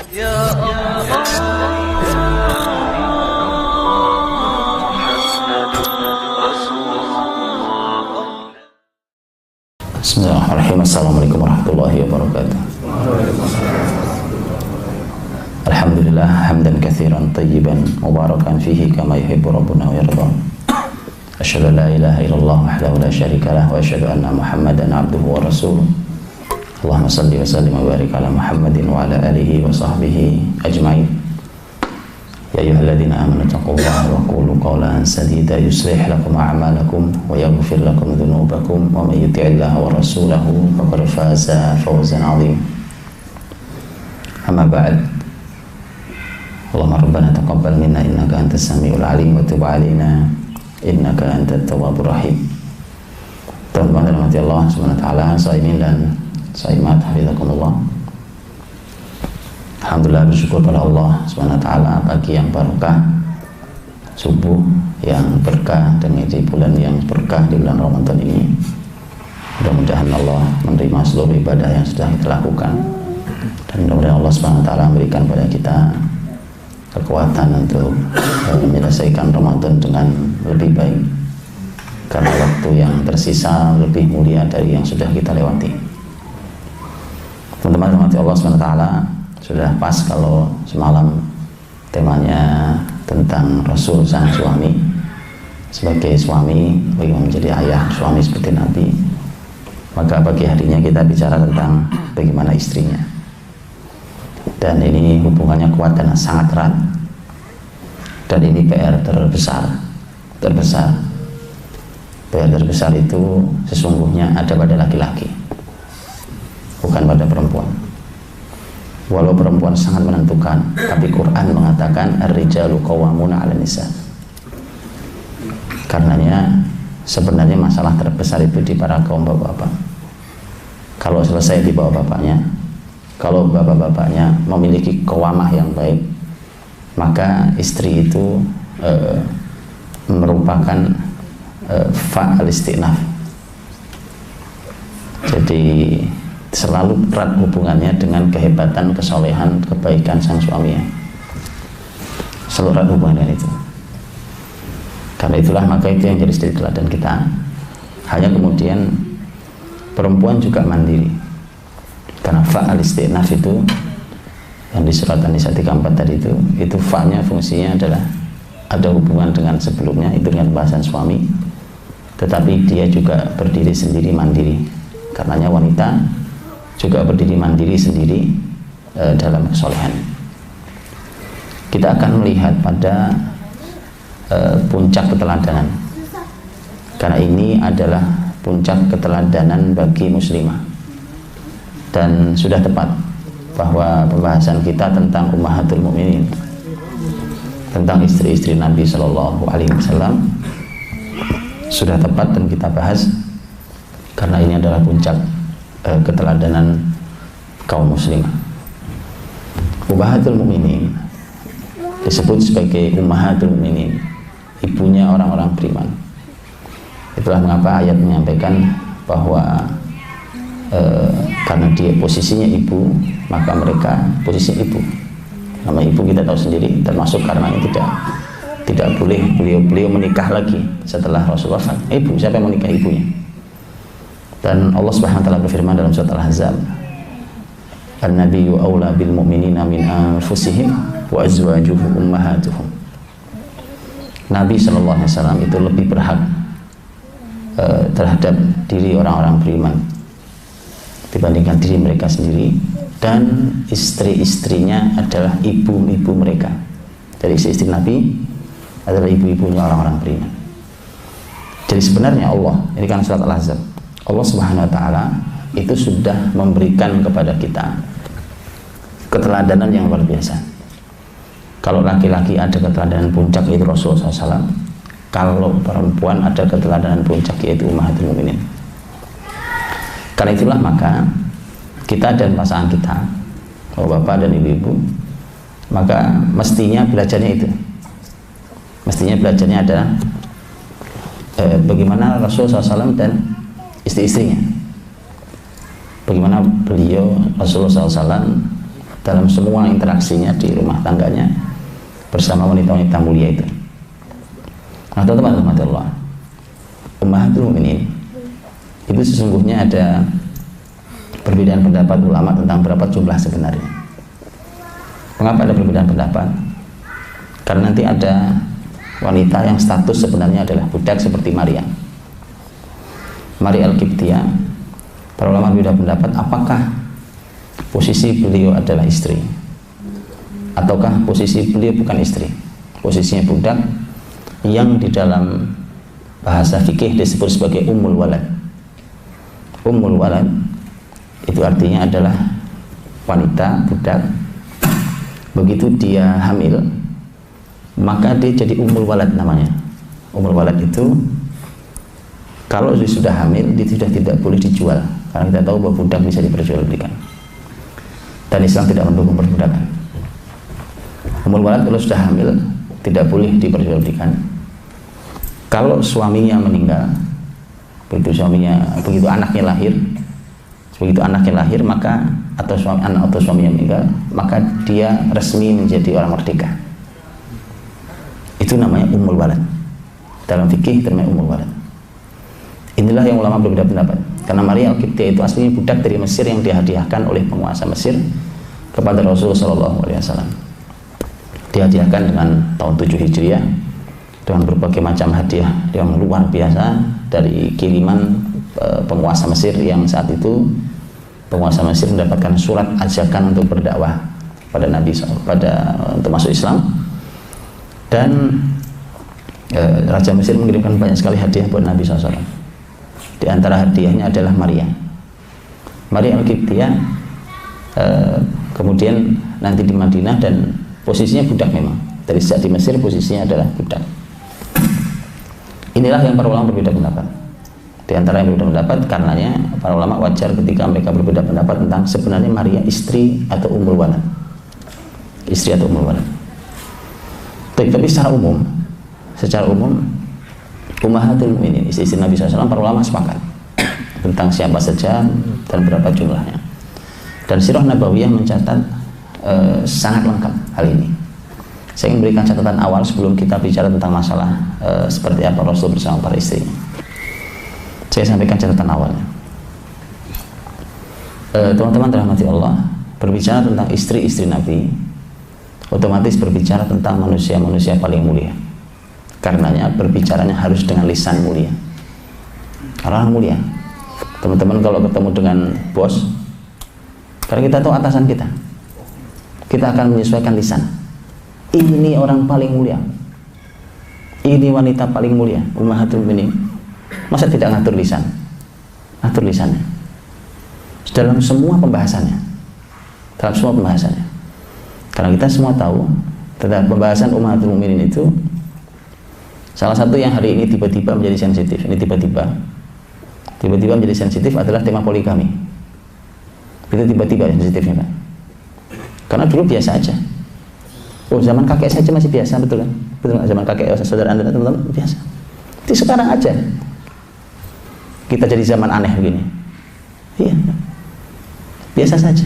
Bismillahirrahmanirrahim. Assalamualaikum warahmatullahi wabarakatuh. Alhamdulillah hamdan katsiran tayyiban mubarakan fihi kama yuhibbu rabbuna wa yarda. Asyhadu an la ilaha illallah wahdahu la syarika lah wa asyhadu anna Muhammadan abduhu wa rasuluh. Allahumma shalli wa sallim wa barik ala Muhammadin wa ala alihi wa sahbihi ajmain. Ya ayyuhalladzina amanu taqullaha wa qulu qawlan sadida yuslih lakum a'malakum wa yaghfir lakum dhunubakum wa may yuti'illaha wa rasulahu faqad faza fawzan 'azima. Amma ba'd. Allahumma rabbana taqabbal minna innaka antas samiul 'alim wa tub 'alaina innaka antat tawwabur rahim. Teman-teman rahmati Allah Subhanahu wa taala, shaimin dan shaimat hafizakumullah. Alhamdulillah, bersyukur pada Allah Subhanahu wa taala pagi yang barokah, subuh yang berkah, dan di bulan yang berkah di bulan Ramadan ini. Mudah-mudahan Allah menerima seluruh ibadah yang sudah kita lakukan, dan mudah-mudahan Allah Subhanahu wa taala memberikan pada kita kekuatan untuk menyelesaikan Ramadan dengan lebih baik, karena waktu yang tersisa lebih mulia dari yang sudah kita lewati. Teman-teman rahmati Allah Subhanahu wa taala, sudah pas kalau semalam temanya tentang Rasul sang suami. Sebagai suami, bagaimana menjadi ayah suami seperti Nabi, maka pagi harinya kita bicara tentang bagaimana istrinya. Dan ini hubungannya kuat dan sangat erat. Dan ini PR terbesar. PR terbesar itu sesungguhnya ada pada laki-laki, bukan pada perempuan. Walau perempuan sangat menentukan, tapi Quran mengatakan ar-rijalu qawwamuna 'alan nisa. Karenanya sebenarnya masalah terbesar itu di para kaum bapak-bapak. Kalau selesai di bawah bapaknya, kalau bapak-bapaknya memiliki qawamah yang baik, maka istri itu merupakan fa'al istinaf. Jadi selalu erat hubungannya dengan kehebatan, kesolehan, kebaikan sang suami. Selalu erat hubungan dengan itu. Karena itulah maka itu yang jadi istri teladan kita. Hanya kemudian perempuan juga mandiri. Karena fa'al istinaf itu yang di surat An-Nisa 34 tadi itu fa'nya fungsinya adalah ada hubungan dengan sebelumnya, itu dengan bahasan suami. Tetapi dia juga berdiri sendiri mandiri. Karenanya wanita juga berdiri mandiri sendiri dalam kesolehan. Kita akan melihat pada puncak keteladanan, karena ini adalah puncak keteladanan bagi muslimah. Dan sudah tepat bahwa pembahasan kita tentang ummahatul mukminin, tentang istri-istri Nabi Shallallahu Alaihi Wasallam, sudah tepat dan kita bahas karena ini adalah puncak keteladanan kaum muslimah. Ummahatul mukminin disebut sebagai ummahatul mukminin, ibunya orang-orang beriman. Itulah mengapa ayat menyampaikan bahwa karena dia posisinya ibu, maka mereka posisi ibu. Nama ibu kita tahu sendiri, termasuk karena tidak boleh beliau menikah lagi setelah Rasulullah wafat. Ibu, siapa yang menikah ibunya? Dan Allah Subhanahu wa taala berfirman dalam surat Al-Ahzab, "An-nabiyyu aula bil mu'minina min anfusihim wa azwajuhu ummahatuhum." Nabi sallallahu alaihi wasallam itu lebih berhak terhadap diri orang-orang beriman dibandingkan diri mereka sendiri, dan istri-istrinya adalah ibu-ibu mereka. Jadi istri Nabi adalah ibu-ibunya orang-orang beriman. Jadi sebenarnya Allah, ini kan surat Al-Ahzab, Allah Subhanahu wa taala itu sudah memberikan kepada kita keteladanan yang luar biasa. Kalau laki-laki ada keteladanan puncak yaitu Rasulullah SAW, kalau perempuan ada keteladanan puncak yaitu ummahatul mukminin. Karena itulah maka kita dan pasangan kita, bapak dan ibu-ibu, maka mestinya belajarnya itu. Mestinya belajarnya adalah bagaimana Rasulullah SAW dan istri-istrinya, bagaimana beliau Rasulullah SAW dalam semua interaksinya di rumah tangganya bersama wanita-wanita mulia itu. Nah, teman-teman Allah, Ummahatul Mukminin itu sesungguhnya ada perbedaan pendapat ulama tentang berapa jumlah sebenarnya. Mengapa ada perbedaan pendapat? Karena nanti ada wanita yang status sebenarnya adalah budak seperti Maryam Al-Qibtiyah. Para ulama berbeda pendapat apakah posisi beliau adalah istri ataukah posisi beliau bukan istri, posisinya budak yang di dalam bahasa fikih disebut sebagai ummul walad. Ummul walad itu artinya adalah wanita budak, begitu dia hamil maka dia jadi ummul walad namanya. Ummul walad itu kalau dia sudah hamil dia sudah tidak boleh dijual, karena kita tahu bahwa budak bisa diperjualbelikan dan Islam tidak mendukung perbudakan. Ummul walad kalau sudah hamil tidak boleh diperjualbelikan. Kalau suaminya meninggal, begitu anaknya lahir maka atau suaminya meninggal, maka dia resmi menjadi orang merdeka. Itu namanya ummul walad. Dalam fikih namanya ummul walad. Inilah yang ulama berbeda pendapat. Karena Maria Al-Qibtiyah itu aslinya budak dari Mesir yang dihadiahkan oleh penguasa Mesir kepada Rasulullah SAW. Dihadiahkan dengan tahun 7 Hijriah dengan berbagai macam hadiah yang luar biasa dari kiriman penguasa Mesir yang saat itu penguasa Mesir mendapatkan surat ajakan untuk berdakwah pada Nabi untuk masuk Islam. Dan Raja Mesir mengirimkan banyak sekali hadiah buat Nabi SAW. Di antara hadiahnya adalah Maria Al-Qibtiyah. Kemudian nanti di Madinah dan posisinya budak memang. Dari sejak di Mesir posisinya adalah budak. Inilah yang para ulama berbeda pendapat. Di antara yang berbeda pendapat karenanya para ulama wajar ketika mereka berbeda pendapat tentang sebenarnya Maria istri atau ummul walad. Istri atau ummul walad. Tapi secara umum Ummahatul Mukminin, istri Nabi SAW, para ulama sepakat tentang siapa saja dan berapa jumlahnya. Dan Sirah Nabawiyah mencatat sangat lengkap hal ini. Saya ingin berikan catatan awal sebelum kita bicara tentang masalah seperti apa Rasul bersama para istrinya. Saya sampaikan catatan awalnya. Teman-teman dirahmati Allah, berbicara tentang istri-istri Nabi otomatis berbicara tentang manusia-manusia paling mulia. Karenanya berbicaranya harus dengan lisan mulia. Orang mulia. Teman-teman kalau ketemu dengan bos, karena kita tahu atasan kita akan menyesuaikan lisan. Ini orang paling mulia, ini wanita paling mulia, Ummahatul Mukminin. Masa tidak ngatur lisan? Ngatur lisannya dalam semua pembahasannya. Karena kita semua tahu tentang pembahasan Ummahatul Mukminin itu, salah satu yang hari ini tiba-tiba menjadi sensitif. Ini tiba-tiba menjadi sensitif adalah tema poligami. Itu tiba-tiba sensitifnya, Pak. Karena dulu biasa aja. Oh, zaman kakek saja masih biasa, betul kan? Betul kan? Zaman kakek saudara Anda teman-teman biasa. Itu sekarang aja kita jadi zaman aneh begini. Iya. Biasa saja.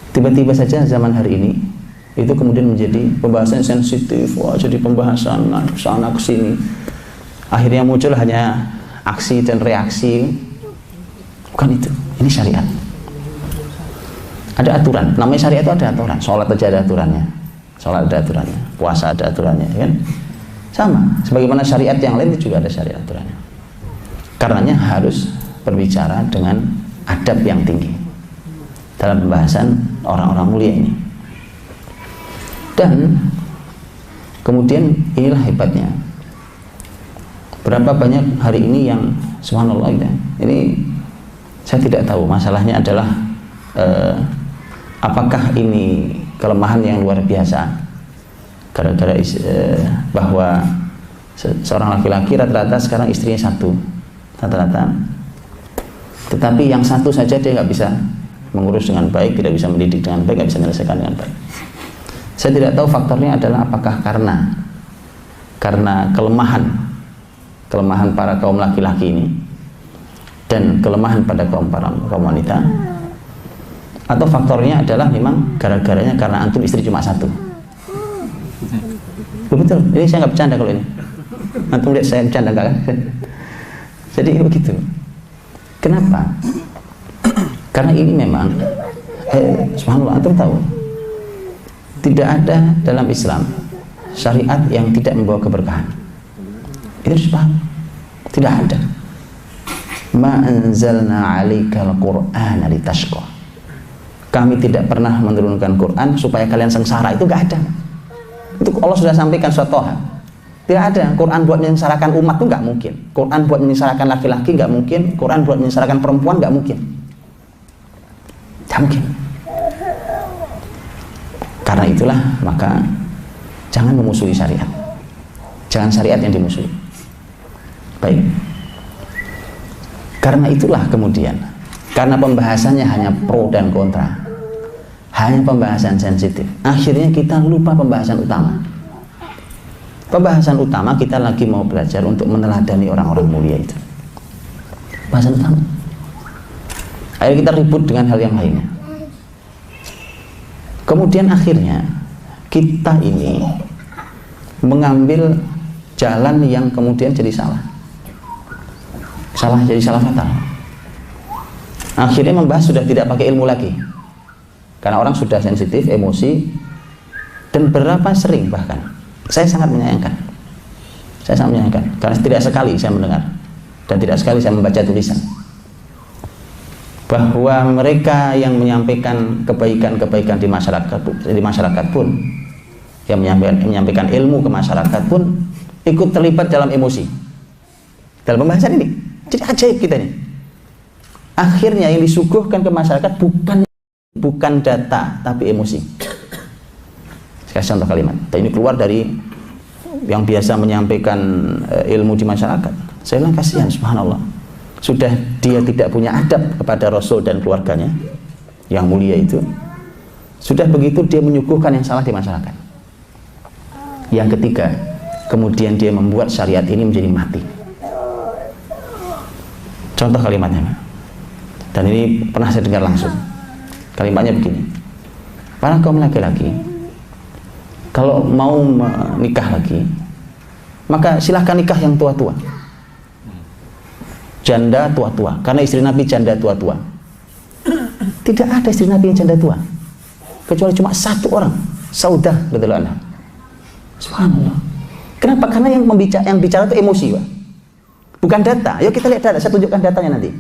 Tiba-tiba saja zaman hari ini itu kemudian menjadi pembahasan sensitif. Wah, jadi pembahasan sana ke sini. Akhirnya muncul hanya aksi dan reaksi. Bukan itu. Ini syariat. Ada aturan. Namanya syariat itu ada aturan. Sholat aja ada aturannya. Sholat ada aturannya. Puasa ada aturannya, kan? Sama. Sebagaimana syariat yang lain juga ada syariat aturannya. Karenanya harus berbicara dengan adab yang tinggi dalam pembahasan orang-orang mulia ini. Dan kemudian inilah hebatnya. Berapa banyak hari ini yang subhanallah gitu. Ini saya tidak tahu, masalahnya adalah apakah ini kelemahan yang luar biasa gara-gara bahwa seorang laki-laki rata-rata sekarang istrinya satu rata-rata, tetapi yang satu saja dia nggak bisa mengurus dengan baik, tidak bisa mendidik dengan baik, nggak bisa menyelesaikan dengan baik. Saya tidak tahu faktornya adalah apakah karena kelemahan para kaum laki-laki ini dan kelemahan pada kaum wanita, Atau faktornya adalah memang gara-garanya karena antum istri cuma satu. Betul, ini saya nggak bercanda kalau ini. Antum lihat saya bercanda nggak kan? Jadi begitu. Kenapa? Karena ini memang subhanallah, antum tahu tidak ada dalam Islam syariat yang tidak membawa keberkahan. Itu harus paham. Tidak ada. Ma anzalna 'alaikal Qur'ana litashqa. Kami tidak pernah menurunkan Quran supaya kalian sengsara. Itu enggak ada. Itu Allah sudah sampaikan surat Thaha. Tidak ada. Quran buat menyengsarakan umat itu enggak mungkin. Quran buat menyengsarakan laki-laki enggak mungkin. Quran buat menyengsarakan perempuan enggak mungkin. Tidak mungkin. Karena itulah maka jangan memusuhi syariat. Jangan syariat yang dimusuhi. Baik. Karena itulah kemudian, karena pembahasannya hanya pro dan kontra, hanya pembahasan sensitif, akhirnya kita lupa pembahasan utama. Pembahasan utama kita lagi mau belajar untuk meneladani orang-orang mulia itu. Pembahasan utama. Akhirnya kita ribut dengan hal yang lainnya. Kemudian akhirnya kita ini mengambil jalan yang kemudian jadi salah jadi salah fatal. Akhirnya membahas sudah tidak pakai ilmu lagi, karena orang sudah sensitif, emosi, dan berapa sering bahkan saya sangat menyayangkan karena tidak sekali saya mendengar dan tidak sekali saya membaca tulisan bahwa mereka yang menyampaikan kebaikan-kebaikan di masyarakat pun, yang menyampaikan ilmu ke masyarakat pun ikut terlibat dalam emosi dalam pembahasan ini. Jadi ajaib kita ini. Akhirnya yang disuguhkan ke masyarakat bukan data tapi emosi. Saya kasih contoh kalimat. Dan ini keluar dari yang biasa menyampaikan ilmu di masyarakat. Saya bilang kasihan, subhanallah. Sudah dia tidak punya adab kepada Rasul dan keluarganya yang mulia itu. Sudah begitu dia menyuguhkan yang salah di masyarakat. Yang ketiga, kemudian dia membuat syariat ini menjadi mati. Contoh kalimatnya, dan ini pernah saya dengar langsung. Kalimatnya begini: para kaum laki-laki kalau mau menikah lagi, maka silahkan nikah yang tua-tua, janda tua-tua, karena istri Nabi janda tua-tua. Tidak ada istri Nabi yang janda tua, kecuali cuma satu orang, Saudah radhiyallahu anha. Subhanallah. Kenapa? Karena yang bicara itu emosi, Pak. Bukan data. Yuk kita lihat data. Saya tunjukkan datanya nanti.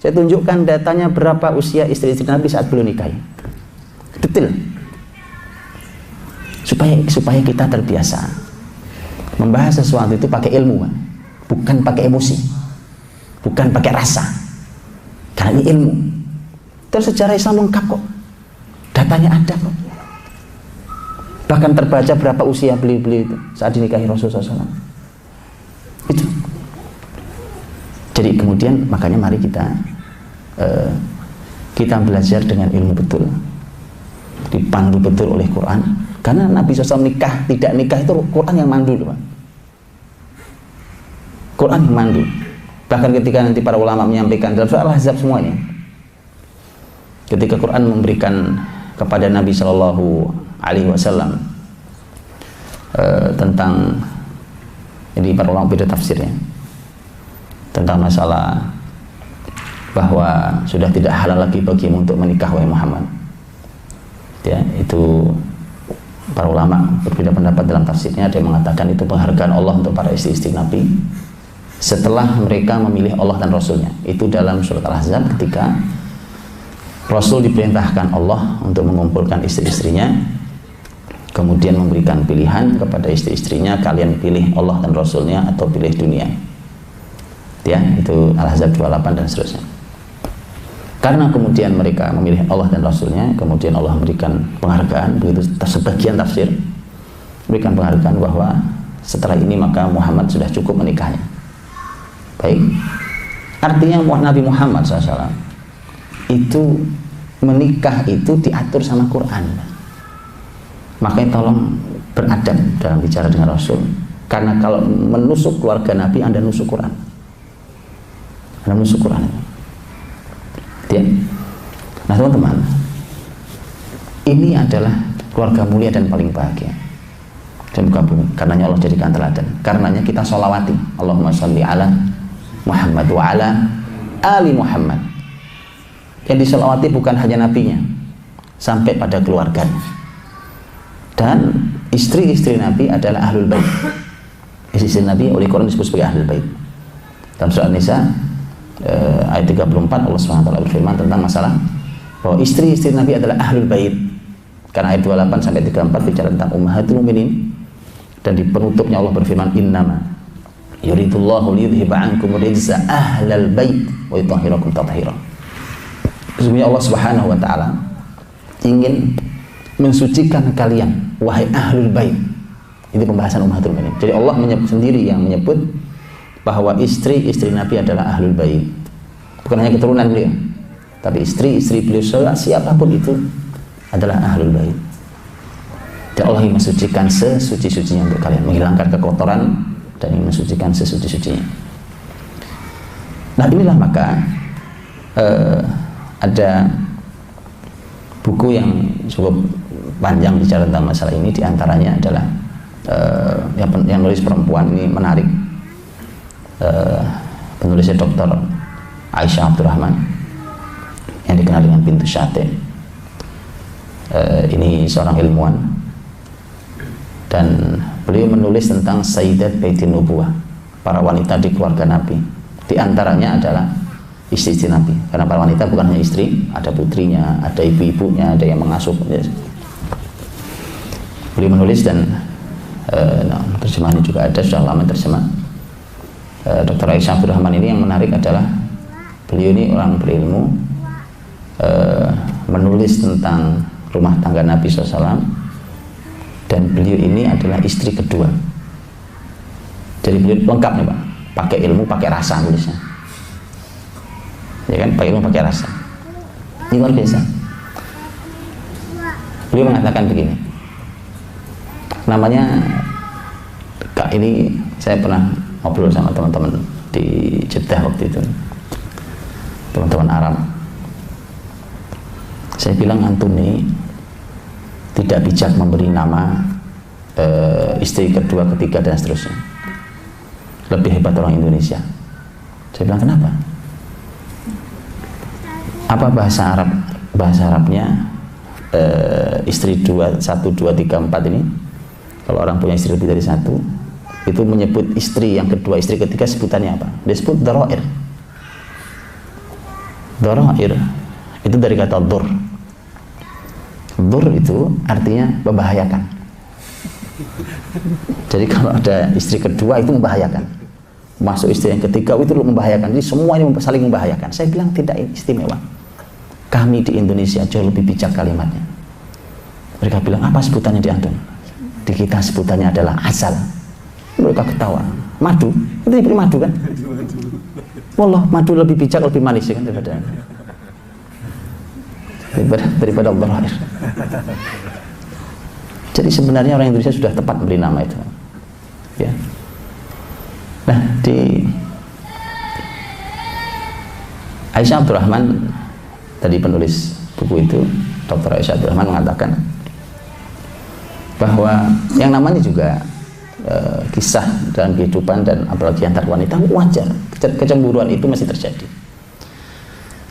Saya tunjukkan datanya berapa usia istri-istri Nabi saat beliau nikahi. Detail. Supaya kita terbiasa membahas sesuatu itu pakai ilmu, Pak. Bukan pakai emosi, bukan pakai rasa. Karena ini ilmu. Terus sejarah Islam lengkap kok. Datanya ada kok. Bahkan terbaca berapa usia beliau itu saat dinikahi Rasulullah SAW. Itu. Jadi kemudian makanya mari kita belajar dengan ilmu betul, dipandu betul oleh Quran. Karena Nabi SAW tidak nikah itu Quran yang mandu loh, Pak. Quran yang mandu. Bahkan ketika nanti para ulama menyampaikan dalam surah Al-Ahzab semuanya, ketika Quran memberikan kepada Nabi Shallallahu Alaihi Wasallam tentang ini, para ulama beda tafsirnya, tentang masalah bahwa sudah tidak halal lagi bagimu untuk menikah wahai Muhammad. Ya, itu para ulama berbeda pendapat dalam tafsirnya. Ada yang mengatakan itu penghargaan Allah untuk para istri-istri Nabi setelah mereka memilih Allah dan Rasulnya. Itu dalam surat Al-Ahzab ketika Rasul diperintahkan Allah untuk mengumpulkan istri-istrinya, kemudian memberikan pilihan kepada istri-istrinya, kalian pilih Allah dan Rasulnya atau pilih dunia. Ya, itu Al-Ahzab 28 dan seterusnya. Karena kemudian mereka memilih Allah dan Rasulnya, kemudian Allah memberikan penghargaan, begitu sebagian tafsir memberikan penghargaan bahwa setelah ini maka Muhammad sudah cukup menikahnya. Baik, artinya Nabi Muhammad SAW itu menikah itu diatur sama Quran. Makanya tolong beradab dalam bicara dengan Rasul, karena kalau menusuk keluarga Nabi Anda nusuk Quran. Anda nusuk Quran. Ya. Nah teman-teman, ini adalah keluarga mulia dan paling bahagia di muka bumi. Karenanya Allah jadikan teladan. Karenanya kita sholawati Allahumma sholli ala Muhammad wa ala ali Muhammad. Yang disolawati bukan hanya nabinya, sampai pada keluarganya. Dan istri-istri Nabi adalah ahlul bait. Istri Nabi oleh Quran disebut sebagai ahlul bait. Dalam surah An-Nisa ayat 34 Allah SWT berfirman tentang masalah bahwa istri-istri Nabi adalah ahlul bait. Karena ayat 28 sampai 34 bicara tentang ummahatul mukminin, dan di penutupnya Allah berfirman innama yuridullahu liyudhiba ankum rijza ahlal bait wa yutahhirakum tathira. Sesungguhnya Allah Subhanahu wa taala ingin mensucikan kalian wahai ahlul bait. Itu pembahasan ummahatul mukminin. Jadi Allah sendiri yang menyebut bahwa istri-istri Nabi adalah ahlul bait. Bukan hanya keturunan beliau, tapi istri-istri beliau siapapun itu adalah ahlul bait. Dan Allah ingin mensucikan sesuci-sucinya untuk kalian, menghilangkan kekotoran dan ingin mensucikan sesuci-sucinya. Nah inilah maka ada buku yang cukup panjang bicara tentang masalah ini. Di antaranya adalah yang nulis perempuan ini menarik, penulisnya Dr. Aisyah Abdurrahman yang dikenal dengan Bintu Syate. Ini seorang ilmuwan dan beliau menulis tentang Sayyidat Baitin Nubuwah, para wanita di keluarga Nabi. Di antaranya adalah istri-istri Nabi, karena para wanita bukan hanya istri, ada putrinya, ada ibu-ibunya, ada yang mengasuh. Beliau menulis dan terjemahannya juga ada, sudah lama terjemah. Dr. Aisyah Abdurrahman ini yang menarik adalah beliau ini orang berilmu, menulis tentang rumah tangga Nabi SAW, dan beliau ini adalah istri kedua. Jadi beliau lengkap nih Pak, pakai ilmu, pakai rasa nulisnya, ya kan, pakai ilmu, pakai rasa. Ini luar biasa. Beliau mengatakan begini, namanya Kak, ini saya pernah ngobrol sama teman-teman di Jeddah waktu itu, teman-teman Arab. Saya bilang antum ini tidak bijak memberi nama istri kedua, ketiga dan seterusnya. Lebih hebat orang Indonesia. Saya bilang kenapa? Apa bahasa Arab? Bahasa Arabnya istri 1, 2, 3, 4 ini, kalau orang punya istri lebih dari 1, itu menyebut istri yang kedua, istri ketiga sebutannya apa? Disebut dharair. Dharair itu dari kata dhur. Dhur itu artinya membahayakan. Jadi kalau ada istri kedua itu membahayakan, masuk istri yang ketiga itu membahayakan. Jadi semua ini saling membahayakan. Saya bilang tidak istimewa. Kami di Indonesia jauh lebih bijak kalimatnya. Mereka bilang apa sebutannya di antum? Di kita sebutannya adalah asal. Mereka ketawa. Madu, itu diberi madu kan? Wallah, madu lebih bijak, lebih manis kan daripada dharair. Jadi sebenarnya orang Indonesia sudah tepat beri nama itu, ya. Nah, di Aisyah Abdurrahman tadi penulis buku itu, Dr. Aisyah Abdurrahman mengatakan bahwa yang namanya juga kisah dalam kehidupan dan apalagi antar wanita wajar, kecemburuan itu masih terjadi.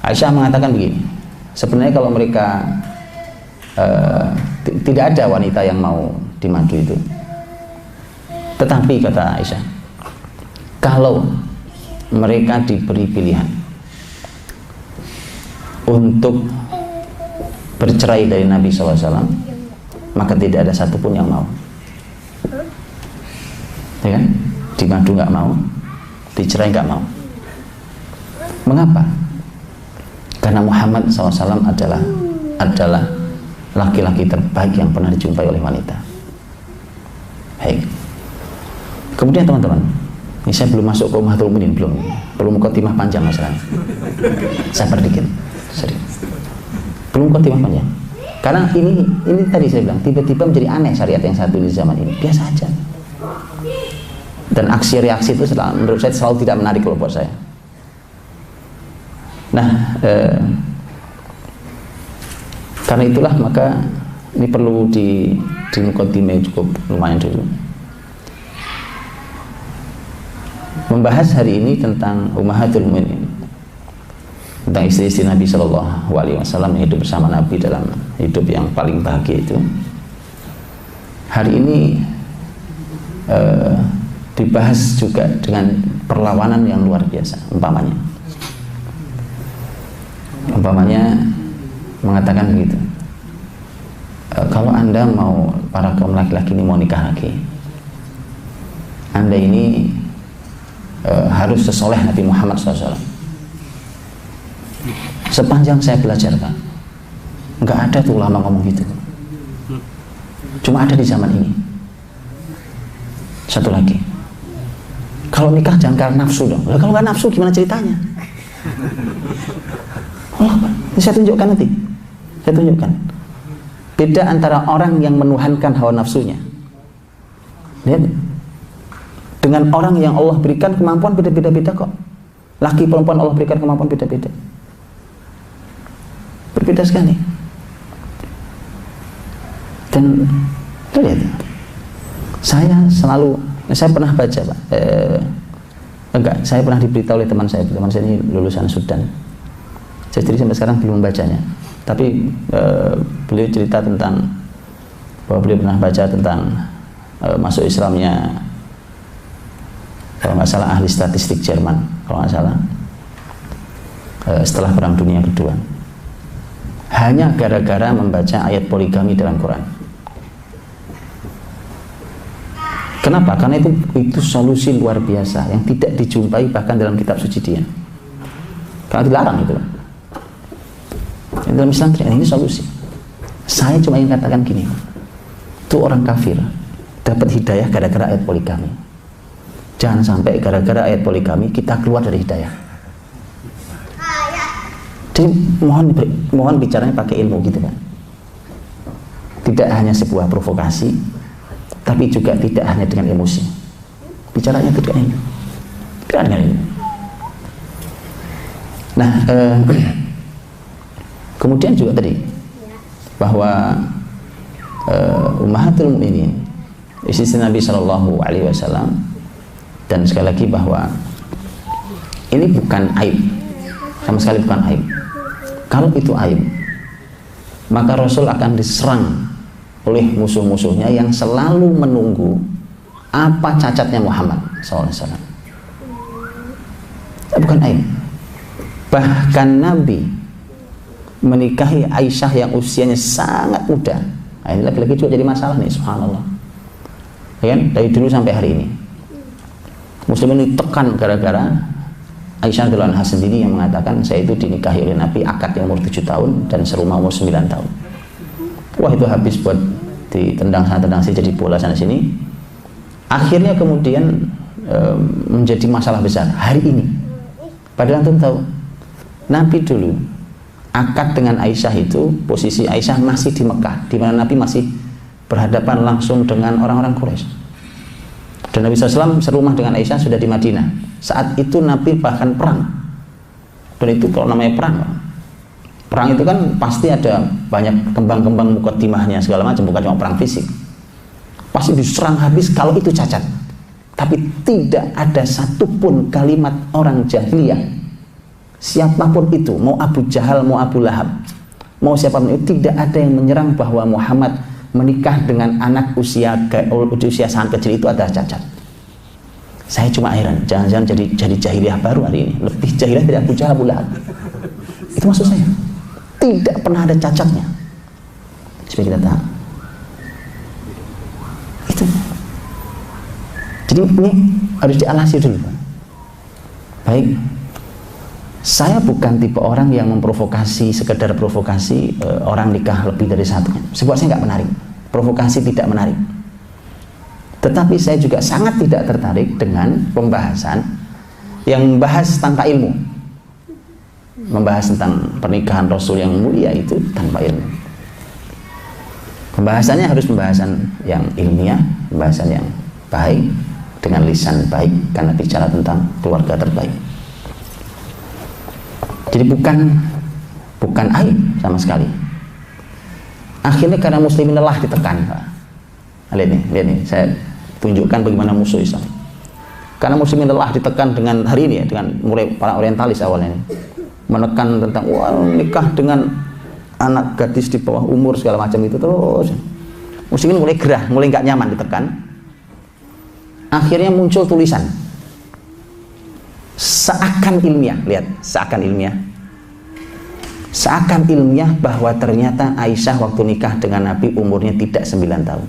Aisyah mengatakan begini, sebenarnya kalau mereka tidak ada wanita yang mau dimadu itu, tetapi kata Aisyah, kalau mereka diberi pilihan untuk bercerai dari Nabi SAW, maka tidak ada satupun yang mau, ya kan? Dimadu nggak mau, dicerai nggak mau. Mengapa? Karena Muhammad SAW adalah laki-laki terbaik yang pernah dijumpai oleh wanita. Baik. Kemudian teman-teman, ini saya belum masuk ke ummahatul mukminin, belum mukadimah panjang masalahnya. Sabar dikit, serius. Belum mukadimah panjang. Karena ini tadi saya bilang tiba-tiba menjadi aneh syariat yang satu di zaman ini. Biasa aja. Dan aksi reaksi itu menurut saya selalu tidak menarik kalau buat saya. Nah, Karena itulah maka ini perlu di mukaddimah cukup lumayan dulu. Membahas hari ini tentang Ummahatul Mukminin, tentang istri-istri Nabi Shallallahu Alaihi Wasallam yang hidup bersama Nabi dalam hidup yang paling bahagia itu. Hari ini dibahas juga dengan perlawanan yang luar biasa. Umpamanya mengatakan begitu, kalau Anda mau, para kaum laki-laki ini mau nikah lagi, Anda ini harus sesoleh Nabi Muhammad SAW. Sepanjang saya belajar, Pak, nggak ada tuh ulama ngomong gitu, cuma ada di zaman ini. Satu lagi, kalau nikah jangan karena nafsu dong. Lah kalau nggak nafsu gimana ceritanya? Oh, ini saya tunjukkan nanti. Saya tunjukkan beda antara orang yang menuhankan hawa nafsunya, lihat, dengan orang yang Allah berikan kemampuan beda-beda kok. Laki perempuan Allah berikan kemampuan beda-beda, berbeda sekali. Dan lihat, saya pernah baca, Pak, saya pernah diberitahu oleh teman saya ini lulusan Sudan. Saya sendiri sampai sekarang belum membacanya, tapi beliau cerita tentang bahwa beliau pernah baca tentang masuk Islamnya, kalau nggak salah, ahli statistik Jerman, kalau nggak salah, setelah Perang Dunia Kedua, hanya gara-gara membaca ayat poligami dalam Quran. Kenapa? Karena itu solusi luar biasa yang tidak dijumpai bahkan dalam kitab suci dia. Karena dilarang itu. Dalam Islam ini solusi. Saya cuma ingin katakan gini, itu orang kafir dapat hidayah gara-gara ayat poligami. Jangan sampai gara-gara ayat poligami kita keluar dari hidayah. Jadi mohon bicaranya pakai ilmu gitu kan. Tidak hanya sebuah provokasi, tapi juga tidak hanya dengan emosi. Bicaranya tidak ini. Tidak dengan ini. Nah, kemudian juga tadi bahwa Ummahatul Mukminin, istri Nabi Shallallahu Alaihi Wasallam, dan sekali lagi bahwa ini bukan aib, sama sekali bukan aib. Kalau itu aib, maka Rasul akan diserang oleh musuh-musuhnya yang selalu menunggu apa cacatnya Muhammad SAW. Bukan aib. Bahkan Nabi menikahi Aisyah yang usianya sangat muda. Nah, ini lagi-lagi juga jadi masalah nih, subhanallah. Ya kan? Dari dulu sampai hari ini Muslimin ditekan gara-gara Aisyah radhiyallahu anha sendiri yang mengatakan, saya itu dinikahi oleh Nabi akad yang umur 7 tahun dan serumah umur 9 tahun. Wah, itu habis buat ditendang sana tendang sini, jadi bola sana sini. Akhirnya kemudian menjadi masalah besar hari ini. Padahal antum tahu, Nabi dulu akad dengan Aisyah itu, posisi Aisyah masih di Mekah, di mana Nabi masih berhadapan langsung dengan orang-orang Quraisy. Dan Nabi SAW serumah dengan Aisyah sudah di Madinah. Saat itu Nabi bahkan perang. Dan itu kalau namanya perang itu kan pasti ada banyak kembang-kembang mukaddimahnya segala macam, bukan cuma perang fisik. Pasti diserang habis kalau itu cacat. Tapi tidak ada satupun kalimat orang jahiliyah, siapapun itu, mau Abu Jahal, mau Abu Lahab, mau siapapun itu, tidak ada yang menyerang bahwa Muhammad menikah dengan anak usia sangat kecil itu adalah cacat. Saya cuma heran, jangan-jangan jadi jahiliyah baru hari ini, lebih jahiliyah dari Abu Jahal, Abu Lahab. Itu maksud saya. Tidak pernah ada cacatnya. Supaya kita tahu. Itu. Jadi ini harus dialasi dulu. Baik. Saya bukan tipe orang yang memprovokasi, sekedar provokasi orang nikah lebih dari satu. Sebab saya nggak menarik. Provokasi tidak menarik. Tetapi saya juga sangat tidak tertarik dengan pembahasan yang membahas tanpa ilmu. Membahas tentang pernikahan Rasul yang mulia itu tanpa ilmu. Pembahasannya harus pembahasan yang ilmiah, pembahasan yang baik, dengan lisan baik, karena bicara tentang keluarga terbaik. Jadi bukan aib sama sekali. Akhirnya karena muslimin lelah ditekan, Pak. Lihat nih, saya tunjukkan bagaimana musuh Islam. Karena muslimin lelah ditekan dengan hari ini ya, dengan mulai para orientalis awalnya ini, menekan tentang wah nikah dengan anak gadis di bawah umur segala macam itu terus. Muslimin mulai gerah, mulai nggak nyaman ditekan. Akhirnya muncul tulisan seakan ilmiah, lihat, seakan ilmiah bahwa ternyata Aisyah waktu nikah dengan Nabi umurnya tidak 9 tahun,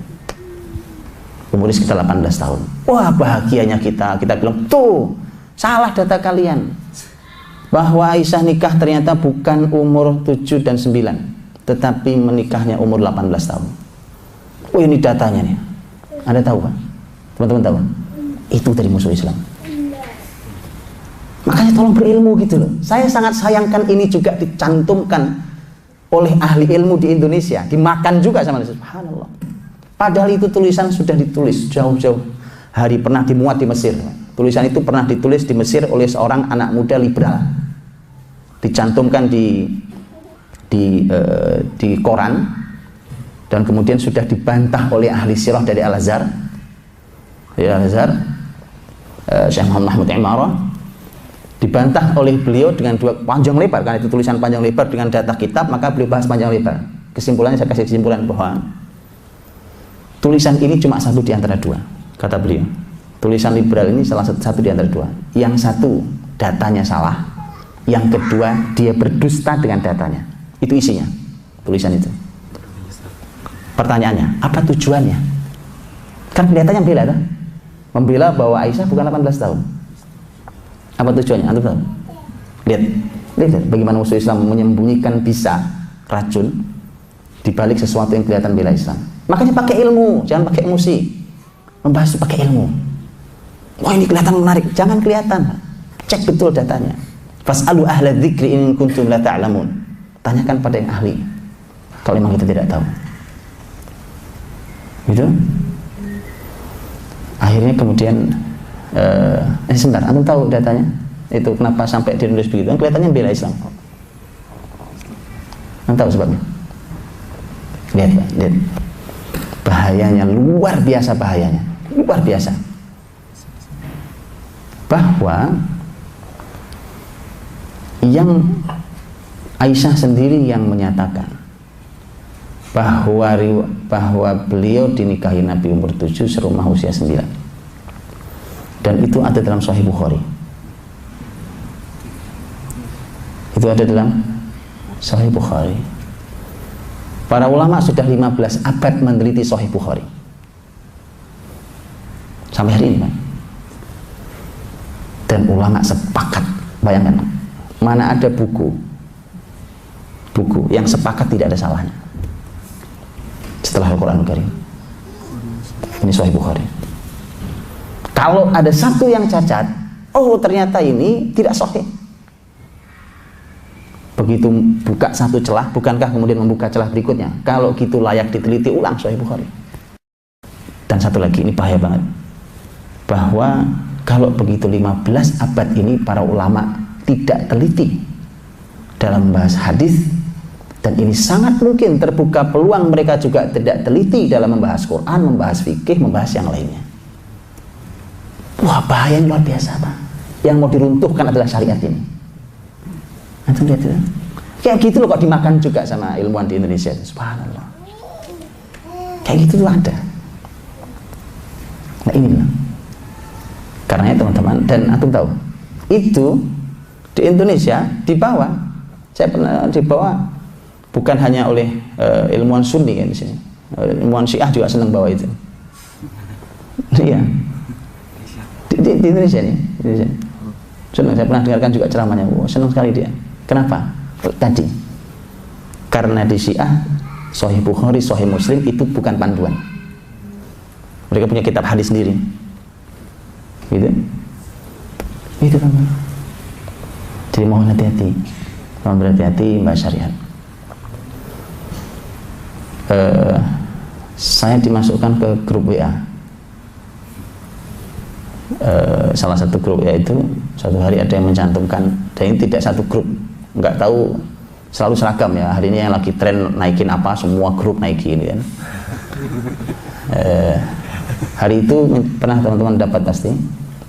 umurnya sekitar 18 tahun. Wah, bahagianya kita bilang, tuh salah data kalian, bahwa Aisyah nikah ternyata bukan umur 7 dan 9, tetapi menikahnya umur 18 tahun. Oh, ini datanya nih, Anda tahu kan? Teman-teman tahu? Itu dari musuh Islam. Makanya tolong berilmu gitu loh. Saya sangat sayangkan ini juga dicantumkan oleh ahli ilmu di Indonesia, dimakan juga sama Indonesia. Subhanallah. Padahal itu tulisan sudah ditulis jauh-jauh hari, pernah dimuat di Mesir. Tulisan itu pernah ditulis di Mesir oleh seorang anak muda liberal. Dicantumkan di koran dan kemudian sudah dibantah oleh ahli sirah dari Al-Azhar. Syekh Muhammad Imarah dibantah oleh beliau dengan dua panjang lebar, karena itu tulisan panjang lebar dengan data kitab, maka beliau bahas panjang lebar. Kesimpulannya saya kasih kesimpulan bahwa tulisan ini cuma satu di antara dua, kata beliau. Tulisan liberal ini salah satu di antara dua. Yang satu datanya salah, yang kedua dia berdusta dengan datanya. Itu isinya tulisan itu. Pertanyaannya, apa tujuannya? Kan kelihatannya membela kan? Membela bahwa Aisyah bukan 18 tahun. Apa tujuannya? Anda tahu? Lihat bagaimana musuh Islam menyembunyikan bisa racun di balik sesuatu yang kelihatan bela Islam. Makanya pakai ilmu, jangan pakai emosi. Membahas itu pakai ilmu. Wah, ini kelihatan menarik, jangan kelihatan. Cek betul datanya. Fas'alu ahla dzikri in kuntum la ta'lamun. Tanyakan pada yang ahli kalau memang kita tidak tahu. Gitu. Akhirnya kemudian sebentar, antum tahu datanya? Itu kenapa sampai dinulis begitu? Kan kelihatannya bela Islam. Antum tahu sebabnya? Lihat, Pak, lihat. Bahayanya luar biasa, bahayanya. Luar biasa. Bahwa yang Aisyah sendiri yang menyatakan bahwa beliau dinikahi Nabi umur 7, serumah usia 9. Dan itu ada dalam Sahih Bukhari. Itu ada dalam Sahih Bukhari. Para ulama sudah 15 abad meneliti Sahih Bukhari. Sampai hari ini, Pak. Dan ulama sepakat, bayangkan, mana ada buku yang sepakat tidak ada salahnya setelah Al-Quran Al-Karim. Ini Sahih Bukhari. Kalau ada satu yang cacat, oh ternyata ini tidak sahih. Begitu buka satu celah, bukankah kemudian membuka celah berikutnya? Kalau gitu layak diteliti ulang Sahih Bukhari. Dan satu lagi, ini bahaya banget, bahwa kalau begitu 15 abad ini para ulama tidak teliti dalam membahas hadis, dan ini sangat mungkin terbuka peluang mereka juga tidak teliti dalam membahas Quran, membahas fikih, membahas yang lainnya. Wah, bahaya yang luar biasa, Pak. Yang mau diruntuhkan adalah syariat ini. Antum lihat itu. Kayak gitu loh kok dimakan juga sama ilmuwan di Indonesia. Subhanallah. Kayak gitu tuh ada. Nah ini loh. Karena teman-teman, dan antum tahu, itu di Indonesia dibawa. Saya pernah dibawa bukan hanya oleh ilmuwan Sunni kan di sini. Ilmuwan Syiah juga senang bawa itu. Iya. Di Indonesia nih, senang. Saya pernah dengarkan juga ceramahnya. Wow, senang sekali dia. Kenapa? Tadi, karena di Syiah Sahih Bukhari, Sahih Muslim itu bukan panduan. Mereka punya kitab hadis sendiri. Gitu. Itu kan. Jadi mohon hati-hati. Mohon berhati-hati mbak syariat. Saya dimasukkan ke grup WA. Salah satu grup, yaitu suatu hari ada yang mencantumkan, dan ini tidak satu grup, nggak tahu selalu seragam ya. Hari ini yang lagi tren naikin apa, semua grup naikin kan. Hari itu pernah teman-teman dapat pasti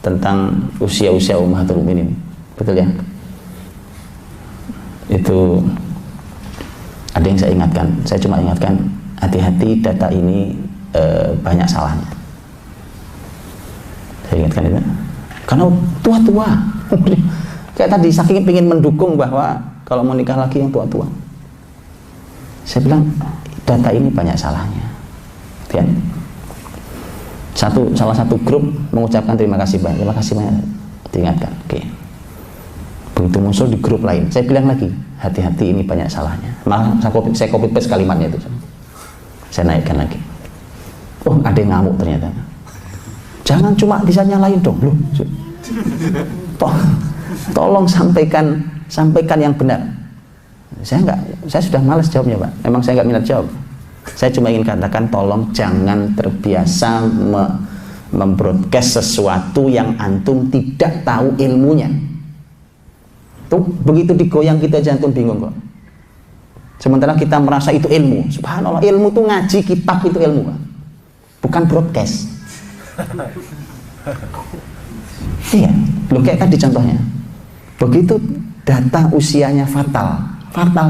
tentang usia-usia Ummahatul Mukminin, betul ya? Itu ada yang saya ingatkan, saya cuma ingatkan hati-hati data ini banyak salahnya. Saya ingatkan itu, karena tua-tua. Kayak tadi saking ingin mendukung bahwa kalau mau nikah lagi yang tua-tua. Saya bilang data ini banyak salahnya. Ya. Salah satu grup mengucapkan terima kasih banyak, diingatkan. Oke. Begitu muncul di grup lain, saya bilang lagi, hati-hati ini banyak salahnya. Malah saya copy paste kalimatnya itu. Saya naikkan lagi. Oh, ada yang ngamuk ternyata. Jangan cuma bisa nyalain dong, loh. Tolong sampaikan yang benar. Saya sudah malas jawabnya, Pak. Memang saya nggak minat jawab. Saya cuma ingin katakan, tolong jangan terbiasa membroadcast sesuatu yang antum tidak tahu ilmunya. Tuh, begitu digoyang kita jantung bingung kok. Sementara kita merasa itu ilmu. Subhanallah, ilmu tuh ngaji kitab itu ilmu, Pak. Bukan broadcast. Iya, lo kayak tadi contohnya. Begitu data usianya fatal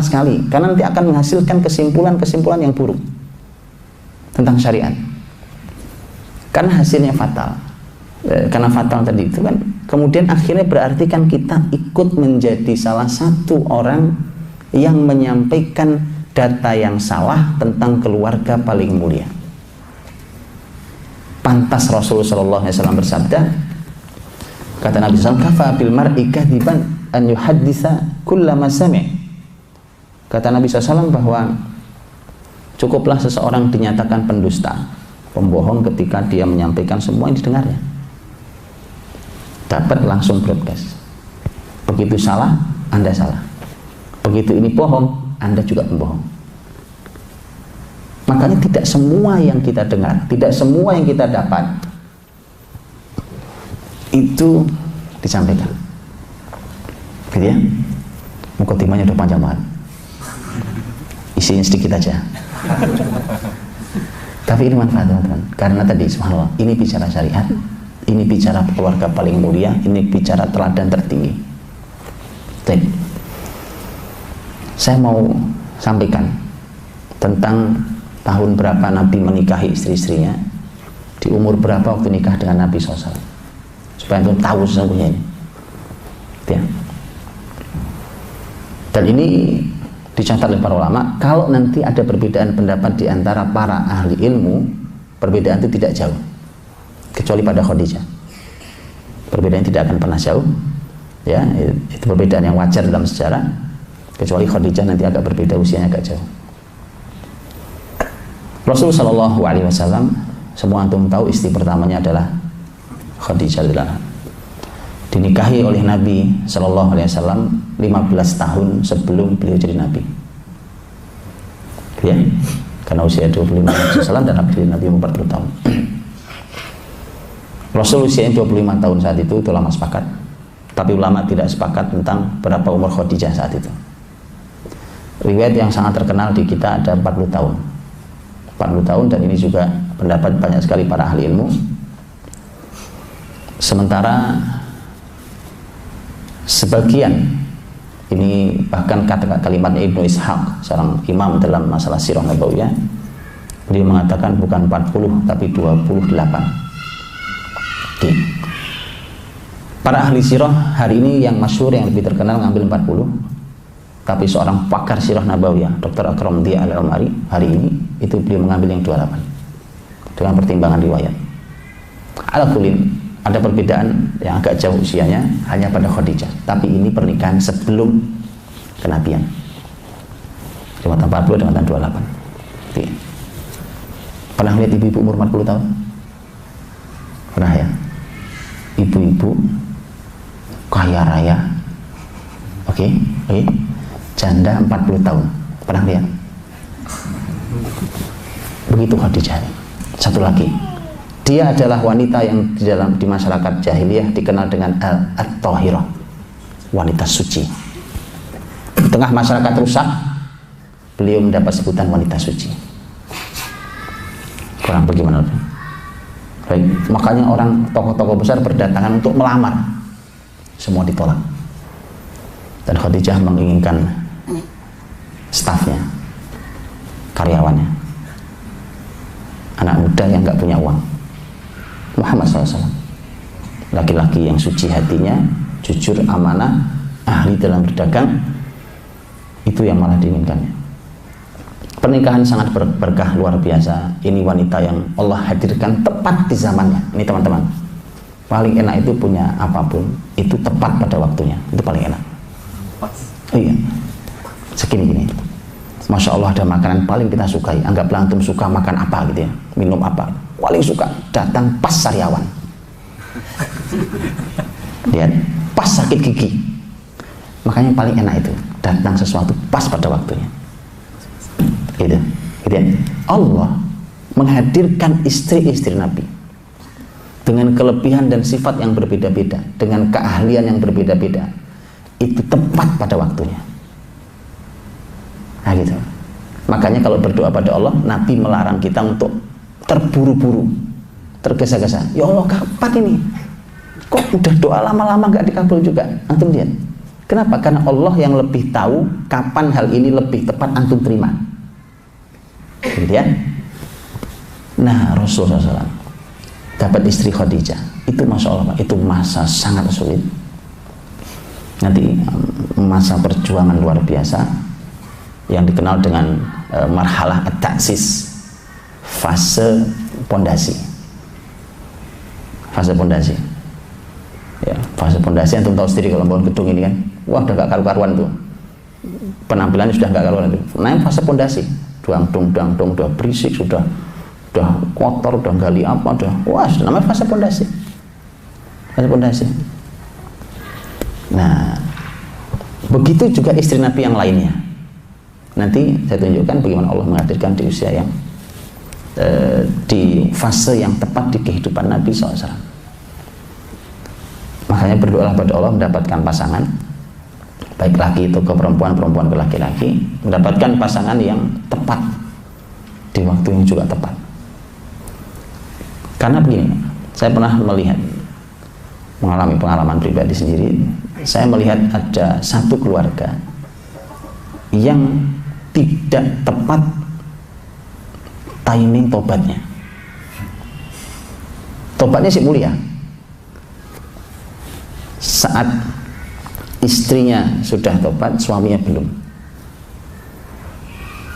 sekali, karena nanti akan menghasilkan kesimpulan-kesimpulan yang buruk tentang syariat. Karena hasilnya fatal, karena fatal tadi itu kan, kemudian akhirnya berarti kan kita ikut menjadi salah satu orang yang menyampaikan data yang salah tentang keluarga paling mulia. Pantas Rasulullah SAW bersabda, kata Nabi SAW, kafa bil mar'i kadiban an yuhadditsa kullama sami'. Kata Nabi SAW bahwa cukuplah seseorang dinyatakan pendusta, pembohong ketika dia menyampaikan semua yang didengarnya. Dapat langsung broadcast. Begitu salah, Anda salah. Begitu ini bohong, Anda juga pembohong. Makanya tidak semua yang kita dengar, tidak semua yang kita dapat itu disampaikan. Gitu ya? Mukadimahnya udah panjang banget. Isinya sedikit aja. Tapi ini manfaat, teman-teman. Karena tadi subhanallah, ini bicara syariat, ini bicara keluarga paling mulia, ini bicara teladan tertinggi. Baik. Saya mau sampaikan tentang tahun berapa Nabi menikahi istri-istrinya, di umur berapa waktu nikah dengan Nabi SAW, supaya antum tahu sesungguhnya ini. Ya. Dan ini dicatat oleh para ulama, kalau nanti ada perbedaan pendapat di antara para ahli ilmu, perbedaan itu tidak jauh, kecuali pada Khadijah. Perbedaan tidak akan pernah jauh, ya, itu perbedaan yang wajar dalam sejarah, kecuali Khadijah nanti agak berbeda, usianya agak jauh. Rasulullah SAW, semua antum tahu, istri pertamanya adalah Khadijah radhiyallahu, dinikahi oleh Nabi SAW 15 tahun sebelum beliau jadi Nabi, ya, karena usia 25 tahun dan Nabi 40 tahun. Rasul usianya 25 tahun saat itu lama sepakat, tapi ulama tidak sepakat tentang berapa umur Khadijah saat itu. Riwayat yang sangat terkenal di kita ada 40 tahun, dan ini juga pendapat banyak sekali para ahli ilmu. Sementara sebagian, ini bahkan kalimatnya Ibnu Ishaq, seorang imam dalam masalah sirah nabawiyah, dia mengatakan bukan 40 tapi 28. Oke. Para ahli sirah hari ini yang masyhur, yang lebih terkenal ngambil 40, tapi seorang pakar sirah nabawiyah, Dr. Akram Dia Al-Umari, hari ini itu beliau mengambil yang 28 dengan pertimbangan riwayat. Al-Kulin, ada perbedaan yang agak jauh usianya hanya pada Khadijah, tapi ini pernikahan sebelum kenabian, cuma 40 dengan 28. Oke. Pernah lihat ibu-ibu umur 40 tahun? Pernah ya? Ibu-ibu kaya raya, oke, janda 40 tahun, pernah lihat? Begitu Khadijah. Satu lagi, dia adalah wanita yang di masyarakat jahiliyah dikenal dengan At-Tahirah, wanita suci. tengah masyarakat rusak, beliau mendapat sebutan wanita suci. Kurang bagaimana? Baik, makanya orang tokoh-tokoh besar berdatangan untuk melamar, semua ditolak. Dan Khadijah menginginkan stafnya, karyawannya, anak muda yang nggak punya uang. Muhammad SAW, laki-laki yang suci hatinya, jujur, amanah, ahli dalam berdagang, itu yang malah diinginkannya. Pernikahan sangat berkah luar biasa. Ini wanita yang Allah hadirkan tepat di zamannya. Ini teman-teman, paling enak itu punya apapun itu tepat pada waktunya, itu paling enak. Iya, segini-gini, Masya Allah, ada makanan paling kita sukai. Anggaplah antum suka makan apa gitu ya, minum apa, paling suka, datang pas sariawan. Lihat, pas sakit gigi. Makanya paling enak itu datang sesuatu pas pada waktunya. Gitu ya. Allah menghadirkan istri-istri Nabi dengan kelebihan dan sifat yang berbeda-beda, dengan keahlian yang berbeda-beda, itu tepat pada waktunya. Nah gitu. Makanya kalau berdoa pada Allah, Nabi melarang kita untuk terburu-buru, tergesa-gesa. Ya Allah, kapan ini? Kok udah doa lama-lama gak dikabul juga? Antum lihat. Kenapa? Karena Allah yang lebih tahu kapan hal ini lebih tepat antum terima. Kemudian, nah Rasulullah SAW dapat istri Khadijah, itu Masya Allah, itu masa sangat sulit. Nanti masa perjuangan luar biasa yang dikenal dengan marhalah at-ta'sis, fase pondasi. Fase pondasi. Ya, fase pondasi antum tahu sendiri kalau bangun gedung ini kan, wah udah gak karu-karuan tuh. Penampilannya sudah gak karuan itu. Nah, fase pondasi. Duang dong, udah berisik, sudah kotor, udah gali apa, udah, wah, namanya fase pondasi. Fase pondasi. Nah, begitu juga istri Nabi yang lainnya. Nanti saya tunjukkan bagaimana Allah menghadirkan di usia yang di fase yang tepat di kehidupan Nabi SAW. Makanya berdoalah pada Allah mendapatkan pasangan, baik laki itu ke perempuan, perempuan ke laki-laki, mendapatkan pasangan yang tepat di waktu yang juga tepat. Karena begini, saya pernah melihat, mengalami pengalaman pribadi sendiri. Saya melihat ada satu keluarga yang tidak tepat timing tobatnya. Tobatnya sih mulia. Saat istrinya sudah tobat, suaminya belum.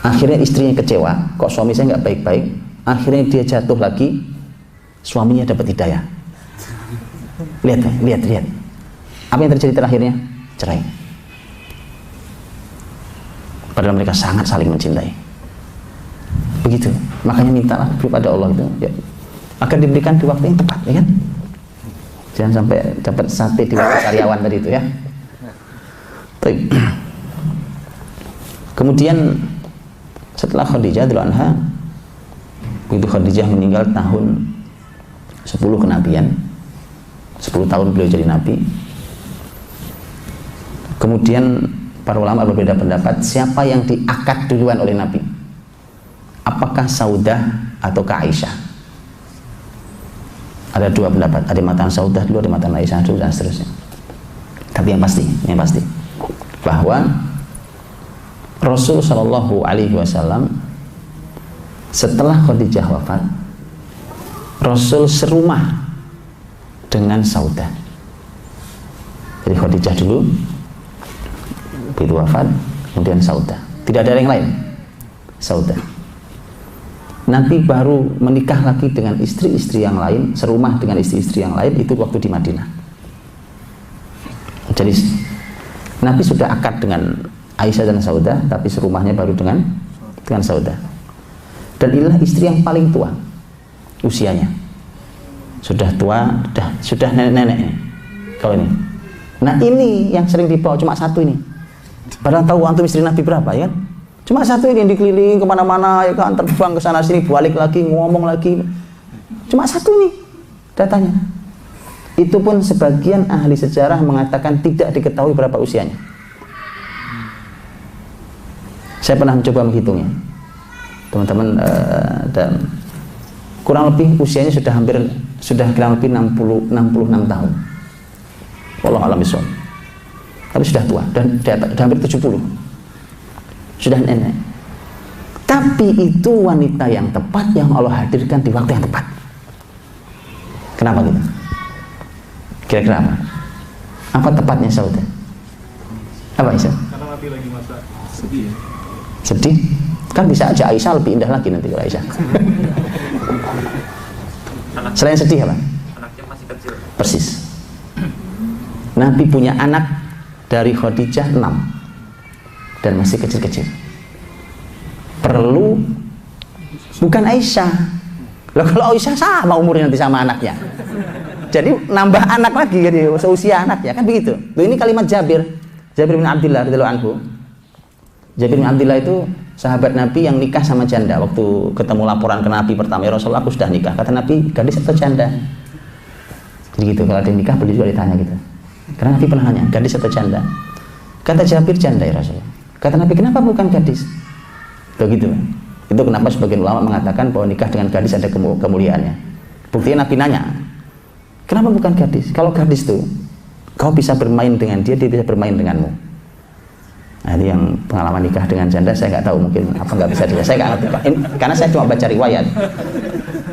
Akhirnya istrinya kecewa, kok suami saya nggak baik-baik. Akhirnya dia jatuh lagi, suaminya dapat hidayah. Lihat. Apa yang terjadi terakhirnya? Cerai. Padahal mereka sangat saling mencintai. Begitu. Makanya mintalah kepada Allah itu, ya, akan diberikan di waktu yang tepat, ya kan? Jangan sampai dapat sate di waktu karyawan tadi itu ya. Kemudian setelah Khadijah radhiyallahu anha, begitu Khadijah meninggal tahun 10 kenabian, 10 tahun beliau jadi nabi. Kemudian para ulama berbeda pendapat siapa yang diakad duluan oleh Nabi, apakah Saudah atau Aisyah. Ada dua pendapat, ada yang mengatakan Saudah dulu, ada yang mengatakan Aisyah dulu, dan seterusnya. Tapi yang pasti bahwa Rasul Shallallahu Alaihi Wasallam setelah Khadijah wafat, Rasul serumah dengan Saudah. Jadi Khadijah dulu, begitu wafat, kemudian Saudah. Tidak ada yang lain, Saudah. Nanti baru menikah lagi dengan istri-istri yang lain, serumah dengan istri-istri yang lain, itu waktu di Madinah. Jadi Nabi sudah akad dengan Aisyah dan Saudah, tapi serumahnya baru dengan Saudah. Dan inilah istri yang paling tua usianya, sudah tua, sudah nenek-nenek kalau ini. Nah ini yang sering dibawa cuma satu ini. Padahal tahu antum istri Nabi berapa ya kan? Cuma satu ini yang dikeliling kemana-mana ya kan, terbang ke sana sini, balik lagi, ngomong lagi. Cuma satu ini datanya. Itu pun sebagian ahli sejarah mengatakan tidak diketahui berapa usianya. Saya pernah mencoba menghitungnya, teman-teman, dan kurang lebih usianya sudah kurang lebih 66 tahun. Wallahu a'lam bishawab. Tapi sudah tua dan hampir 70. Sudah nenek. Tapi itu wanita yang tepat yang Allah hadirkan di waktu yang tepat. Kenapa gitu? Kira-kira apa? Apa tepatnya Saudah? Apa Aisyah? Karena Nabi lagi masa sedih ya. Sedih? Kan bisa aja Aisyah lebih indah lagi nanti kalau Aisyah. Selain sedih apa? Anaknya masih kecil. Persis. Nabi punya anak dari Khadijah 6 dan masih kecil-kecil. Perlu bukan Aisyah. Loh, kalau Aisyah sama umurnya nanti sama anaknya. Jadi nambah anak lagi gitu, seusia anaknya kan begitu. Loh, ini kalimat Jabir bin Abdillah radhiyallahu anhu. Jabir bin Abdillah itu sahabat Nabi yang nikah sama janda. Waktu ketemu laporan ke Nabi pertama, ya Rasulullah aku sudah nikah. Kata Nabi, gadis atau janda? Jadi gitu, kalau ada yang nikah beliau juga ditanya gitu. Karena Nabi pernah nanya, gadis atau janda? Kata Jabir, janda ya Rasulullah. Kata Nabi, kenapa bukan gadis? Begitu. Itu kenapa sebagian ulama mengatakan bahwa nikah dengan gadis ada kemuliaannya. Buktinya Nabi nanya, kenapa bukan gadis? Kalau gadis tuh, kau bisa bermain dengan dia, dia bisa bermain denganmu. Nah, itu yang pengalaman nikah dengan janda saya nggak tahu, mungkin apa nggak bisa dia. Saya nggak ngerti Pak. Karena saya cuma baca riwayat.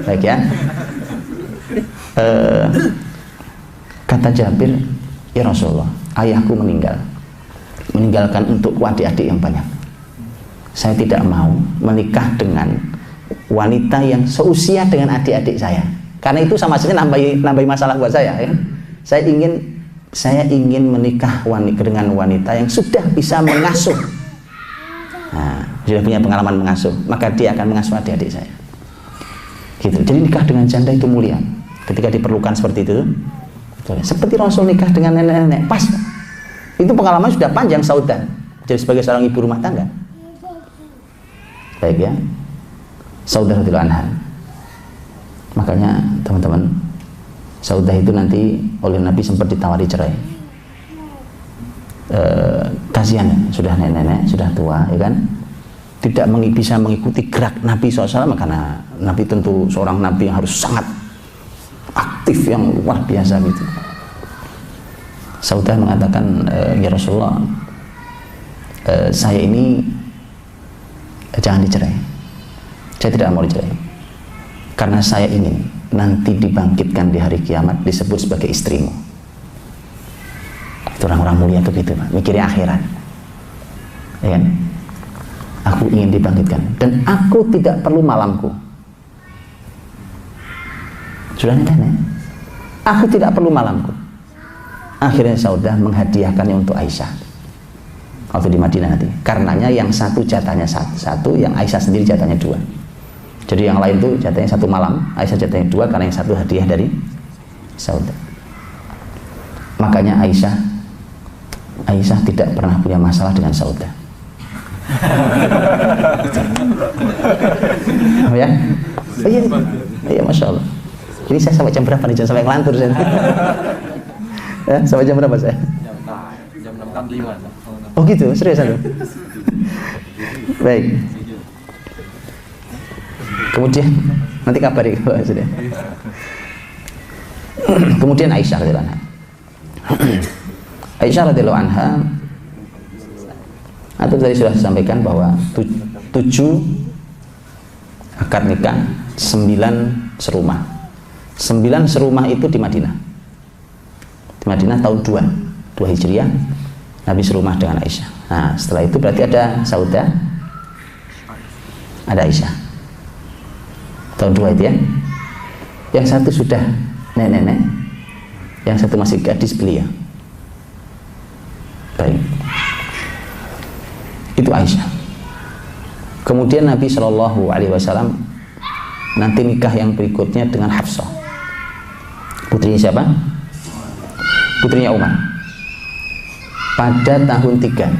Baik ya. Kata Jabir, ya Rasulullah, ayahku meninggalkan untukku adik-adik yang banyak. Saya tidak mau menikah dengan wanita yang seusia dengan adik-adik saya. Karena itu sama saja nambahi masalah buat saya. Ya. Saya ingin menikah dengan wanita yang sudah bisa mengasuh. Nah, sudah punya pengalaman mengasuh, maka dia akan mengasuh adik-adik saya. Gitu. Jadi nikah dengan janda itu mulia. Ketika diperlukan seperti itu, seperti Rasul nikah dengan nenek-nenek, pas. Itu pengalaman sudah panjang Saudah. Jadi sebagai seorang ibu rumah tangga. Baik ya. Saudah radhiyallahu anha. Makanya teman-teman, Saudah itu nanti oleh Nabi sempat ditawari cerai. Kasihan ya, sudah nenek-nenek, sudah tua, ya kan? Tidak bisa mengikuti gerak Nabi SAW, karena Nabi tentu seorang Nabi yang harus sangat aktif, yang luar biasa gitu. Saudah mengatakan, ya Rasulullah, saya ini jangan dicerai. Saya tidak mau dicerai. Karena saya ingin nanti dibangkitkan di hari kiamat disebut sebagai istrimu. Itu orang-orang mulia itu gitu, Pak. Mikirnya akhirat. Ya kan? Aku ingin dibangkitkan dan aku tidak perlu malamku. Sudah nenek. Aku tidak perlu malamku. Akhirnya Saudah menghadiahkannya untuk Aisyah waktu di Madinah nanti. Karenanya yang satu jatahnya satu, yang Aisyah sendiri jatahnya 2. Jadi yang lain tuh jatahnya 1 malam, Aisyah jatahnya 2, karena yang satu hadiah dari Saudah. Makanya Aisyah tidak pernah punya masalah dengan Saudah. Oh ya? Oh iya, iya, Masya Allah. Ini saya sampai jam berapa nih? Jangan sampai ngelantur saya. Ya, sampai jam berapa saya? Jam 6.45. Oh gitu, seriusan. Baik. Kemudian nanti kabari kalau sudah. Kemudian Aisyah radhiyallahu anha. Aisyah radhiyallahu anha, atau tadi sudah disampaikan bahwa 7 akad nikah, 9 serumah. 9 serumah itu di Madinah. Di Madinah tahun 2 Hijriah, Nabi serumah dengan Aisyah. Nah, setelah itu berarti ada Saudah, ada Aisyah. Tahun 2 itu ya. Yang satu sudah nenek-nenek, yang satu masih gadis belia. Baik. Itu Aisyah. Kemudian Nabi Shallallahu Alaihi Wasallam nanti nikah yang berikutnya dengan Hafsah. Putrinya siapa? Putrinya Umar. Pada tahun 3.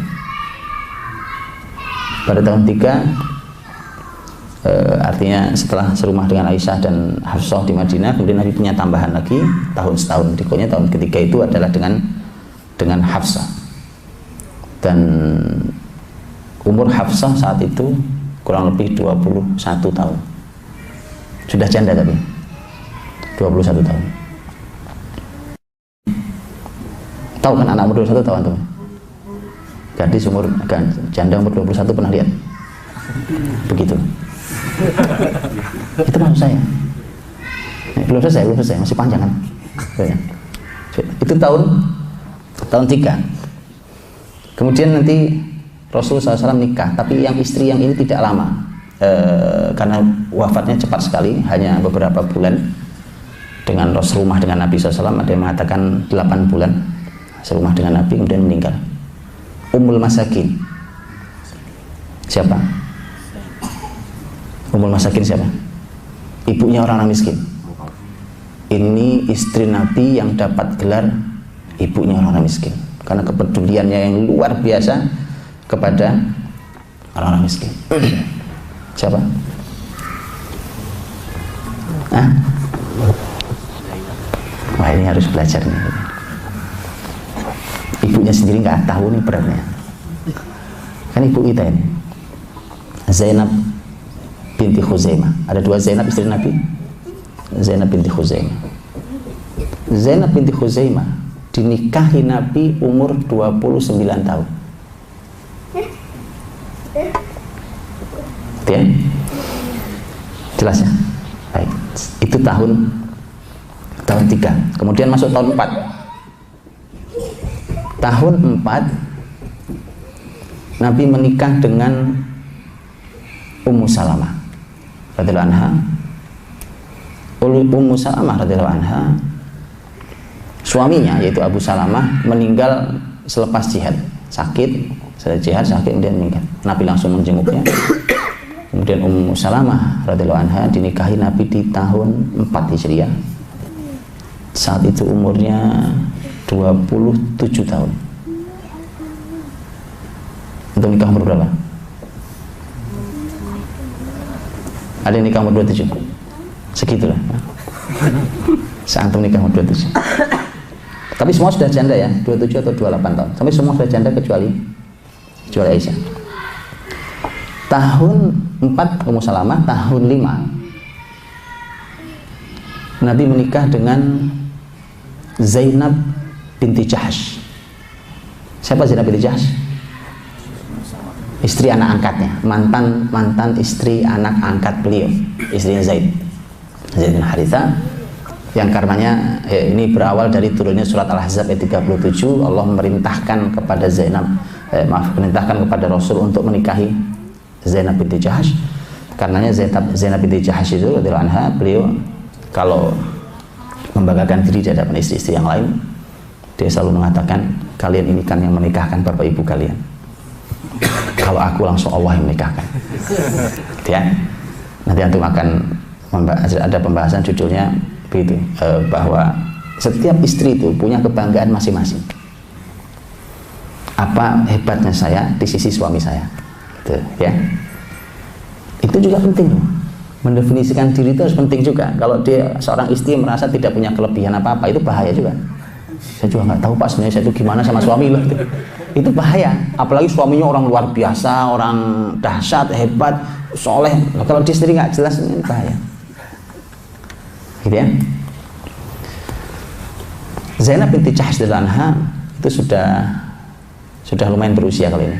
Pada tahun 3, artinya setelah serumah dengan Aisyah dan Hafsah di Madinah, kemudian Nabi punya tambahan lagi tahun setahun. Berikutnya tahun ketiga itu adalah dengan Hafsah. Dan Umur Hafsah saat itu kurang lebih 21 tahun. Sudah janda tapi 21 tahun. Tahu kan anak umur 21 tahun tuh? Gadis umur janda umur 21 pernah lihat? Begitu. Itu maksud saya. Belum selesai, masih panjang kan? Itu tahun 3. Kemudian nanti Rasulullah SAW nikah, tapi yang istri yang ini tidak lama, karena wafatnya cepat sekali, hanya beberapa bulan. Dengan serumah dengan Nabi SAW, ada yang mengatakan 8 bulan serumah dengan Nabi, kemudian meninggal. Ummul Masakin siapa? Ummul Masakin siapa? Ibunya orang-orang miskin. Ini istri Nabi yang dapat gelar ibunya orang-orang miskin, karena kepeduliannya yang luar biasa kepada orang-orang miskin. Siapa? Wah, ini harus belajar nih. Ibunya sendiri nggak tahu nih beratnya. Kan ibu kita ini Zainab binti Khuzaimah. Ada 2 Zainab istri Nabi. Zainab binti Khuzaimah. Zainab binti Khuzaimah dinikahi Nabi umur 29 tahun. Ya? Jelas ya? Baik. Itu tahun 3. Kemudian masuk tahun 4. Tahun 4 Nabi menikah dengan Ummu Salamah radhiyallahu anha. Ummu Salamah radhiyallahu anha, suaminya yaitu Abu Salamah meninggal selepas jihad, sakit kemudian meninggal. Nabi langsung menjenguknya. Kemudian Ummu Salamah radhiyallahu anha dinikahi Nabi di tahun 4 Hijriah. Saat itu umurnya 27 tahun. Untuk nikah umur berapa? Ada yang nikah umur 27? Segitulah. Seantum nikah umur 27. Tapi semua sudah janda ya, 27 atau 28 tahun. Sampai semua sudah janda kecuali Aisyah. Tahun 4 Ummu Salamah, tahun 5 Nabi menikah dengan Zainab binti Jahsh. Siapa Zainab binti Jahsh? Istri anak angkatnya, mantan istri anak angkat beliau, istrinya Zaid bin Haritha, yang karenanya ini berawal dari turunnya surat Al-Ahzab ayat 37. Allah memerintahkan kepada memerintahkan kepada Rasul untuk menikahi Zainab binti Jahsh. Karenanya Zainab binti Jahsh itu radhiyallahu anha, beliau kalau membanggakan diri di hadapan istri-istri yang lain, dia selalu mengatakan, kalian ini kan yang menikahkan bapak ibu kalian. Kalau aku langsung Allah yang menikahkan. Ya. Nanti antum akan ada pembahasan judulnya begitu, bahwa setiap istri itu punya kebanggaan masing-masing. Apa hebatnya saya di sisi suami saya, gitu, ya. Itu juga penting loh. Mendefinisikan diri itu harus penting juga. Kalau dia seorang istri merasa tidak punya kelebihan apa-apa, itu bahaya juga. Saya juga nggak tahu Pak sebenarnya saya itu gimana sama suami loh. Itu bahaya. Apalagi suaminya orang luar biasa, orang dahsyat, hebat, soleh. Kalau dia sendiri nggak jelas, ini bahaya. Gitu ya. Zainab binti Jahsh radhiyallahu anha itu sudah lumayan berusia kali ini.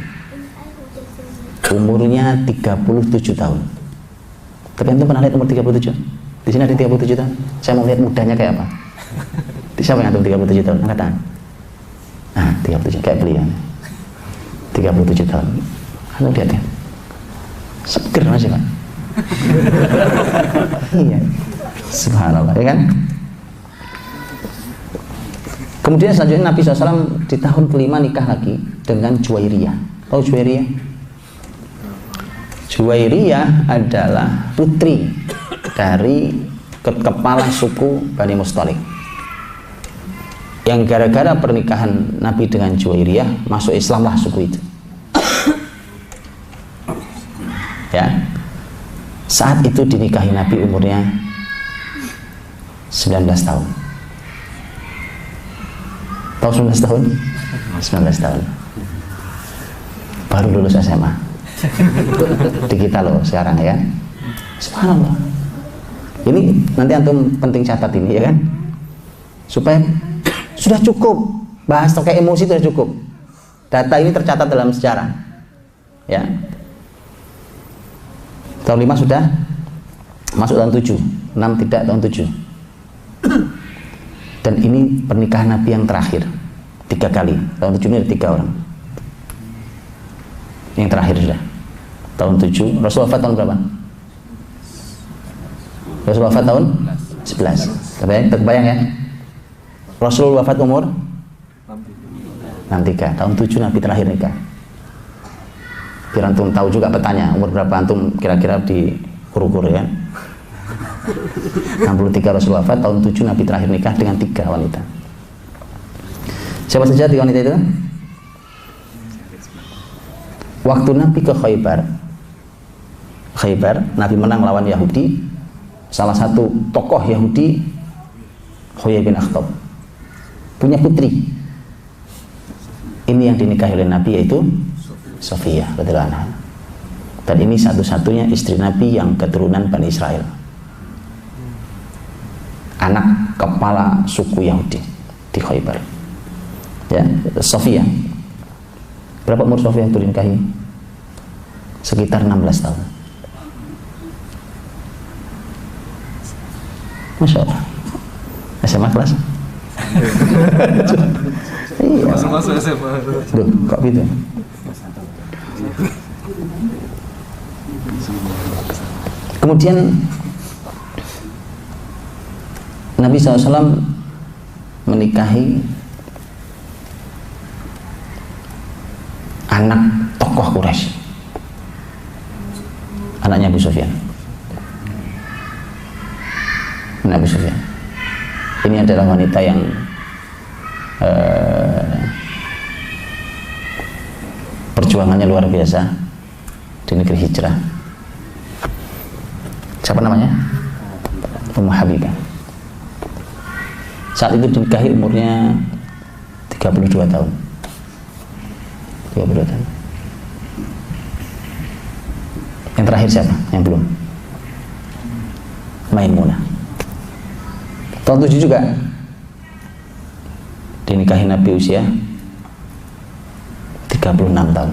Umurnya 37 tahun. Tapi antum pernah lihat umur 37? Di sini ada 37 tahun. Saya mau lihat mudanya kayak apa. Siapa yang antum 37 tahun? Angkat tangan. Nah, 37 kayak beliau. 37 tahun. Antum lihat ya. Seger masih Pak. Iya. Subhanallah, ya kan? Kemudian selanjutnya Nabi SAW di tahun kelima nikah lagi dengan Juwairiyah. Tahu Juwairiyah? Juwairiyah adalah putri dari kepala suku Bani Mustalik, yang gara-gara pernikahan Nabi dengan Juwairiyah masuk Islamlah suku itu. Ya, saat itu dinikahi Nabi umurnya 19 tahun. Tahu 19 tahun? 19 tahun. Baru lulus SMA. Di kita loh sekarang ya. Subhanallah. Ini nanti antum penting catat ini ya kan. Supaya sudah cukup bahas terkait emosi sudah cukup. Data ini tercatat dalam sejarah. Ya. Tahun 5 sudah masuk tahun 7, 6 tidak tahun 7. Dan ini pernikahan Nabi yang terakhir 3 kali. Tahun 7 ini ada 3 orang. Yang terakhir sudah tahun 7. Rasul wafat tahun berapa? Rasul wafat tahun 11. Terbayang ya? Rasul wafat umur 63. Tahun 7 Nabi terakhir nikah. Biar antum tahu juga petanya umur berapa antum kira-kira di kur-kur ya. 63 Rasul wafat, tahun 7 Nabi terakhir nikah dengan 3 wanita. Siapa saja 3 wanita itu? Waktu Nabi ke Khaybar, Nabi menang lawan Yahudi. Salah satu tokoh Yahudi, Huyai bin Akhtab, punya putri. Ini yang dinikahi oleh Nabi yaitu Sofia radhiyallahu anha. Dan ini satu-satunya istri Nabi yang keturunan Bani Israel, anak kepala suku Yahudi di Khaybar. Ya, Sofia. Berapa umur Sofia itu dinikahi? Sekitar 16 tahun. Masya Allah. SMA kelas? Iya. Masuk SMA. Duh, kok gitu? Kemudian Nabi SAW menikahi anak tokoh Quraisy, anaknya Abu Sufyan. Abu Sufyan. Ini adalah wanita yang perjuangannya luar biasa di negeri hijrah. Siapa namanya? Ummu Habibah. Saat itu dinikahi umurnya 32 tahun. 32 tahun. Yang terakhir siapa? Yang belum? Maimunah. Tahun 7 juga dinikahi Nabi usia 36 tahun.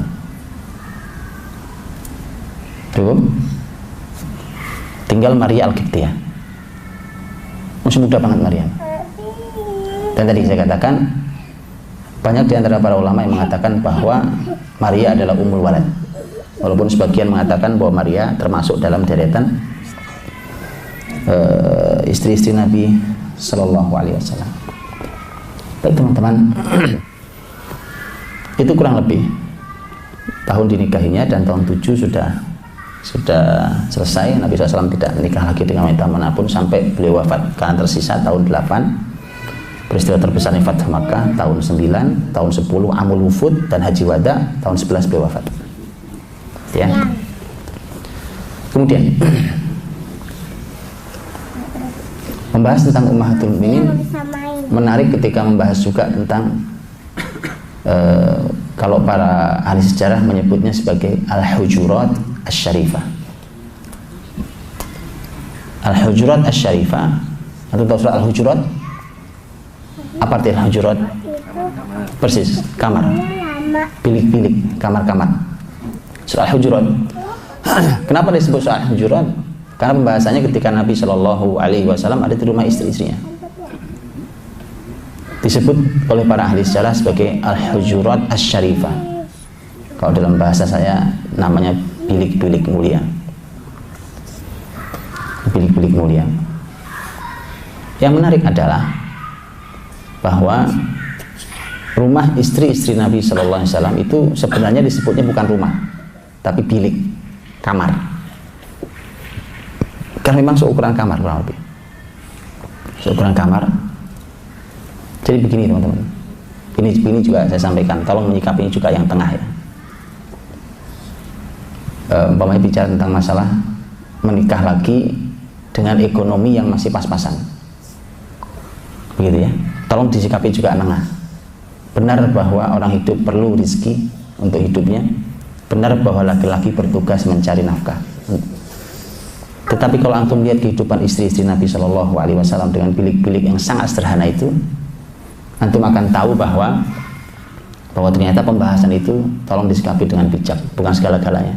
Cukup? Tinggal Maria Al-Qibtiyah. Masih muda banget Maria. Dan tadi saya katakan banyak di antara para ulama yang mengatakan bahwa Maria adalah ummul walad. Walaupun sebagian mengatakan bahwa Maria termasuk dalam deretan istri-istri Nabi Sallallahu Alaihi Wasallam. Baik teman-teman, itu kurang lebih tahun dinikahinya, dan tahun 7 sudah selesai. Nabi SAW tidak menikah lagi dengan wanita manapun sampai beliau wafat, karena tersisa tahun 8 peristiwa terbesarnya Fathu Makkah, tahun 9, tahun 10 Amul Wufud dan Haji Wada, tahun 11 beliau wafat. Ya. Kemudian membahas tentang Ummahatul Mukminin menarik ketika membahas juga tentang kalau para ahli sejarah menyebutnya sebagai Al-Hujurat Asy-Syarifah. Al-Hujurat Asy-Syarifah, atau tahu surah Al-Hujurat? Apa arti Al-Hujurat? Persis, kamar, bilik-bilik, kamar-kamar. Surah Al-Hujurat. Kenapa disebut surah Al-Hujurat? Karena pembahasannya ketika Nabi Shallallahu Alaihi Wasallam ada di rumah istri-istrinya. Disebut oleh para ahli sejarah sebagai Al-Hujurat Asy-Syarifah. Kalau dalam bahasa saya namanya bilik-bilik mulia. Bilik-bilik mulia. Yang menarik adalah bahwa rumah istri-istri Nabi Shallallahu Alaihi Wasallam itu sebenarnya disebutnya bukan rumah, tapi bilik, kamar. Karena memang seukuran kamar kurang lebih. Seukuran kamar. Jadi begini teman-teman. Ini juga saya sampaikan. Tolong menyikapinya juga yang tengah ya. Umpamanya bicara tentang masalah menikah lagi dengan ekonomi yang masih pas-pasan. Begitu ya. Tolong disikapi juga tengah. Benar bahwa orang hidup perlu rezeki untuk hidupnya, benar bahwa laki-laki bertugas mencari nafkah. Tetapi kalau antum lihat kehidupan istri-istri Nabi Shallallahu Alaihi Wasallam dengan bilik-bilik yang sangat sederhana itu, antum akan tahu bahwa ternyata pembahasan itu tolong disikapi dengan bijak, bukan segala-galanya.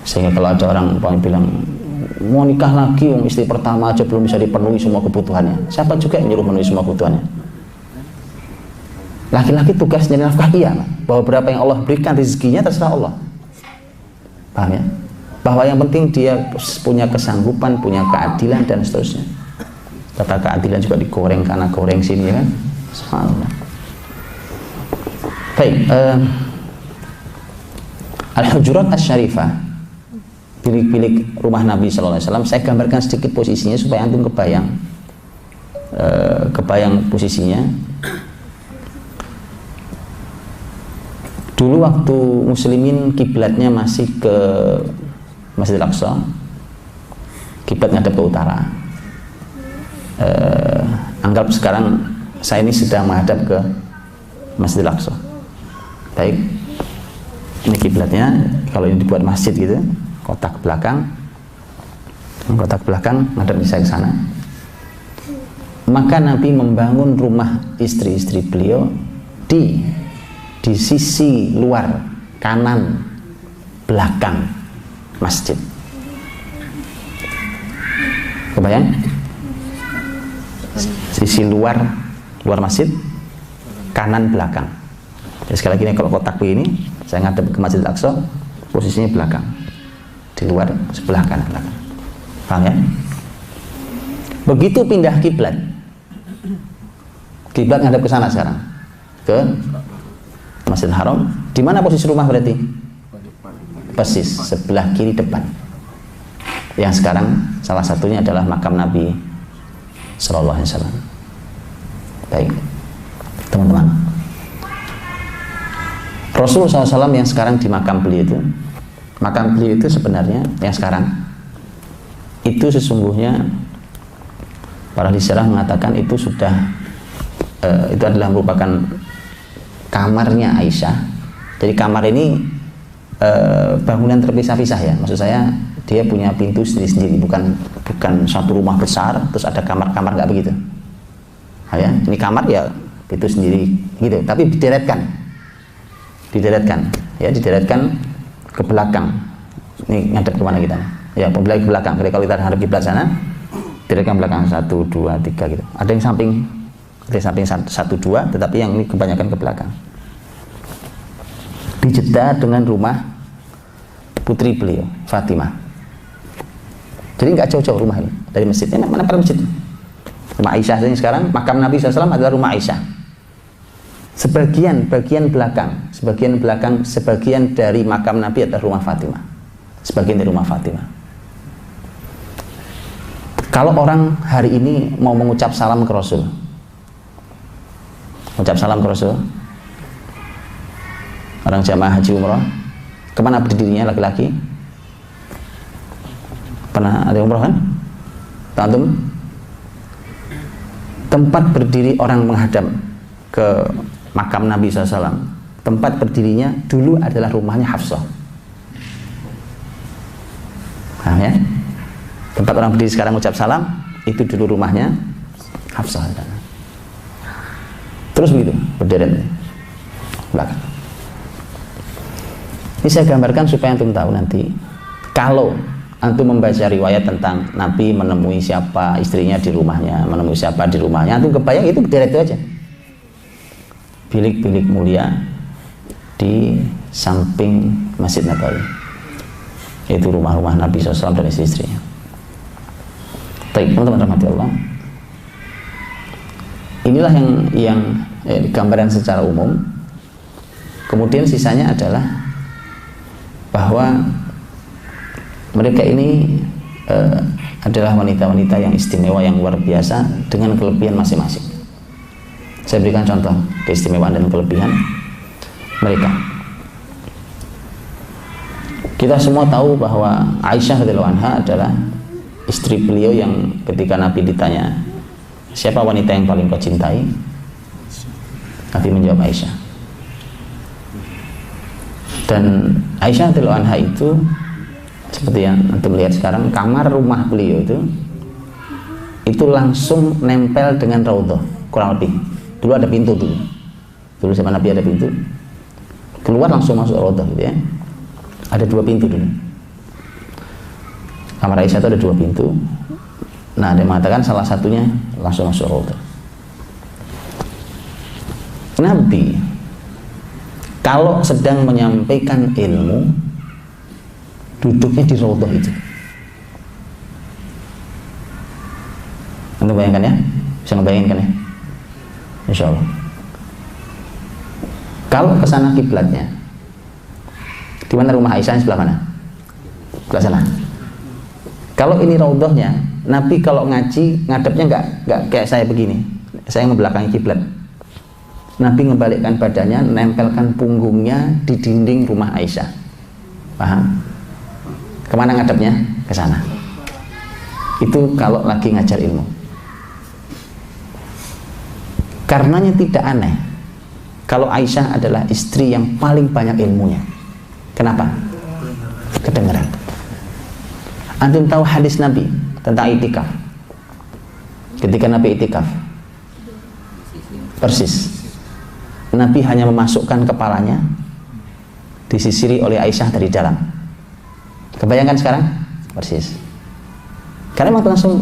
Sehingga kalau ada orang bilang mau nikah lagi, istri pertama aja belum bisa dipenuhi semua kebutuhannya, siapa juga yang nyuruh memenuhi semua kebutuhannya? Laki-laki tugas nyari nafkah, iya, bahwa berapa yang Allah berikan rezekinya terserah Allah, paham ya? Bahwa yang penting dia punya kesanggupan, punya keadilan dan seterusnya. Kata keadilan juga digoreng karena goreng sini, ya kan? Subhanallah. Baik, Al-Hujurat Asy-Syarifah, bilik-bilik rumah Nabi Sallallahu Alaihi Wasallam, saya gambarkan sedikit posisinya supaya antum kebayang posisinya. Dulu waktu muslimin kiblatnya masih ke Masjidil Aqsa, kiblat ngadep ke utara. Anggap sekarang saya ini sedang menghadap ke Masjidil Aqsa. Baik, ini kiblatnya. Kalau ini dibuat masjid gitu, kotak belakang menghadap saya ke sana. Maka Nabi membangun rumah istri-istri beliau di sisi luar kanan belakang masjid. Kebayang? Sisi luar masjid kanan belakang. Jadi sekali lagi, kalau kotak begini, saya ngadep ke Masjidil Aqsa, posisinya belakang, di luar sebelah kanan belakang. Paham ya? Begitu pindah kiblat ngadep ke sana sekarang, ke Masjidil Haram. Di mana posisi rumah berarti? Persis sebelah kiri depan. Yang sekarang salah satunya adalah makam Nabi Sallallahu Alaihi Wasallam. Baik, teman-teman. Rasulullah SAW yang sekarang di makam beliau itu sebenarnya yang sekarang itu sesungguhnya para ahli sejarah mengatakan itu sudah itu adalah merupakan kamarnya Aisyah. Jadi kamar ini bangunan terpisah-pisah ya, maksud saya dia punya pintu sendiri-sendiri, bukan satu rumah besar terus ada kamar-kamar, nggak begitu. Ya, ini kamar ya itu sendiri gitu, tapi dideretkan ke belakang. Ini ngadep kemana kita? Ya, ke belakang. Jadi kalau kita hadap kiblat sana, dideretkan belakang 1, 2, 3 gitu. Ada yang samping 1, 2, tetapi yang ini kebanyakan ke belakang. Dijeda dengan rumah putri beliau, Fatimah. Jadi nggak jauh-jauh rumah ini dari masjidnya. Mana pada masjid? Rumah Aisyah ini sekarang, makam Nabi SAW adalah rumah Aisyah. Sebagian belakang, sebagian dari makam Nabi adalah rumah Fatimah. Sebagian dari rumah Fatimah. Kalau orang hari ini mau mengucap salam ke Rasul, orang jamaah haji umrah, kemana berdirinya laki-laki? Pernah ada umrah kan? Tantum? Tempat berdiri orang menghadap ke makam Nabi SAW, tempat berdirinya dulu adalah rumahnya Hafsah. Paham ya? Tempat orang berdiri sekarang mengucap salam, itu dulu rumahnya Hafsah. Terus begitu, berderet belakang. Ini saya gambarkan supaya antum tahu nanti, kalau antum membaca riwayat tentang Nabi menemui siapa istrinya di rumahnya, antum kebayang itu berderet itu aja. Bilik-bilik mulia di samping Masjid Nabawi, itu rumah-rumah Nabi SAW dan istri-istrinya. Baik, teman-teman rahmati Allah, inilah yang gambaran secara umum. Kemudian sisanya adalah bahwa mereka ini adalah wanita-wanita yang istimewa, yang luar biasa dengan kelebihan masing-masing. Saya berikan contoh keistimewaan dan kelebihan mereka. Kita semua tahu bahwa Aisyah radhiyallahu anha adalah istri beliau yang ketika Nabi ditanya, siapa wanita yang paling kau cintai? Nabi menjawab Aisyah. Dan Aisyah radhiyallahu anha itu seperti yang antum lihat sekarang, kamar rumah beliau itu langsung nempel dengan raudhah kurang lebih. Dulu ada pintu dulu zaman Nabi ada pintu, keluar langsung masuk raudhah gitu ya. Ada 2 pintu dulu. Kamar Aisyah itu ada 2 pintu. Nah, dia mengatakan salah satunya langsung masuk raudhah. Nabi kalau sedang menyampaikan ilmu duduknya di raudhah itu. Anda bayangkan ya? Bisa ngebayangkan ya? Insya Allah. Kalau ke sana kiblatnya, di mana rumah Aisyah, sebelah mana? Sebelah sana. Kalau ini raudhahnya, Nabi kalau ngaji ngadepnya nggak kayak saya begini. Saya ngebelakangi kiblat. Nabi ngebalikkan badannya, nempelkan punggungnya di dinding rumah Aisyah. Paham? Kemana ngadepnya? Ke sana. Itu kalau lagi ngajar ilmu. Karenanya tidak aneh kalau Aisyah adalah istri yang paling banyak ilmunya. Kenapa? Kedengeran. Antum tahu hadis Nabi tentang itikaf? Ketika Nabi itikaf, persis Nabi hanya memasukkan kepalanya, disisiri oleh Aisyah dari dalam. Kebayangkan sekarang? Persis. Karena memang langsung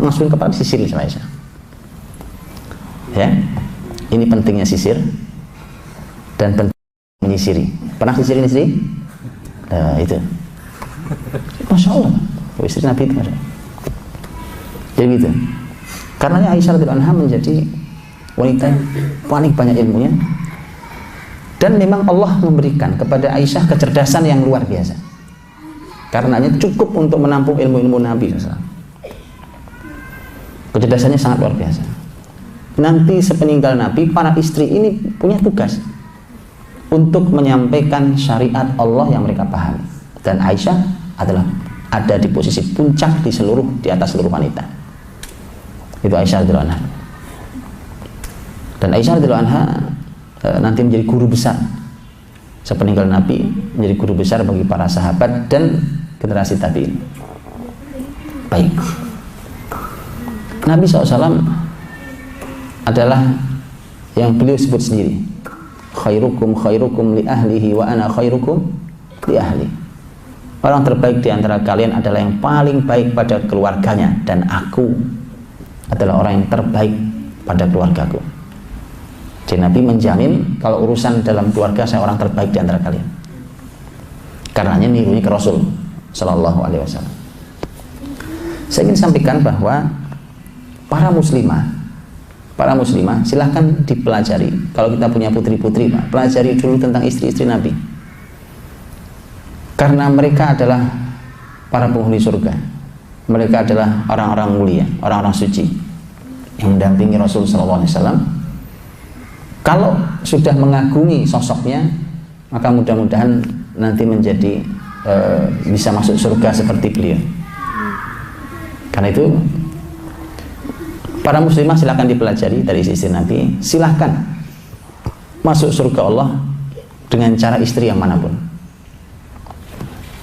masukin kepala, disisiri sama Aisyah. Ya, ini pentingnya sisir dan penting menyisiri. Pernah sisirin istri? Itu. Masya Allah, istri Nabi itu. Jadi gitu. Karenanya Aisyah radhiyallahu anha menjadi wanita yang paling banyak ilmunya, dan memang Allah memberikan kepada Aisyah kecerdasan yang luar biasa. Karenanya cukup untuk menampung ilmu-ilmu Nabi SAW. Kecerdasannya sangat luar biasa. Nanti sepeninggal Nabi, para istri ini punya tugas untuk menyampaikan syariat Allah yang mereka pahami. Dan Aisyah adalah ada di posisi puncak di atas seluruh wanita. Itu Aisyah radhiyallahu anha. Dan Aisyah radhiyallahu anha nanti menjadi guru besar sepeninggal Nabi, menjadi guru besar bagi para sahabat dan generasi tabi'in. Baik. Nabi SAW adalah yang beliau sebut sendiri, khairukum khairukum li ahlihi wa ana khairukum li ahli. Orang terbaik di antara kalian adalah yang paling baik pada keluarganya, dan aku adalah orang yang terbaik pada keluargaku. Jadi Nabi menjamin kalau urusan dalam keluarga, saya orang terbaik di antara kalian. Karenanya nirunya ke Rasul Sallallahu Alaihi Wasallam. Saya ingin sampaikan bahwa para muslimah silahkan dipelajari. Kalau kita punya putri-putri, pelajari dulu tentang istri-istri Nabi, karena mereka adalah para penghuni surga. Mereka adalah orang-orang mulia, orang-orang suci yang mendampingi Rasul Sallallahu Alaihi Wasallam. Kalau sudah mengagumi sosoknya, maka mudah-mudahan nanti menjadi bisa masuk surga seperti beliau. Karena itu para muslimah silahkan dipelajari dari istri Nabi. Silahkan masuk surga Allah dengan cara istri yang manapun,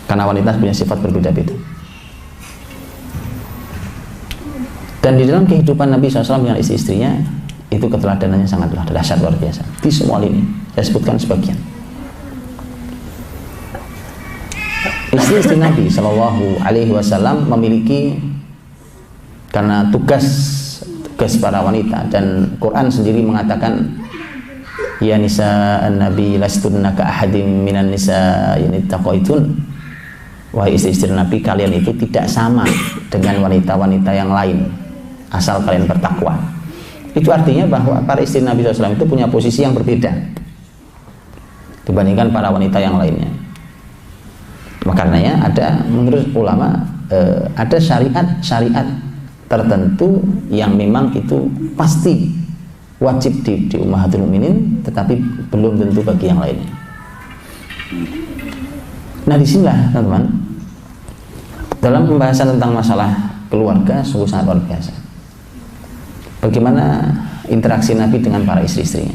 karena wanita punya sifat berbeda-beda. Dan di dalam kehidupan Nabi SAW dengan istri-istrinya, itu keteladanannya sangatlah dahsyat, luar biasa di semua lini. Saya sebutkan sebagian. Istri-istri Nabi Shallallahu Alaihi Wasallam memiliki, karena tugas para wanita, dan Quran sendiri mengatakan, ya nisa an-nabi lastunna ka ahadim minan nisa yanittaqaitun. Wahai istri-istri Nabi, kalian itu tidak sama dengan wanita-wanita yang lain asal kalian bertakwa. Itu artinya bahwa para istri Nabi SAW itu punya posisi yang berbeda dibandingkan para wanita yang lainnya. Makanya ada, menurut ulama, ada syariat tertentu yang memang itu pasti wajib di ummahatul mukminin, tetapi belum tentu bagi yang lainnya. Nah, disinilah teman-teman, dalam pembahasan tentang masalah keluarga sungguh sangat luar biasa. Bagaimana interaksi Nabi dengan para istri-istrinya.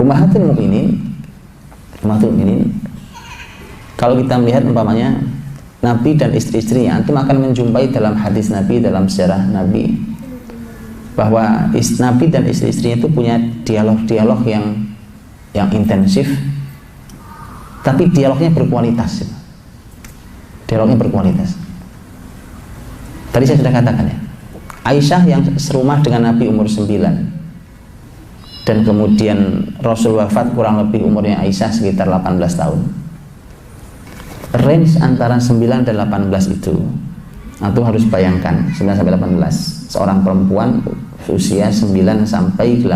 Ummahatul mukminin, kalau kita melihat umpamanya Nabi dan istri-istrinya, antum akan menjumpai dalam hadis Nabi, dalam sejarah Nabi, bahwa Nabi dan istri-istrinya itu punya dialog-dialog yang intensif, tapi dialognya berkualitas. Dialognya berkualitas. Tadi saya sudah katakan ya, Aisyah yang serumah dengan Nabi umur 9, dan kemudian Rasul wafat kurang lebih umurnya Aisyah sekitar 18 tahun. Range antara 9 dan 18 itu, antum harus bayangkan 9 sampai 18, seorang perempuan usia 9 sampai 18,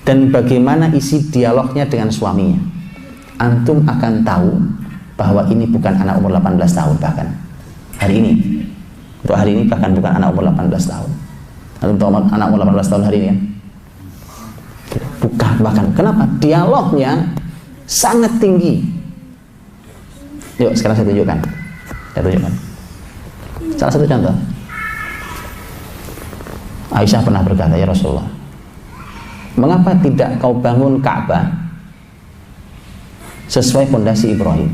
dan bagaimana isi dialognya dengan suaminya, antum akan tahu bahwa ini bukan anak umur 18 tahun. Bahkan hari ini, untuk hari ini bahkan bukan anak umur 18 tahun. Antum tahu anak umur 18 tahun hari ini kan? Bukan, bahkan kenapa? Dialognya sangat tinggi. Yuk sekarang saya tunjukkan. Salah satu contoh. Aisyah pernah berkata, ya Rasulullah, mengapa tidak kau bangun Ka'bah sesuai pondasi Ibrahim?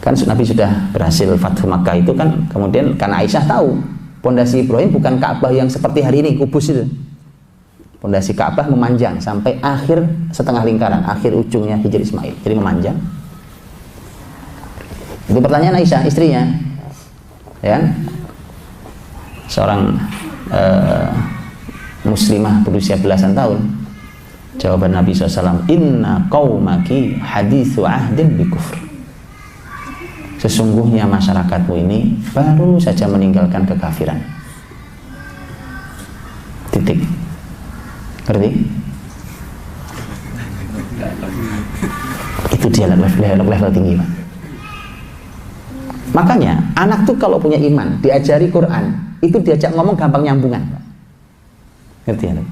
Kan Nabi sudah berhasil Fathu Makkah itu kan, kemudian karena Aisyah tahu pondasi Ibrahim bukan Ka'bah yang seperti hari ini kubus itu. Pondasi Ka'bah memanjang sampai akhir setengah lingkaran, akhir ujungnya Hijr Ismail, jadi memanjang. Itu pertanyaan Aisyah, istrinya, ya kan? Seorang muslimah berusia belasan tahun. Jawaban Nabi SAW, inna qaumaki hadithu ahdin bi kufr. Sesungguhnya masyarakatmu ini baru saja meninggalkan kekafiran. Titik. Ngerti? Itu dia level tinggi, Pak. Makanya anak tuh kalau punya iman, diajari Quran, itu diajak ngomong gampang nyambungan, Pak. Ngerti ya?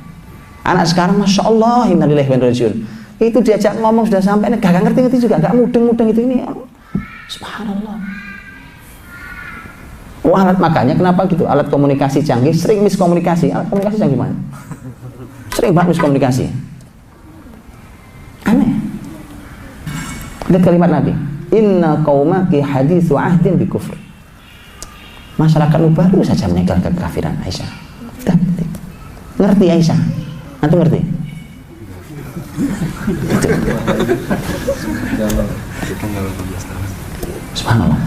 Anak sekarang Masya Allah, innalillahi wa inna ilaihi raji'un, itu diajak ngomong sudah sampai gak ngerti juga, gak mudeng-mudeng itu ini. Subhanallah. Alat, makanya kenapa gitu? Alat komunikasi canggih sering miskomunikasi. Alat komunikasi canggih mana? Sering banget miskomunikasi. Aneh. Lihat kalimat Nabi, inna qaumaki hadithu ahdin bi kufr. Masyarakatmu baru saja meninggalkan kekafiran. Aisyah ngerti, Aisyah antum ngerti? Subhanallah,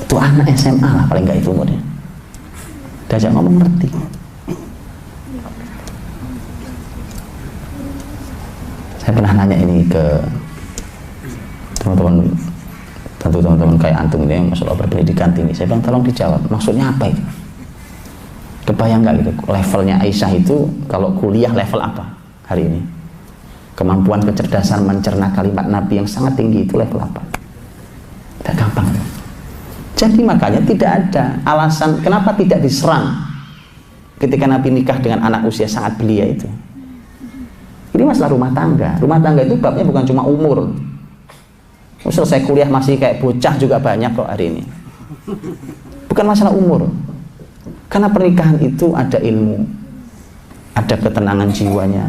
itu anak SMA lah paling nggak itu umurnya, diajak ngomong ngerti. Saya pernah nanya ini ke teman-teman, tentu teman-teman kayak antum ini yang masalah berpendidikan tinggi. Saya bilang tolong dijawab, maksudnya apa itu? Kebayang nggak gitu levelnya Aisyah itu kalau kuliah level apa hari ini? Kemampuan kecerdasan mencerna kalimat Nabi yang sangat tinggi itu level apa? Tidak gampang. Jadi makanya tidak ada alasan kenapa tidak diserang ketika Nabi nikah dengan anak usia sangat belia itu. Ini masalah rumah tangga. Rumah tangga itu babnya bukan cuma umur. Selesai kuliah masih kayak bocah juga banyak kok hari ini. Bukan masalah umur. Karena pernikahan itu ada ilmu, ada ketenangan jiwanya,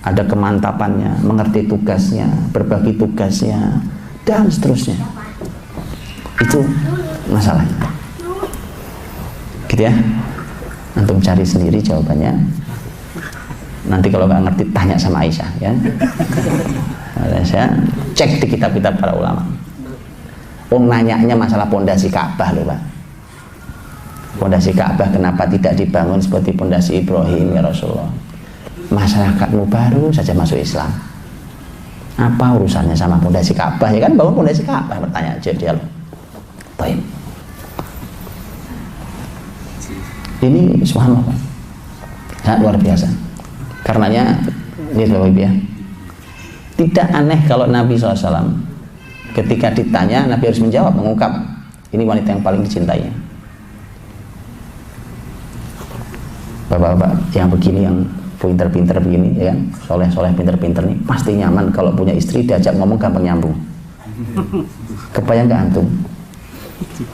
ada kemantapannya, mengerti tugasnya, berbagi tugasnya, dan seterusnya. Itu masalahnya. Gitu ya. Antum cari sendiri jawabannya. Nanti kalau nggak ngerti tanya sama Aisyah ya. Saya cek di kitab-kitab para ulama. Nanyanya masalah pondasi Ka'bah loh, Pak. Pondasi Ka'bah kenapa tidak dibangun seperti pondasi Ibrahim ya Rasulullah? Masyarakatmu baru saja masuk Islam. Apa urusannya sama pondasi Ka'bah? Ya kan bangun pondasi Ka'bah, bertanya aja dia loh. Baik. Ini subhanallah, Pak. Sangat luar biasa. Karenanya ini Bapak Ibu ya, tidak aneh kalau Nabi SAW ketika ditanya Nabi harus menjawab, mengungkap ini wanita yang paling dicintainya. Bapak-bapak yang begini, yang pinter-pinter begini ya kan, soleh-soleh pinter-pinter nih pasti nyaman kalau punya istri diajak ngomong gampang nyambung. Kebayang gak antum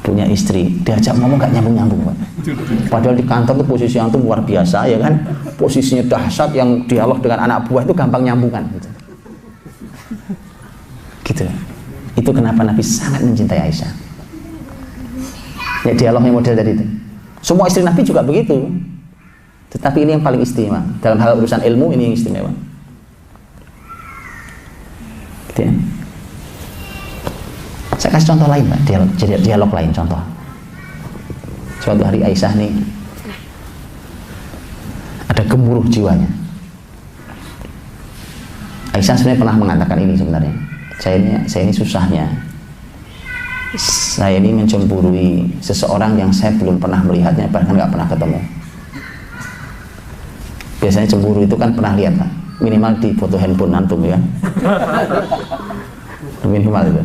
punya istri, diajak ngomong gak nyambung-nyambung, Pak. Padahal di kantor tuh posisi yang tuh luar biasa ya kan, posisinya dahsyat, yang dialog dengan anak buah itu gampang nyambungan gitu. Gitu. Itu kenapa Nabi sangat mencintai Aisyah. Ya dialognya model tadi itu. Semua istri Nabi juga begitu. Tetapi ini yang paling istimewa. Dalam hal urusan ilmu ini yang istimewa. Gitu ya. Saya kasih contoh lain, Pak. Dialog lain contoh. Suatu hari Aisyah nih ada gemuruh jiwanya. Aisyah sebenarnya pernah mengatakan ini sebenarnya. Saya ini susahnya. Saya ini mencemburui seseorang yang saya belum pernah melihatnya, bahkan nggak pernah ketemu. Biasanya cemburu itu kan pernah lihat, Pak. Minimal di foto handphone antum ya. Minimal itu.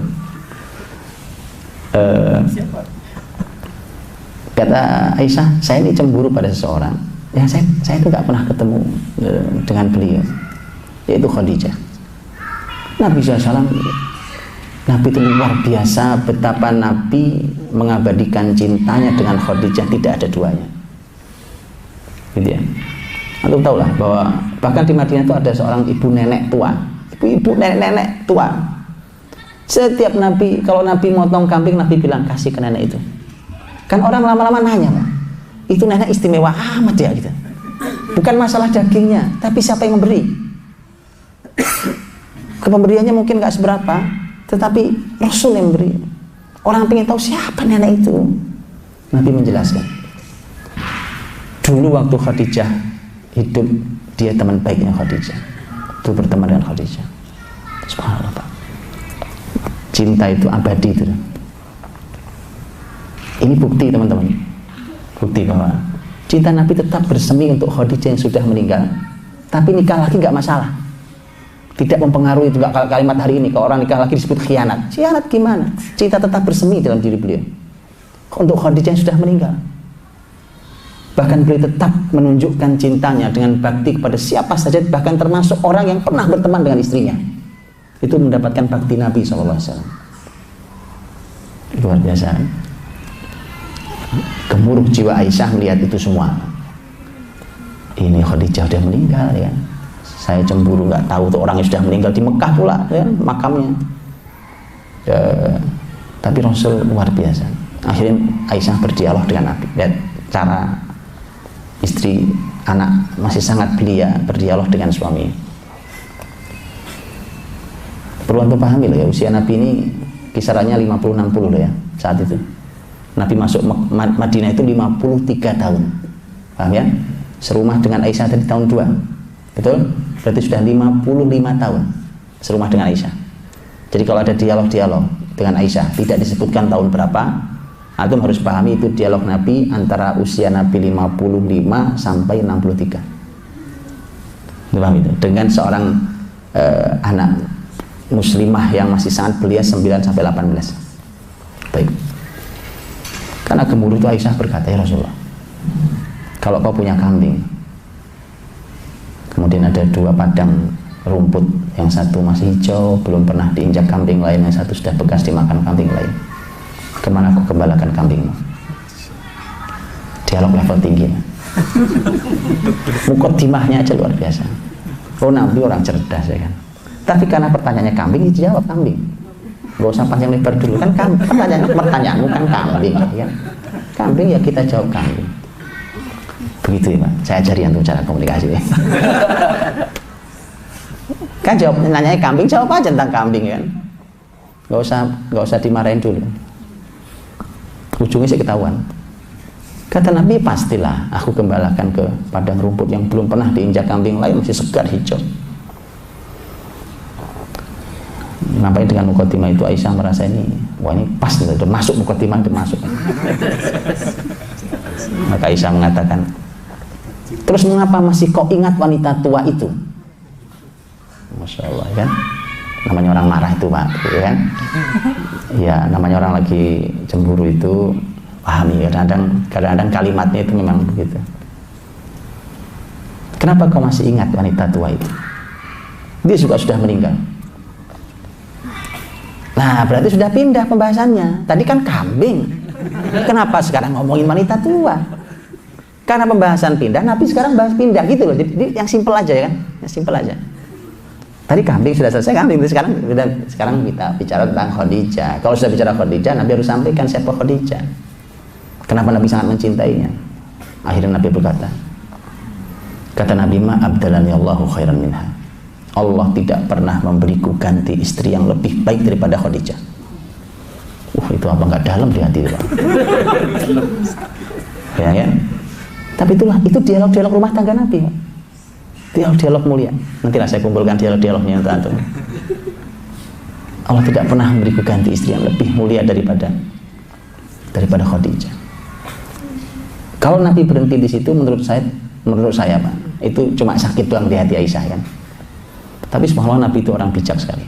Kata Aisyah, saya ini cemburu pada seseorang yang saya itu nggak pernah ketemu dengan beliau, yaitu Khadijah. Nabi SAW, Nabi itu luar biasa betapa Nabi mengabadikan cintanya dengan Khadijah, tidak ada duanya. Gitu ya. Antum tahu lah bahwa bahkan di Madinah itu ada seorang ibu nenek tua, ibu nenek tua. Setiap Nabi, kalau Nabi motong kambing, Nabi bilang kasih ke nenek itu. Kan orang lama-lama nanya, Pak, itu nenek istimewa amat ya gitu. Bukan masalah dagingnya, tapi siapa yang memberi. Kepemberiannya mungkin gak seberapa, tetapi Rasul yang memberi. Orang pengen tahu siapa nenek itu. Nabi menjelaskan. Dulu waktu Khadijah hidup, dia teman baiknya Khadijah. Itu berteman dengan Khadijah. Subhanallah, Pak. Cinta itu abadi itu. Ini bukti, teman-teman. Bukti bahwa cinta Nabi tetap bersemi untuk Khadijah yang sudah meninggal. Tapi nikah lagi gak masalah. Tidak mempengaruhi juga kalimat hari ini. Kalau orang nikah lagi disebut khianat. Khianat gimana? Cinta tetap bersemi dalam diri beliau untuk Khadijah yang sudah meninggal. Bahkan beliau tetap menunjukkan cintanya dengan bakti kepada siapa saja, bahkan termasuk orang yang pernah berteman dengan istrinya. Itu mendapatkan bakti Nabi SAW. Luar biasa. Gemuruh jiwa Aisyah melihat itu semua. Ini Khadijah sudah meninggal ya. Saya cemburu, nggak tahu tuh orang yang sudah meninggal di Mekah pula ya, makamnya. Tapi Rasul luar biasa. Akhirnya Aisyah berdialog dengan Nabi. Lihat cara istri anak masih sangat belia berdialog dengan suami. Perlu untuk pahami loh ya, usia Nabi ini kisarannya 50-60 loh ya saat itu. Nabi masuk Madinah itu 53 tahun. Paham ya? Serumah dengan Aisyah tadi tahun 2. Betul? Berarti sudah 55 tahun serumah dengan Aisyah. Jadi kalau ada dialog-dialog dengan Aisyah tidak disebutkan tahun berapa, antum harus pahami itu dialog Nabi antara usia Nabi 55 sampai 63. Paham itu? Dengan seorang anak muslimah yang masih sangat belia 9 sampai 18. Baik. Karena gemuruh itu Aisyah berkata, ya Rasulullah, kalau kau punya kambing, kemudian ada 2 padang rumput, yang satu masih hijau, belum pernah diinjak kambing lain, yang satu sudah bekas dimakan kambing lain, kemana kau kembalikan kambingmu? Dialog level tinggi. Mukaddimahnya aja luar biasa. Oh, Nabi orang cerdas ya kan. Tapi karena pertanyaannya kambing, dijawab kambing. Gak usah panjang lebar dulu kan, pertanyaanmu kan kambing ya. Kambing ya kita jawab kambing. Begitu ya Pak, saya ajari antum cara komunikasi ya. Kan jawab, nanyanya kambing, jawab aja tentang kambing kan. Gak usah dimarahin dulu. Ujungnya sih ketahuan. Kata Nabi, pastilah aku kembalikan ke padang rumput yang belum pernah diinjak kambing lain, masih segar hijau. Nampaknya dengan mukaddimah itu Aisyah merasa ini, wah ini pas, udah masuk mukaddimah, udah masuk. Maka Aisyah mengatakan, terus mengapa masih kau ingat wanita tua itu? Masya Allah kan, namanya orang marah itu Pak, gitu kan? Ya namanya orang lagi cemburu itu, pahami kadang-kadang kalimatnya itu memang begitu. Kenapa kau masih ingat wanita tua itu? Dia juga sudah meninggal. Nah, berarti sudah pindah pembahasannya. Tadi kan kambing. Kenapa sekarang ngomongin wanita tua? Karena pembahasan pindah, Nabi sekarang bahas pindah gitu loh. Jadi yang simpel aja ya kan? Yang simpel aja. Tadi kambing sudah selesai, kambing. Sekarang kita bicara tentang Khadijah. Kalau sudah bicara Khadijah, Nabi harus sampaikan siapa Khadijah. Kenapa Nabi sangat mencintainya? Akhirnya Nabi berkata, kata Nabi, ma abdalani Allahu khairan minha. Allah tidak pernah memberiku ganti istri yang lebih baik daripada Khadijah. Itu apa nggak dalam di hati Pak? Ya. Tapi itu dialog-dialog rumah tangga Nabi, Pak. Dialog mulia. Nantilah saya kumpulkan dialognya untuk antum. Allah tidak pernah memberiku ganti istri yang lebih mulia daripada Khadijah. Kalau Nabi berhenti di situ, menurut saya Pak, itu cuma sakit doang di hati Aisyah kan. Tapi subhanallah Nabi itu orang bijak sekali.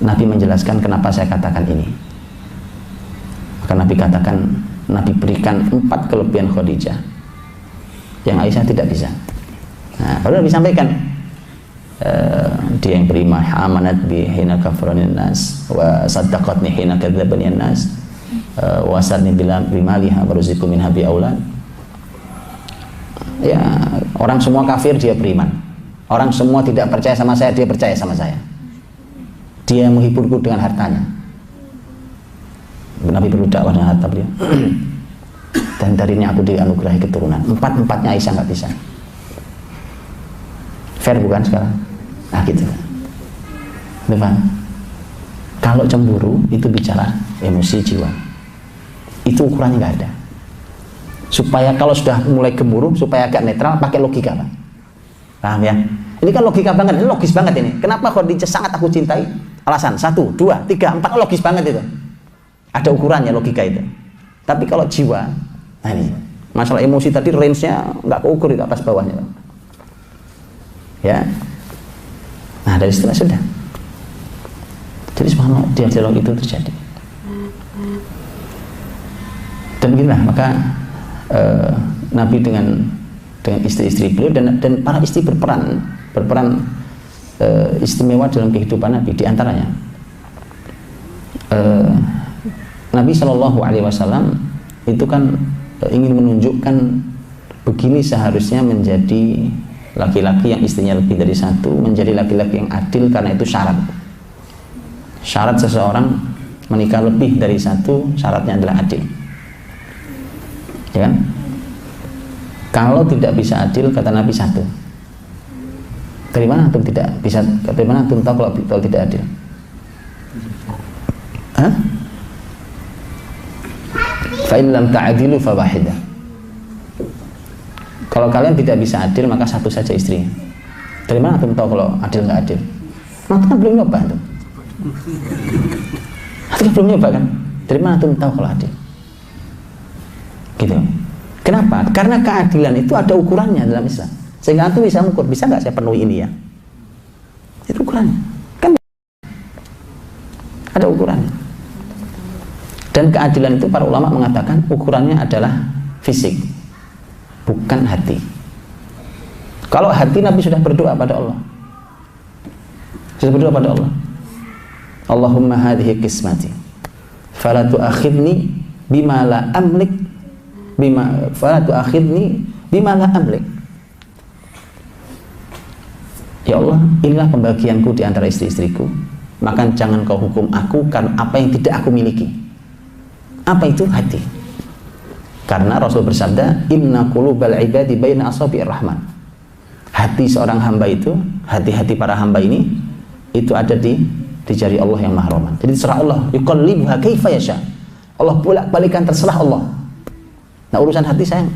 Nabi menjelaskan kenapa saya katakan ini. Maka Nabi katakan, Nabi berikan 4 kelebihan Khadijah yang Aisyah tidak bisa. Nah, baru Nabi sampaikan, dia yang beriman, amanat bi hina kafaranin nas wa saddaqatni hina kadzdzabani nas wa sadni bimaliha waruziqu minha bi aulad. Ya, orang semua kafir dia beriman. Orang semua tidak percaya sama saya, dia percaya sama saya. Dia menghiburku dengan hartanya. Nabi perlu dakwah dengan harta beliau. Dan darinya aku dianugerahi keturunan. 4-4-nya Aisyah nggak bisa. Fair bukan sekarang? Nah gitu. Memang kalau cemburu itu bicara emosi jiwa. Itu ukurannya nggak ada. Supaya kalau sudah mulai gemuruh, supaya agak netral, pakai logika Pak. Paham ya? Ini kan logika banget, ini logis banget ini. Kenapa Khadijah sangat aku cintai? Alasan 1, 2, 3, 4, logis banget itu. Ada ukurannya logika itu. Tapi kalau jiwa, nah ini masalah emosi tadi range-nya nggak keukur itu atas bawahnya. Ya. Nah dari setelah sudah. Jadi subhanallah dialog itu terjadi. Dan beginilah maka Nabi dengan istri-istri beliau dan para istri berperan istimewa dalam kehidupan Nabi. Di antaranya Nabi Shallallahu Alaihi Wasallam itu kan ingin menunjukkan begini seharusnya menjadi laki-laki yang istrinya lebih dari satu, menjadi laki-laki yang adil, karena itu syarat seseorang menikah lebih dari satu, syaratnya adalah adil, ya kan? Kalau tidak bisa adil, kata Nabi, satu. Dari mana antum tidak bisa? Dari mana antum tahu kalau tidak adil? Hah? Fa in lam ta'dilu fa wahidah. Kalau kalian tidak bisa adil, maka satu saja istrinya. Dari mana antum tahu kalau adil nggak adil? Antum kan belum nyoba antum. Antum kan belum nyoba kan? Dari mana antum tahu kalau adil? Gitu. Kenapa? Karena keadilan itu ada ukurannya dalam Islam. Sehingga antum bisa mengukur, bisa nggak saya penuhi ini ya? Itu ukurannya. Kan ada ukurannya. Dan keadilan itu para ulama mengatakan ukurannya adalah fisik, bukan hati. Kalau hati, Nabi sudah berdoa pada Allah. Sudah berdoa pada Allah. Allahumma hadhihi qismati fala tu'akhidni bima la amlik fala tu'akhidni bima la amlik. Ya Allah, inilah pembagianku di antara istri-istriku, maka jangan kau hukum aku karena apa yang tidak aku miliki. Apa itu? Hati. Karena Rasul bersabda, inna qulubal ibadi baina asabi'ir rahman. Hati seorang hamba itu, hati-hati para hamba ini, itu ada di jari Allah yang Maha Rahman. Jadi terserah Allah, yuqallibuha kaifa yasha. Allah bolak-balikan, terserah Allah. Nah urusan hati sayang,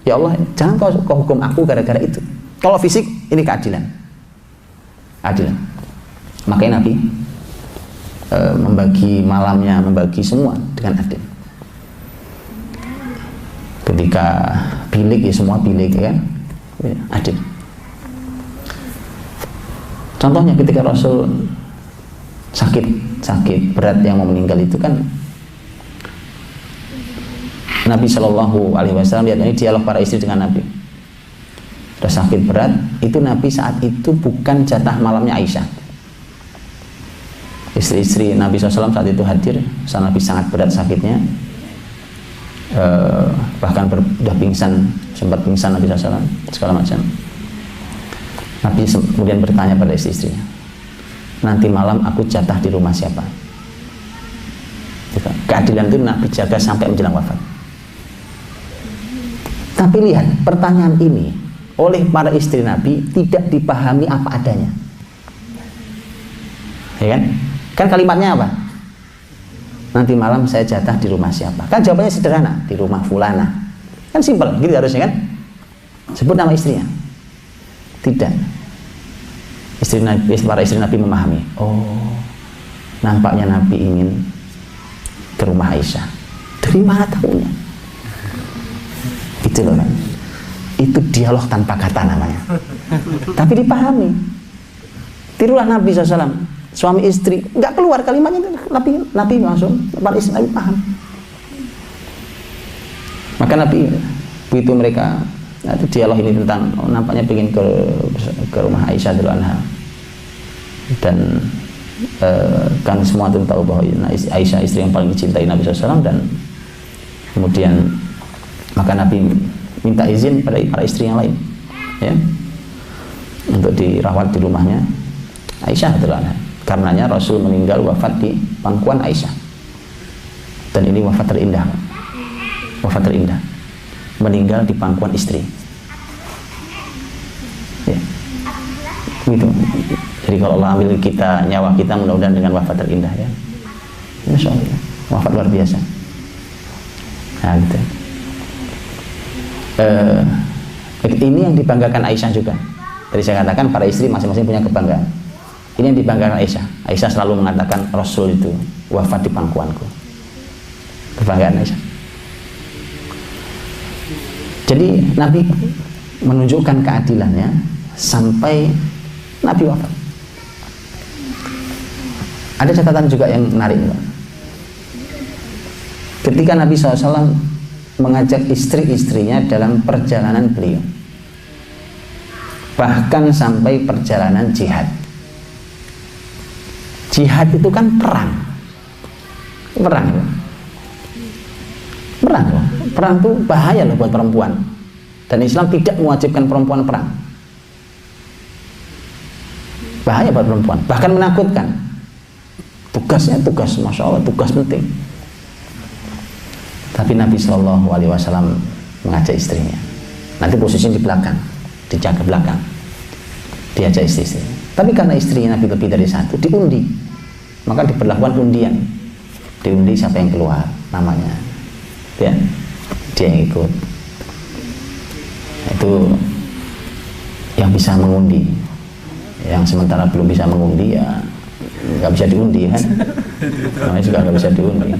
ya Allah, jangan kau hukum aku gara-gara itu. Kalau fisik, ini keadilan. Adilan. Makanya Nabi membagi malamnya, membagi semua dengan adil. Ketika bilik, ya semua bilik, ya kan? Adil. Contohnya ketika Rasul sakit berat yang mau meninggal itu kan, Nabi Shallallahu Alaihi Wasallam, lihat ini dialog para istri dengan Nabi. Sudah sakit berat, itu Nabi saat itu bukan jatah malamnya Aisyah. Istri-istri Nabi SAW saat itu hadir. Saat Nabi sangat berat sakitnya, bahkan sudah pingsan, sempat pingsan Nabi SAW segala macam. Nabi kemudian bertanya pada istri-istrinya, nanti malam aku jatah di rumah siapa? Keadilan itu Nabi jaga sampai menjelang wafat. Tapi lihat, pertanyaan ini oleh para istri Nabi tidak dipahami apa adanya, ya kan? Kan kalimatnya apa? Nanti malam saya jatah di rumah siapa? Kan jawabannya sederhana, di rumah fulana. Kan simpel, gitu harusnya kan? Sebut nama istrinya. Tidak. Para istri Nabi memahami. Oh, nampaknya Nabi ingin ke rumah Aisyah. Dari mana tahunya? Itu loh kan. Itu dialog tanpa kata namanya. Tapi dipahami. Tirulah Nabi SAW. Suami istri nggak keluar kalimatnya, Nabi langsung, para istri Nabi paham. Maka Nabi begitu mereka itu dialog ini tentang nampaknya ingin ke rumah Aisyah radhiyallahu anha, dan kan semua itu tahu bahwa Aisyah istri yang paling dicintai Nabi SAW, dan kemudian maka Nabi minta izin pada para istri yang lain, ya, untuk dirawat di rumahnya Aisyah radhiyallahu anha. Karenanya Rasul meninggal wafat di pangkuan Aisyah, dan ini wafat terindah, meninggal di pangkuan istri, ya. Gitu. Jadi kalau Allah ambil kita, nyawa kita, mudah-mudahan dengan wafat terindah, ya. Masya Allah, wafat luar biasa. Nah, gitu. Ini yang dibanggakan Aisyah juga. Tadi saya katakan para istri masing-masing punya kebanggaan. Ini yang dibanggakan Aisyah. Aisyah selalu mengatakan Rasul itu wafat di pangkuanku. Kebanggaan Aisyah. Jadi Nabi menunjukkan keadilannya sampai Nabi wafat. Ada catatan juga yang menarik, Pak. Ketika Nabi SAW mengajak istri-istrinya dalam perjalanan beliau, bahkan sampai perjalanan jihad. Jihad itu kan perang. Perang itu bahaya loh buat perempuan. Dan Islam tidak mewajibkan perempuan perang. Bahaya buat perempuan, bahkan menakutkan. Tugasnya tugas, masya Allah, tugas penting. Tapi Nabi SAW mengajak istrinya. Nanti posisinya di belakang, dijaga belakang, diajak istri-istri. Tapi karena istrinya Nabi lebih dari satu, diundi, maka diberlakukan undian. Diundi siapa yang keluar namanya, ya, dia yang ikut. Itu yang bisa mengundi. Yang sementara belum bisa mengundi, ya nggak bisa diundi, kan? Namanya juga nggak bisa diundi.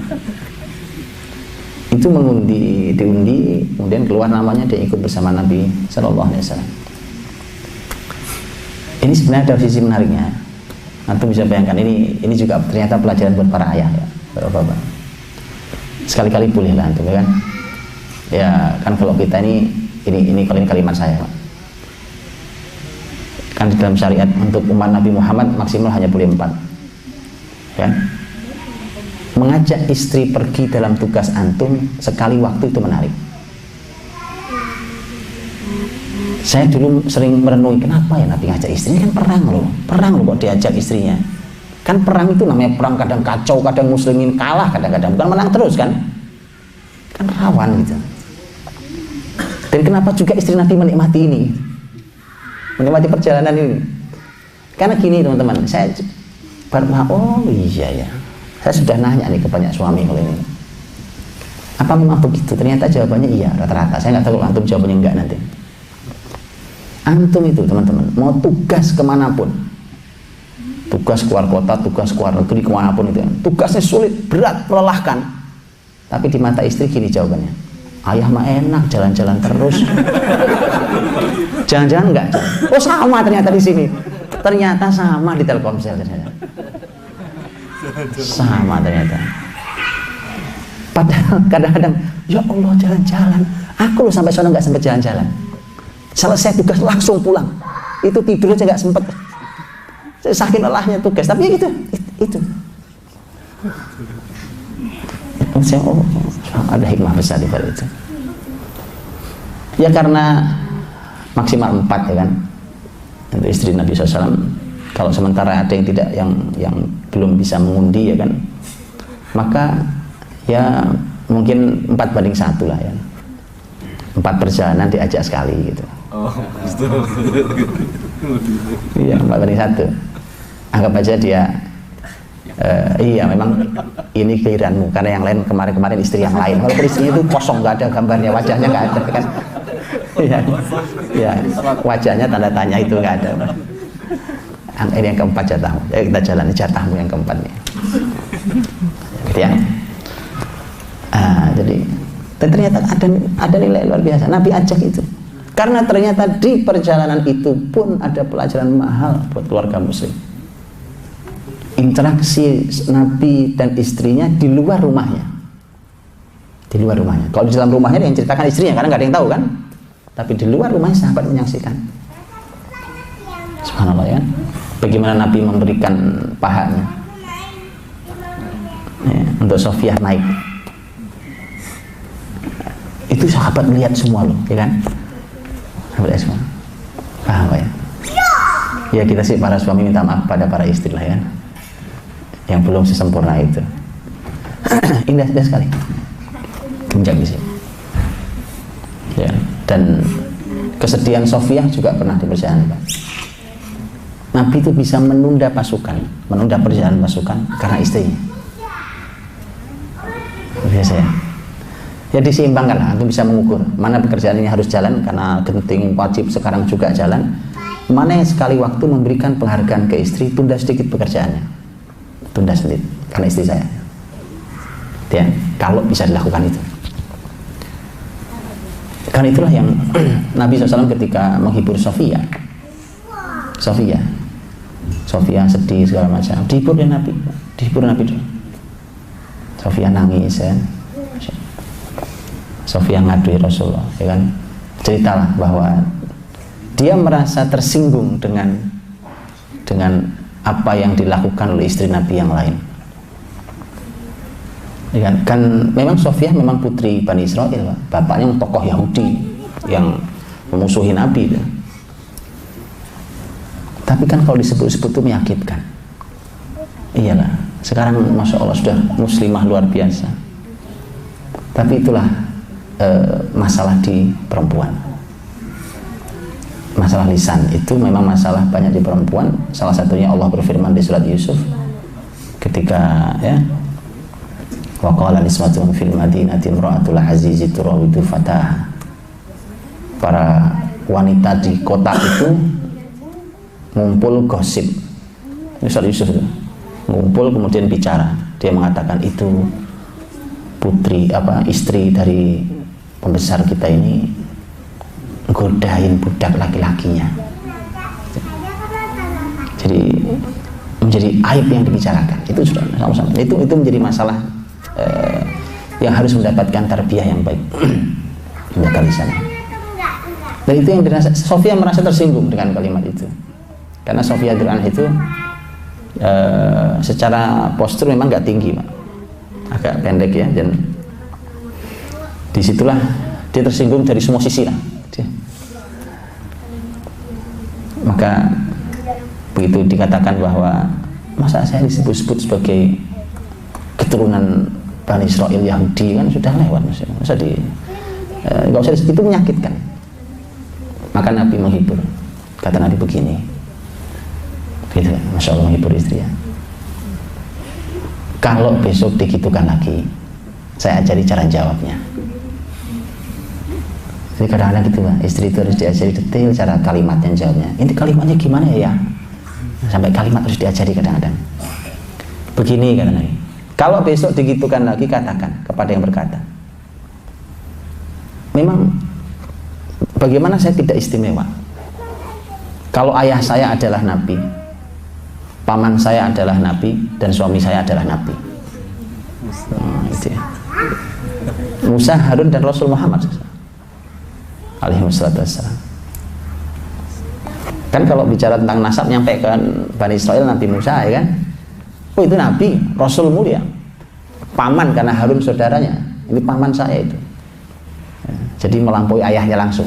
Itu mengundi, diundi, kemudian keluar namanya, dia ikut bersama Nabi Sallallahu Alaihi Wasallam. Ini sebenarnya ada sisi menariknya. Antum bisa bayangkan, ini juga ternyata pelajaran buat para ayah, ya, bapak-bapak. Sekali-kali bolehlah antum, ya kan? Ya kan, kalau kita ini kalimat saya, Pak. Kan di dalam syariat untuk umat Nabi Muhammad maksimal hanya boleh 4, ya. Mengajak istri pergi dalam tugas antum sekali waktu itu menarik. Saya dulu sering merenungi, kenapa ya Nabi ngajak istrinya? Kan perang loh kok diajak istrinya. Kan perang itu namanya perang, kadang kacau, kadang muslimin kalah, kadang-kadang bukan menang terus, kan rawan gitu. Dan kenapa juga istri Nabi menikmati ini, menikmati perjalanan ini? Karena gini teman-teman, saya baru oh iya ya, saya sudah nanya nih ke banyak suami kalau ini, apa memang begitu? Ternyata jawabannya iya rata-rata. Saya nggak tahu antum jawabannya enggak nanti. Antum itu teman-teman mau tugas kemanapun, tugas keluar kota, tugas keluar negeri, kemanapun itu, tugasnya sulit, berat, melelahkan. Tapi di mata istri gini jawabannya, ayah mah enak, jalan-jalan terus. Jangan-jangan enggak? Oh sama ternyata di sini. Ternyata sama di Telkomsel ternyata. Sama ternyata. Padahal kadang-kadang, ya Allah jalan-jalan. Aku loh sampai sana nggak sempat jalan-jalan. Selesai tugas langsung pulang. Itu tidur aja nggak sempat. Saking lelahnya tugas. Tapi ya gitu, itu. Oh, ada hikmah besar di balik itu. Ya karena maksimal 4 ya kan, untuk istri Nabi SAW. Kalau sementara ada yang tidak, yang belum bisa mengundi ya kan, maka ya mungkin 4:1 lah ya. 4 perjalanan diajak sekali gitu. Oh, betul. Iya, 4:1. Anggap aja dia iya memang ini keliranmu, karena yang lain kemarin istri yang lain. Kalau istrinya itu kosong, nggak ada gambarnya, wajahnya nggak ada kan. Iya, iya, wajahnya tanda tanya itu nggak ada. Ini yang keempat jatahmu. Kita jalani jatahmu yang keempat nih. Gitu ya. Jadi ternyata ada nilai luar biasa. Nabi ajak itu. Karena ternyata di perjalanan itu pun ada pelajaran mahal buat keluarga muslim. Interaksi Nabi dan istrinya di luar rumahnya. Di luar rumahnya. Kalau di dalam rumahnya yang ceritakan istrinya, karena nggak ada yang tahu kan. Tapi di luar rumahnya sahabat menyaksikan. Subhanallah ya. Bagaimana Nabi memberikan pahanya ya, untuk Sofiyah naik. Itu sahabat melihat semua loh, ya kan? Sahabat semua. Paham ya? Ya kita sih para suami minta maaf pada para istri lah ya, yang belum sesempurna itu. Indah sekali. Kemudian di sini. Ya, dan kesedihan Sofiyah juga pernah di perjalanan. Nabi itu bisa menunda perjalanan pasukan karena istrinya. Biasa ya. Ya diseimbangkan lah, itu bisa mengukur mana pekerjaan ini harus jalan karena genting wajib sekarang juga jalan. Mana yang sekali waktu memberikan penghargaan ke istri, tunda sedikit pekerjaannya. Tunda sedikit karena istri saya. Ya, kalau bisa dilakukan itu. Karena itulah yang Nabi SAW ketika menghibur Sofiyah sedih segala macam, dihibur Nabi dulu. Sofiyah nangis ya. Sofiyah ngadui Rasulullah, ya kan? Ceritalah bahwa dia merasa tersinggung dengan apa yang dilakukan oleh istri Nabi yang lain. Ya kan memang Sofiyah memang putri Bani Israel, bapaknya tokoh Yahudi yang memusuhi Nabi. Tapi kan kalau disebut-sebut itu menyakitkan. Iyalah, sekarang Masya Allah sudah muslimah luar biasa. Tapi itulah masalah di perempuan. Masalah lisan itu memang masalah banyak di perempuan. Salah satunya Allah berfirman di surat Yusuf ketika ya, wa qala niswatun fil madinati imra'atul azizi turawidu fataha. Para wanita di kota itu ngumpul gosip. Ini surat Yusuf itu. Ngumpul kemudian bicara. Dia mengatakan itu istri dari pembesar kita ini godain budak laki-lakinya. Jadi menjadi aib yang dibicarakan. Itu sudah sama-sama. Itu menjadi masalah yang harus mendapatkan tarbiyah yang baik. Menjaga lisannya. Dan itu yang dirasa Sofiyah merasa tersinggung dengan kalimat itu. Karena Sofiyah itu secara postur memang nggak tinggi, Pak. Agak pendek ya, dan disitulah dia tersinggung dari semua sisi lah. Maka begitu dikatakan bahwa masa saya disebut-sebut sebagai keturunan Bani Israel Yahudi, kan sudah lewat, masa nggak usah itu menyakitkan. Maka Nabi menghibur, kata Nabi begini, gitu, Masya Allah, menghibur istri ya. Kalau besok digitukan lagi, saya ajari cara jawabnya. Jadi kadang-kadang gitu Pak, istri itu harus diajari detail cara kalimatnya jawabnya. Ini kalimatnya gimana ya? Sampai kalimat harus diajari kadang-kadang. Begini kata Nabi, kalau besok digitukan lagi, katakan kepada yang berkata, memang bagaimana saya tidak istimewa? Kalau ayah saya adalah Nabi, paman saya adalah Nabi, dan suami saya adalah Nabi. Itu ya. Musa, Harun, dan Rasul Muhammad alaihissalam. Kan kalau bicara tentang nasab, nyampaikan Bani Israel Nabi Musa, ya kan? Oh itu Nabi, Rasul mulia, paman karena Harun saudaranya, ini paman saya itu. Jadi melampaui ayahnya langsung.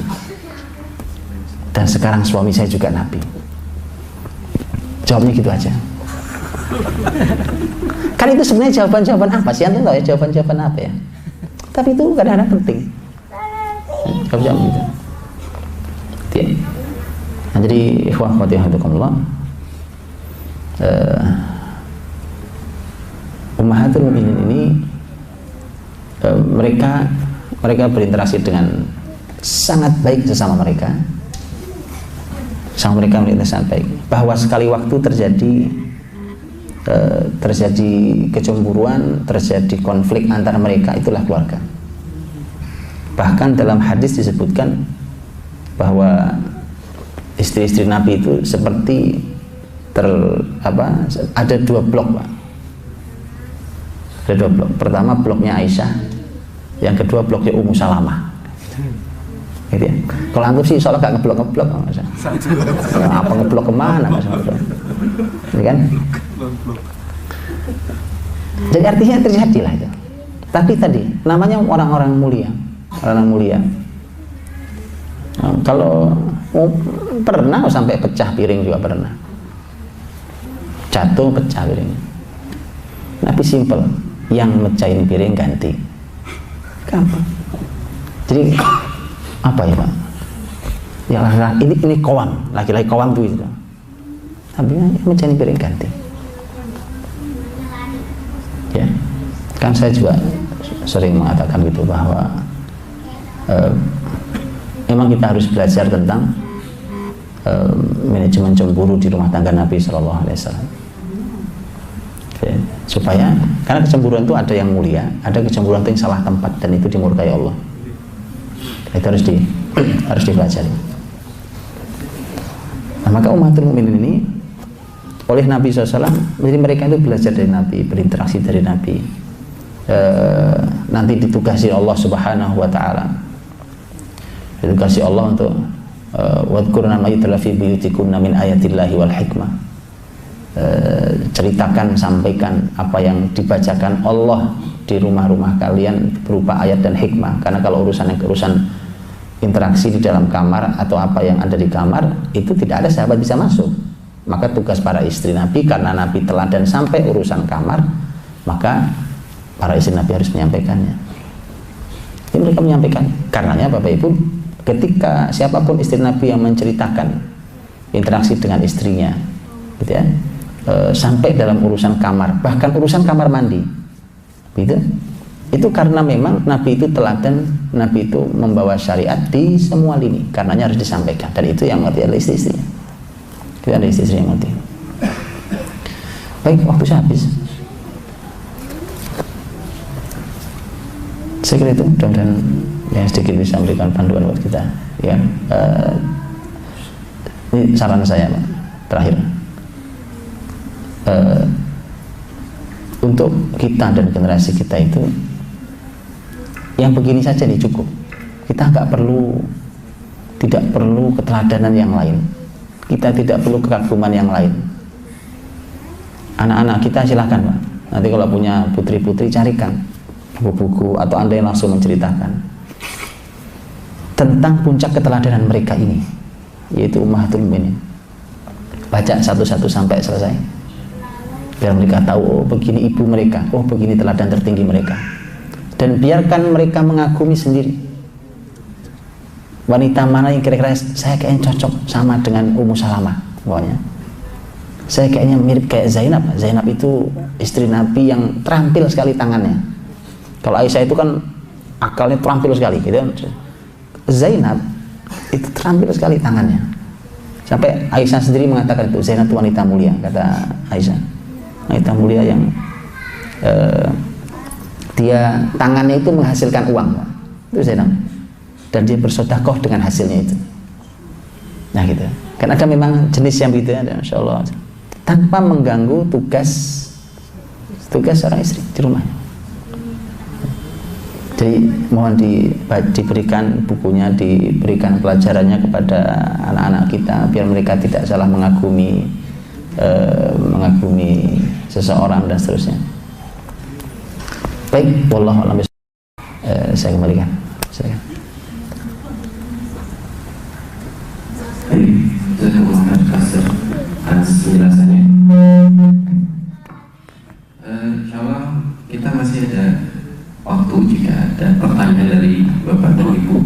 Dan sekarang suami saya juga Nabi. Jawabnya gitu aja. Kan itu sebenarnya jawaban-jawaban apa sih? Antum tahu ya jawaban-jawaban apa ya? Tapi itu kadang-kadang penting. Jawab-jawab gitu. Nah, jadi ikhwah khawatihadukumullah, Ummahatul Mukminin ini mereka berinteraksi dengan sangat baik sesama mereka. Sama mereka sangat baik. Bahwa sekali waktu terjadi kecemburuan, terjadi konflik antara mereka, itulah keluarga. Bahkan dalam hadis disebutkan bahwa istri-istri Nabi itu seperti ada dua blok, Pak. Ada dua blok. Pertama bloknya Aisyah, yang kedua bloknya Ummu Salamah. Gitu ya. Kalau antum sih soalnya gak ngeblok, apa ngeblok kemana Mas? Ini kan? Jadi artinya terjadilah itu. Tapi tadi namanya orang-orang mulia, orang mulia. Nah, kalau pernah sampai pecah piring juga pernah. Jatuh pecah piring. Tapi simple, yang mecahin piring ganti. Gampang. Jadi apa ya Pak? Ya ini kawam, laki-laki kawam tuh itu. Tapi yang mecahin piring ganti. Ya, kan saya juga sering mengatakan gitu bahwa memang kita harus belajar tentang manajemen cemburu di rumah tangga Nabi Shallallahu Alaihi Wasallam. Ya, supaya karena kecemburuan itu ada yang mulia, ada kecemburuan itu yang salah tempat dan itu dimurkai Allah. Itu harus dipelajari. Nah, maka Ummatul Mukminin ini oleh Nabi SAW, jadi mereka itu belajar dari Nabi, berinteraksi dari Nabi. Nanti ditugasi Allah Subhanahu Wa Taala, ditugasi Allah untuk wadkurna ma yutla fi buyutikunna min ayatillahi wal hikmah. Ceritakan, sampaikan apa yang dibacakan Allah di rumah-rumah kalian berupa ayat dan hikmah. Karena kalau urusan interaksi di dalam kamar atau apa yang ada di kamar itu tidak ada sahabat bisa masuk. Maka tugas para istri Nabi, karena Nabi teladan sampai urusan kamar, maka para istri Nabi harus menyampaikannya. Ini mereka menyampaikan. Karenanya Bapak Ibu, ketika siapapun istri Nabi yang menceritakan interaksi dengan istrinya, gitu ya, sampai dalam urusan kamar, bahkan urusan kamar mandi, gitu, itu karena memang Nabi itu teladan, Nabi itu membawa syariat di semua lini. Karenanya harus disampaikan, dan itu yang ngerti adalah istri-istrinya. Itu ada istri yang ngerti. Baik, waktu saya habis. Saya kira itu, dan yang sedikit bisa memberikan panduan buat kita. Ya, ini saran saya, Pak, terakhir. Untuk kita dan generasi kita itu, yang begini saja nih cukup. Kita tidak perlu keteladanan yang lain. Kita tidak perlu kekaguman yang lain. Anak-anak kita silahkan Pak, nanti kalau punya putri-putri carikan buku-buku atau Anda yang langsung menceritakan tentang puncak keteladanan mereka ini, yaitu Ummahatul Mukminin. Baca satu-satu sampai selesai, biar mereka tahu, oh begini ibu mereka, oh begini teladan tertinggi mereka. Dan biarkan mereka mengagumi sendiri wanita mana yang kira-kira saya kayaknya cocok sama dengan Ummu Salamah, pokoknya saya kayaknya mirip kayak Zainab. Zainab itu istri Nabi yang terampil sekali tangannya. Kalau Aisyah itu kan akalnya terampil sekali gitu. Zainab itu terampil sekali tangannya, sampai Aisyah sendiri mengatakan itu Zainab itu wanita mulia, kata Aisyah, wanita mulia yang dia tangannya itu menghasilkan uang, itu Zainab, dan dia bersedekah dengan hasilnya itu. Nah gitu, kan ada memang jenis yang begitu ya, Masya Allah, tanpa mengganggu tugas seorang istri di rumah. Jadi mohon diberikan bukunya, diberikan pelajarannya kepada anak-anak kita, biar mereka tidak salah mengagumi mengagumi seseorang dan seterusnya. Baik, wallahu a'lam. Saya kembalikan. Silakan. Terima kasih atas penjelasannya. Insyaallah kita masih ada waktu jika ada pertanyaan dari Bapak dan Ibu.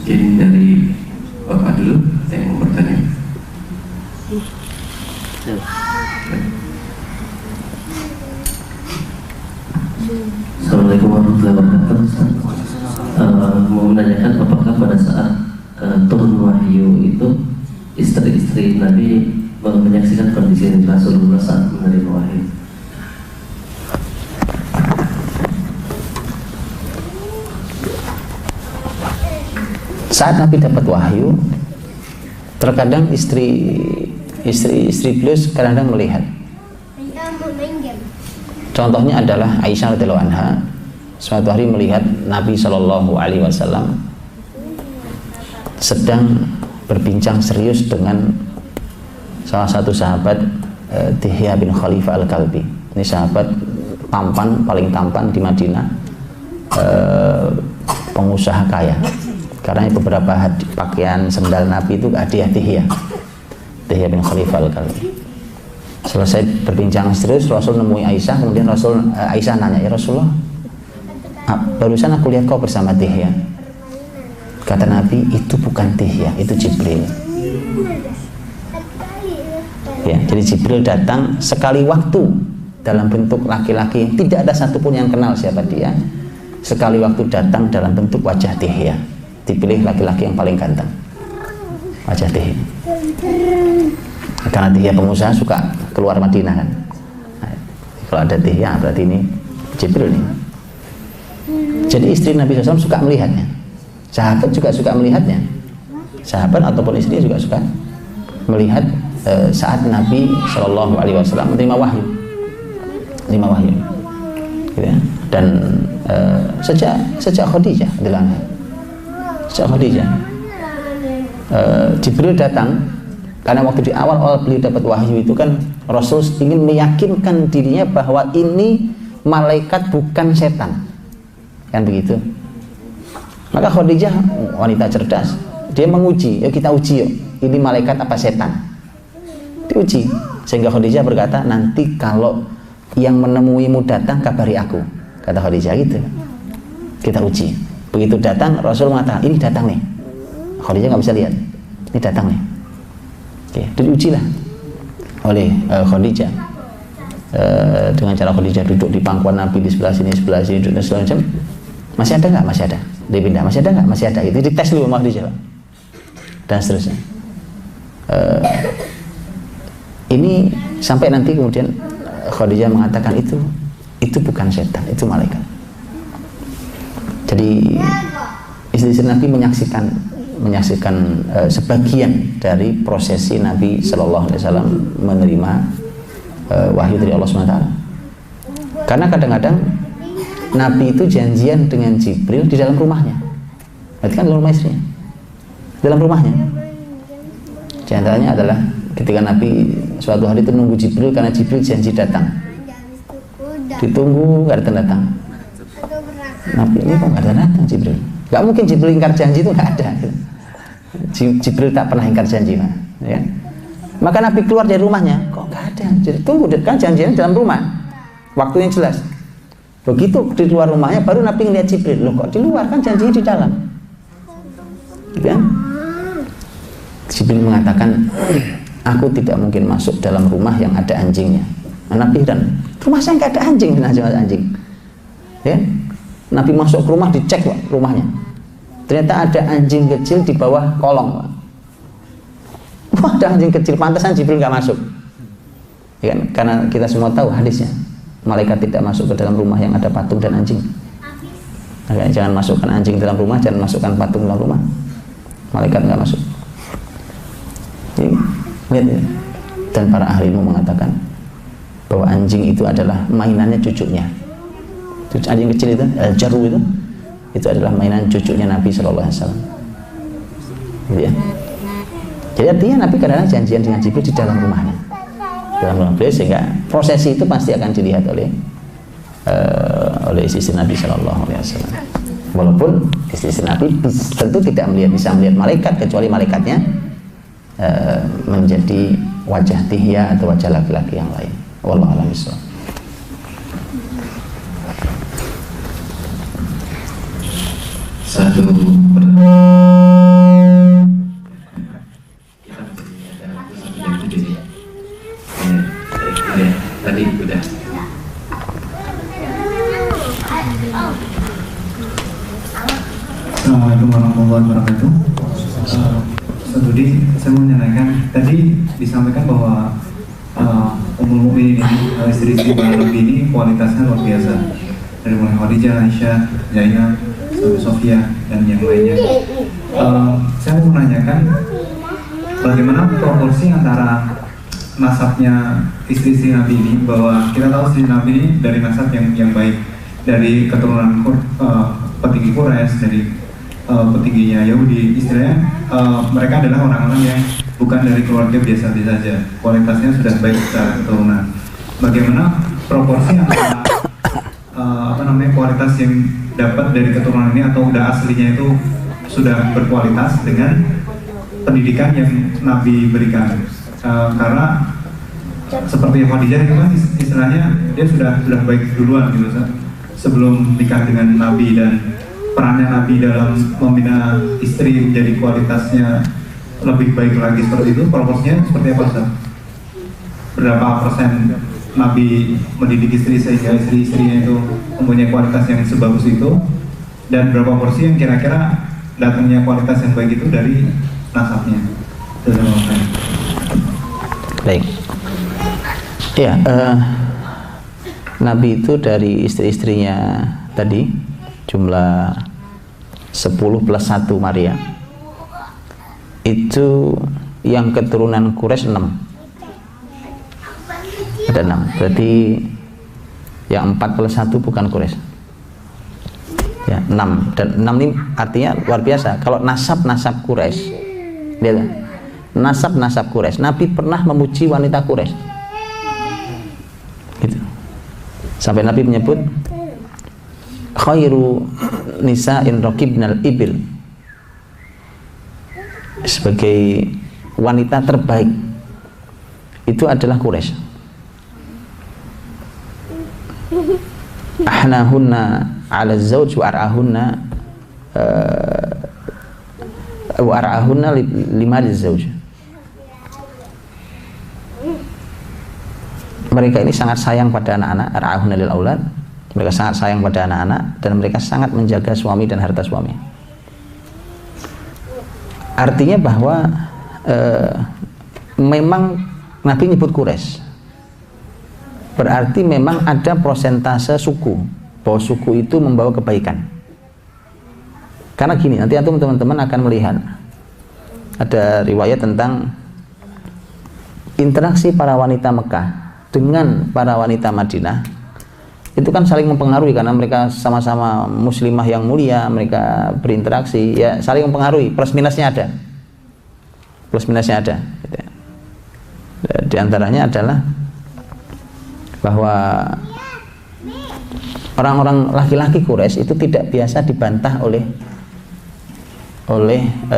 Jadi dari Bapak dulu yang mau bertanya. Assalamualaikum warahmatullahi wabarakatuh. Mau menanyakan apakah pada saat turun wahyu itu istri-istri Nabi menyaksikan kondisi Rasulullah saat menerima wahyu? Saat Nabi dapat wahyu, terkadang istri beliau kadang-kadang melihat. Contohnya adalah Aisyah radhiyallahu anha suatu hari melihat Nabi Shallallahu Alaihi Wasallam sedang berbincang serius dengan salah satu sahabat, Dihya bin Khalifah Al-Kalbi. Ini sahabat paling tampan di Madinah, pengusaha kaya. Karena beberapa pakaian sendal Nabi itu hadiah Dihya bin Khalifah Al-Kalbi. Selesai berbincang serius, Rasul nemui Aisyah. Kemudian Aisyah nanya, ya Rasulullah, barusan aku lihat kau bersama Dihya. Kata Nabi, itu bukan Dihya, itu Jibril. Ya, jadi Jibril datang sekali waktu dalam bentuk laki-laki, tidak ada satupun yang kenal siapa dia. Sekali waktu datang dalam bentuk wajah Dihya. Dipilih laki-laki yang paling ganteng, wajah Dihya. Karena Dihya pengusaha suka keluar Madinah kan. Nah, kalau ada Dihya berarti ini Jibril nih. Jadi istri Nabi SAW suka melihatnya. Sahabat juga suka melihatnya. Sahabat ataupun istri juga suka melihat saat Nabi Shallallahu Alaihi Wasallam menerima wahyu. Gitu ya. Dan sejak Khadijah Jibril datang. Karena waktu di awal beliau dapat wahyu itu kan Rasul ingin meyakinkan dirinya bahwa ini malaikat bukan setan, kan begitu. Maka Khadijah wanita cerdas, dia menguji, yuk kita uji yuk, ini malaikat apa setan, diuji. Sehingga Khadijah berkata, nanti kalau yang menemuimu datang kabari aku, kata Khadijah gitu. Kita uji. Begitu datang, Rasul mengatakan, ini datang nih. Khadijah nggak bisa lihat, ini datang nih. Oke, diujilah oleh Khadijah dengan cara Khadijah duduk di pangkuan Nabi di sebelah sini, duduk dan segala macam. Masih ada nggak? Masih ada. Dia pindah, masih ada nggak? Masih ada. Itu dites dulu sama Khadijah, dan seterusnya. Ini sampai nanti kemudian Khadijah mengatakan itu bukan setan, itu malaikat. Jadi istri Nabi menyaksikan sebagian dari prosesi Nabi Shallallahu Alaihi Wasallam menerima wahyu dari Allah SWT. Karena kadang-kadang Nabi itu janjian dengan Jibril di dalam rumahnya. Berarti kan dalam rumah istrinya, dalam rumahnya. Di antaranya adalah ketika Nabi suatu hari itu nunggu Jibril karena Jibril janji datang. Ditunggu nggak datang. Nabi ini kok nggak datang Jibril? Gak mungkin Jibril ingkar janji, itu gak ada. Jibril tak pernah ingkar janji, ya. Maka Nabi keluar dari rumahnya, kok gak ada. Jadi tunggu, kan janjinya dalam rumah, waktunya jelas. Begitu di luar rumahnya, baru Nabi ngeliat Jibril. Loh kok di luar, kan janjinya di dalam, gitu kan? Jibril mengatakan, aku tidak mungkin masuk dalam rumah yang ada anjingnya. Nabi dan rumah saya nggak ada anjing, ya. Nabi masuk ke rumah, dicek rumahnya, ternyata ada anjing kecil di bawah kolong. Wah, ada anjing kecil, pantasan Jibril nggak masuk, ya kan? Karena kita semua tahu hadisnya, malaikat tidak masuk ke dalam rumah yang ada patung dan anjing. Nah, jangan masukkan anjing dalam rumah, jangan masukkan patung dalam rumah, malaikat nggak masuk. Jadi, lihat ya. Dan para ahli ilmu mengatakan bahwa anjing itu adalah mainannya cucunya. Anjing kecil itu, jaru itu adalah mainan cucunya Nabi Shallallahu Alaihi Wasallam. Gitu ya. Jadi artinya Nabi kadang-kadang janjian dengan Jibril di dalam rumahnya, dalam rumah beliau, sehingga prosesi itu pasti akan dilihat oleh istri Nabi Shallallahu Alaihi Wasallam. Walaupun istri Nabi tentu tidak bisa melihat malaikat, kecuali malaikatnya menjadi wajah Dihya atau wajah laki-laki yang lain. Wallahu a'lam bishawab. Satu tadi udah. Assalamualaikum warahmatullahi wabarakatuh. Ustaz Budi, saya mau menanyakan, tadi disampaikan bahwa Ummul Mukminin ini, istri-istri Nabi ini kualitasnya luar biasa, dari mulai Khadijah, Aisyah, Zainab, sampai Sofia dan yang lainnya. Saya mau menanyakan bagaimana proporsi antara nasabnya istri-istri Nabi ini, bahwa kita tahu istri Nabi ini dari nasab yang baik, dari keturunan petinggi Quraisy, dari petingginya Yahudi, istilahnya mereka adalah orang-orang yang bukan dari keluarga biasa-biasa saja, kualitasnya sudah baik secara keturunan. Bagaimana proporsi antara kualitas yang dapat dari keturunan ini atau udah aslinya itu sudah berkualitas dengan pendidikan yang Nabi berikan? Karena seperti Khadijah itu kan istilahnya dia sudah baik duluan gitu, sebelum nikah dengan Nabi, dan perannya Nabi dalam membina istri menjadi kualitasnya lebih baik lagi seperti itu. Proporsinya seperti apa, Ustaz? Berapa persen Nabi mendidik istri sehingga istri-istrinya itu mempunyai kualitas yang sebagus itu, dan berapa porsi yang kira-kira datangnya kualitas yang baik itu dari nasabnya? Baik. Ya, Nabi itu dari istri-istrinya tadi jumlah 10 plus 1 Maria, itu yang keturunan Quraisy 6, ada 6, berarti yang 4 plus 1 bukan Quraisy ya, 6, dan 6 ini artinya luar biasa. Kalau nasab Quraisy, lihat, nasab Quraisy, Nabi pernah memuji wanita Quraisy gitu. Sampai Nabi menyebut khairu nisa'in raqibnal ibil, sebagai wanita terbaik itu adalah Quraisy. Ahnahunna 'ala zauj wa ar'ahunna lima zauj. Mereka ini sangat sayang pada anak-anak, ar'ahunna lil aulad. Mereka sangat sayang pada anak-anak, dan mereka sangat menjaga suami dan harta suami. Artinya bahwa memang Nabi nyebut Quraisy, berarti memang ada prosentase suku, bahwa suku itu membawa kebaikan. Karena gini, nanti teman-teman akan melihat ada riwayat tentang interaksi para wanita Mekah dengan para wanita Madinah. Itu kan saling mempengaruhi, karena mereka sama-sama muslimah yang mulia, mereka berinteraksi, ya saling mempengaruhi, plus minusnya ada, gitu. Di antaranya adalah bahwa orang-orang laki-laki Quraisy itu tidak biasa dibantah oleh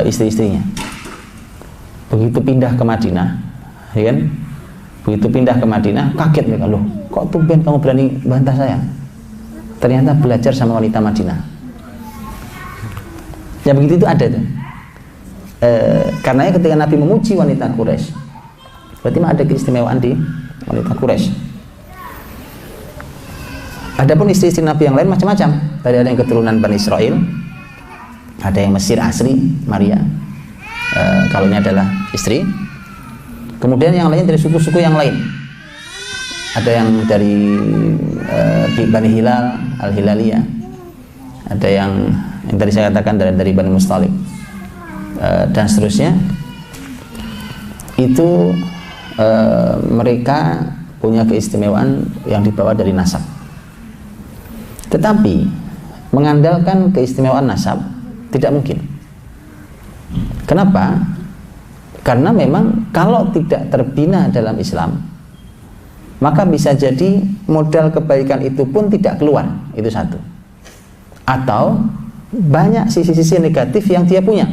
istri-istrinya. Begitu pindah ke Madinah, ya kan? Begitu pindah ke Madinah, kaget mereka, loh, kok tumben kamu berani bantah saya? Ternyata belajar sama wanita Madinah. Ya begitu itu ada tuh. Karena ketika Nabi memuji wanita Quraisy, berarti ada keistimewaan di wanita Quraisy. Adapun istri-istri Nabi yang lain macam-macam. Tadi ada yang keturunan Bani Israel, ada yang Mesir asli, Maria, kalau ini adalah istri. Kemudian yang lain dari suku-suku yang lain. Ada yang dari Bani Hilal, Al-Hilaliyah. Ada yang tadi saya katakan dari Bani Mustalib, dan seterusnya. Itu mereka punya keistimewaan yang dibawa dari nasab. Tetapi mengandalkan keistimewaan nasab tidak mungkin. Kenapa? Karena memang kalau tidak terbina dalam Islam, maka bisa jadi modal kebaikan itu pun tidak keluar. Itu satu. Atau banyak sisi-sisi negatif yang dia punya,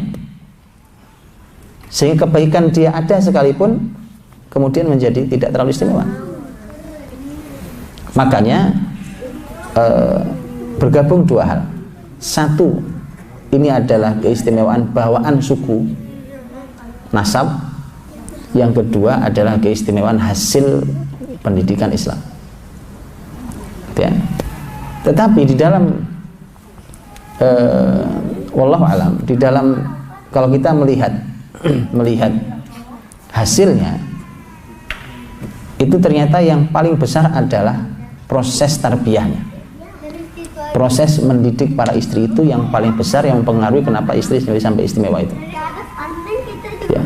sehingga kebaikan dia ada sekalipun kemudian menjadi tidak terlalu istimewa. Makanya bergabung dua hal. Satu, ini adalah keistimewaan bawaan suku, nasab. Yang kedua adalah keistimewaan hasil pendidikan Islam. Ya. Tetapi di dalam wallahu alam, di dalam kalau kita melihat hasilnya, itu ternyata yang paling besar adalah proses tarbiyahnya. Proses mendidik para istri itu yang paling besar, yang mempengaruhi kenapa istri sampai istimewa itu. Ya.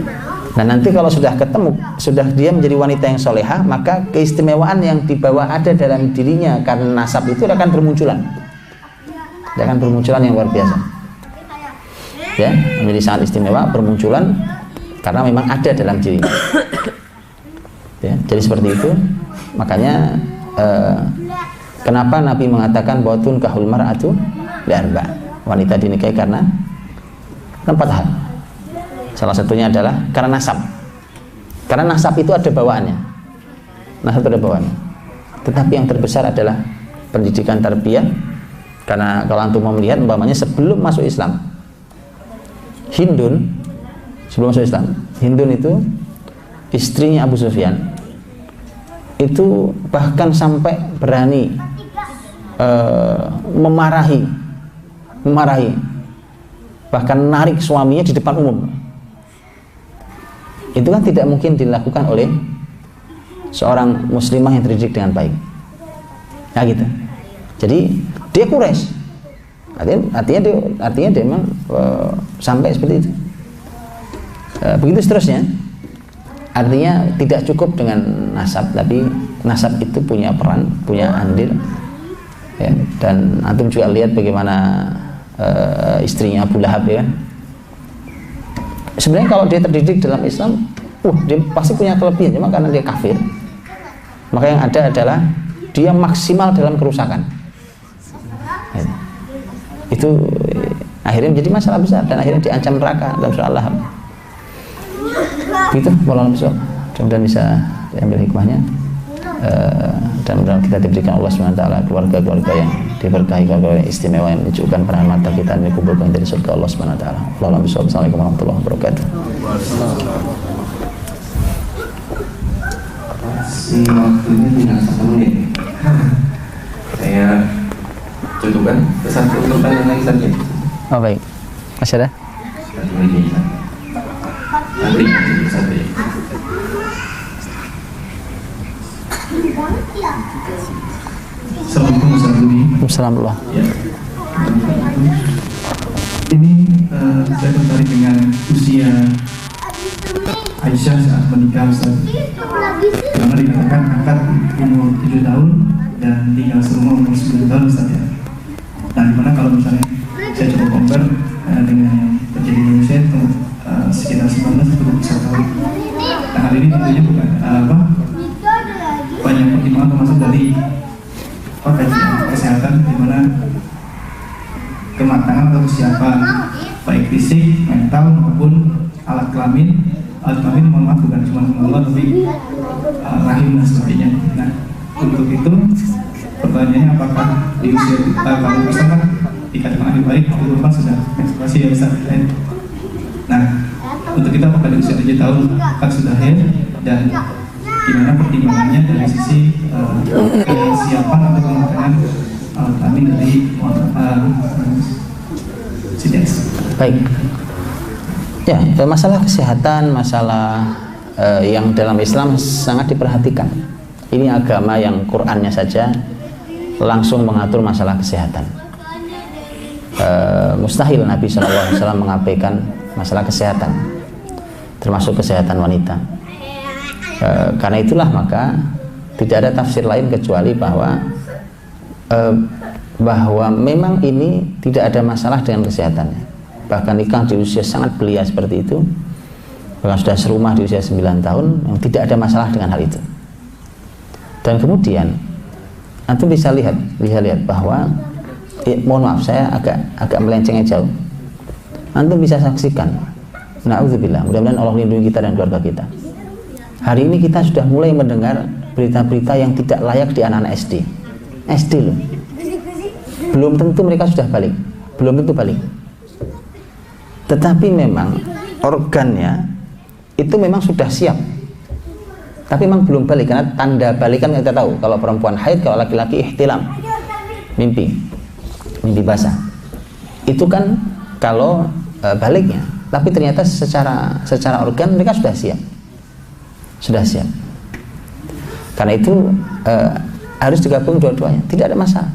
Nah nanti kalau sudah ketemu, sudah dia menjadi wanita yang soleha, maka keistimewaan yang dibawa ada dalam dirinya karena nasab itu akan bermunculan. Akan bermunculan yang luar biasa. Ya, menjadi sangat istimewa, bermunculan karena memang ada dalam dirinya. Ya, jadi seperti itu. Makanya kenapa Nabi mengatakan bahwa tunkahul mar'atu li'arba', wanita dinikahi karena 4 hal. Salah satunya adalah karena nasab. Karena nasab itu ada bawaannya. Nasab itu ada bawaannya. Tetapi yang terbesar adalah pendidikan tarbiyah. Karena kalau antum mau melihat umpamanya sebelum masuk Islam, Hindun itu istrinya Abu Sufyan itu bahkan sampai berani memarahi, bahkan narik suaminya di depan umum. Itu kan tidak mungkin dilakukan oleh seorang muslimah yang terdidik dengan baik. Nah gitu. Jadi dia Quraisy. Artinya dia memang sampai seperti itu. Begitu seterusnya. Artinya tidak cukup dengan nasab, tapi nasab itu punya peran, punya andil. Ya, dan antum juga lihat bagaimana istrinya Abu Lahab, ya kan. Sebenarnya kalau dia terdidik dalam Islam, dia pasti punya kelebihan, cuma karena dia kafir, maka yang ada adalah dia maksimal dalam kerusakan. Ya. Itu akhirnya menjadi masalah besar dan akhirnya diancam neraka dalam surah Al-Lahab. Begitu, wallahu a'lam. Mudah-mudahan bisa diambil hikmahnya. Dan mudah-mudahan kita diberikan Allah SWT keluarga-keluarga yang diberkahi, keluarga yang istimewa, yang menunjukkan pandangan mata kita dan dikumpulkan dari surga Allah SWT. Assalamualaikum warahmatullahi wabarakatuh. Si waktunya tinggal 1 menit. Saya cukupkan satu pertanyaan lagi saja. Oh baik, masih ada? Satu lagi. Satu ya. Assalamualaikum warahmatullahi Assalamualaikum. Ya. Ini saya tertarik dengan usia Aisyah saat menikah, Ustaz. Karena dikatakan akad umur 7 tahun dan tinggal serumah umur 9 tahun, Ustaz, ya. Nah, dimana kalau misalnya saya coba compare dengan yang terjadi di Indonesia itu sekitar 19-21 tahun. Nah, hal ini tentunya bukan banyak pertimbangan termasuk dari kesehatan, di mana kematangan atau kesiapan baik fisik, mental maupun alat kelamin. Alat kelamin mohon maaf bukan cuma Allah tapi rahim dan sebagainya. Nah, untuk itu pertanyaannya apakah di usia kita kalau misalkan dikatakan lebih baik itu kan sudah menstruasi ya Ustaz. Nah, untuk kita apakah di usia 7 tahun kan sudah haid, dan gimana pertimbangannya dari sisi kesiapan atau kematangan alat kelamin dari Sides. Baik. Ya, masalah kesehatan, masalah yang dalam Islam sangat diperhatikan. Ini agama yang Qur'annya saja langsung mengatur masalah kesehatan. Mustahil Nabi SAW mengabaikan masalah kesehatan, termasuk kesehatan wanita. Karena itulah maka tidak ada tafsir lain kecuali bahwa memang ini tidak ada masalah dengan kesehatannya. Bahkan nikah di usia sangat belia seperti itu bahkan sudah serumah di usia 9 tahun, yang tidak ada masalah dengan hal itu. Dan kemudian antum bisa lihat bahwa mohon maaf saya agak melencengnya jauh. Antum bisa saksikan, na'udzubillah, mudah-mudahan Allah melindungi kita dan keluarga kita. Hari ini kita sudah mulai mendengar berita-berita yang tidak layak di anak-anak SD loh. Belum tentu mereka sudah balik, belum tentu balik. Tetapi memang organnya itu memang sudah siap, tapi memang belum balik, karena tanda balik kan kita tahu, kalau perempuan haid, kalau laki-laki ihtilam, mimpi basah, itu kan kalau baliknya. Tapi ternyata secara organ mereka sudah siap. Karena itu harus digabung dua-duanya, tidak ada masalah.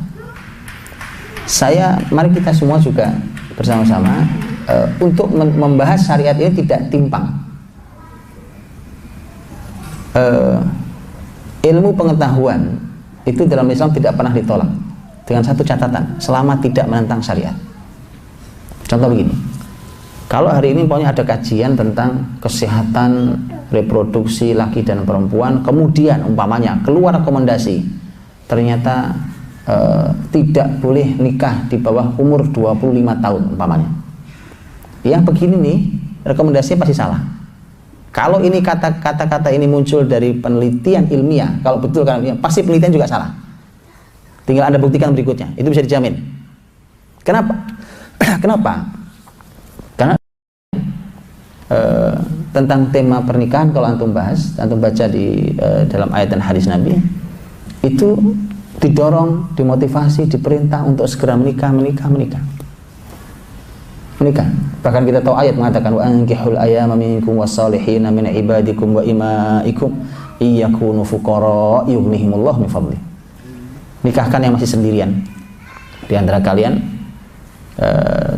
Mari kita semua juga bersama-sama untuk membahas syariat ini tidak timpang. Ilmu pengetahuan itu dalam Islam tidak pernah ditolak, dengan satu catatan, selama tidak menentang syariat. Contoh begini, kalau hari ini pokoknya ada kajian tentang kesehatan reproduksi laki dan perempuan, kemudian umpamanya keluar rekomendasi ternyata tidak boleh nikah di bawah umur 25 tahun umpamanya, yang begini nih rekomendasinya pasti salah. Kalau ini kata-kata ini muncul dari penelitian ilmiah, kalau betul kan pasti penelitian juga salah. Tinggal Anda buktikan berikutnya, itu bisa dijamin. Kenapa? Karena tentang tema pernikahan kalau antum baca di dalam ayat dan hadis Nabi, itu didorong, dimotivasi, diperintah untuk segera menikah. Bahkan kita tahu ayat mengatakan wa ankihul ayyama minkum was-salihina min ibadikum wa imaikum iyakunu fuqara yughnihimullah min fadli. Nikahkan yang masih sendirian di antara kalian,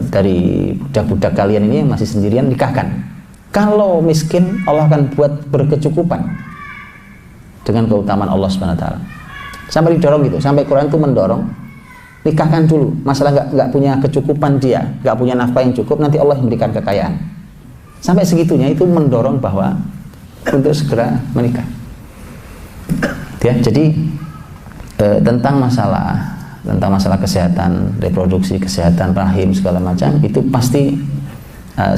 dari budak-budak kalian ini yang masih sendirian, nikahkan. Kalau miskin, Allah akan buat berkecukupan dengan keutamaan Allah Subhanahu wa taala. Sampai didorong gitu, sampai Quran itu mendorong, nikahkan dulu. Masalah nggak punya kecukupan dia, nggak punya nafkah yang cukup, nanti Allah memberikan kekayaan. Sampai segitunya itu mendorong bahwa untuk segera menikah. Ya, jadi tentang masalah kesehatan reproduksi, kesehatan rahim segala macam itu pasti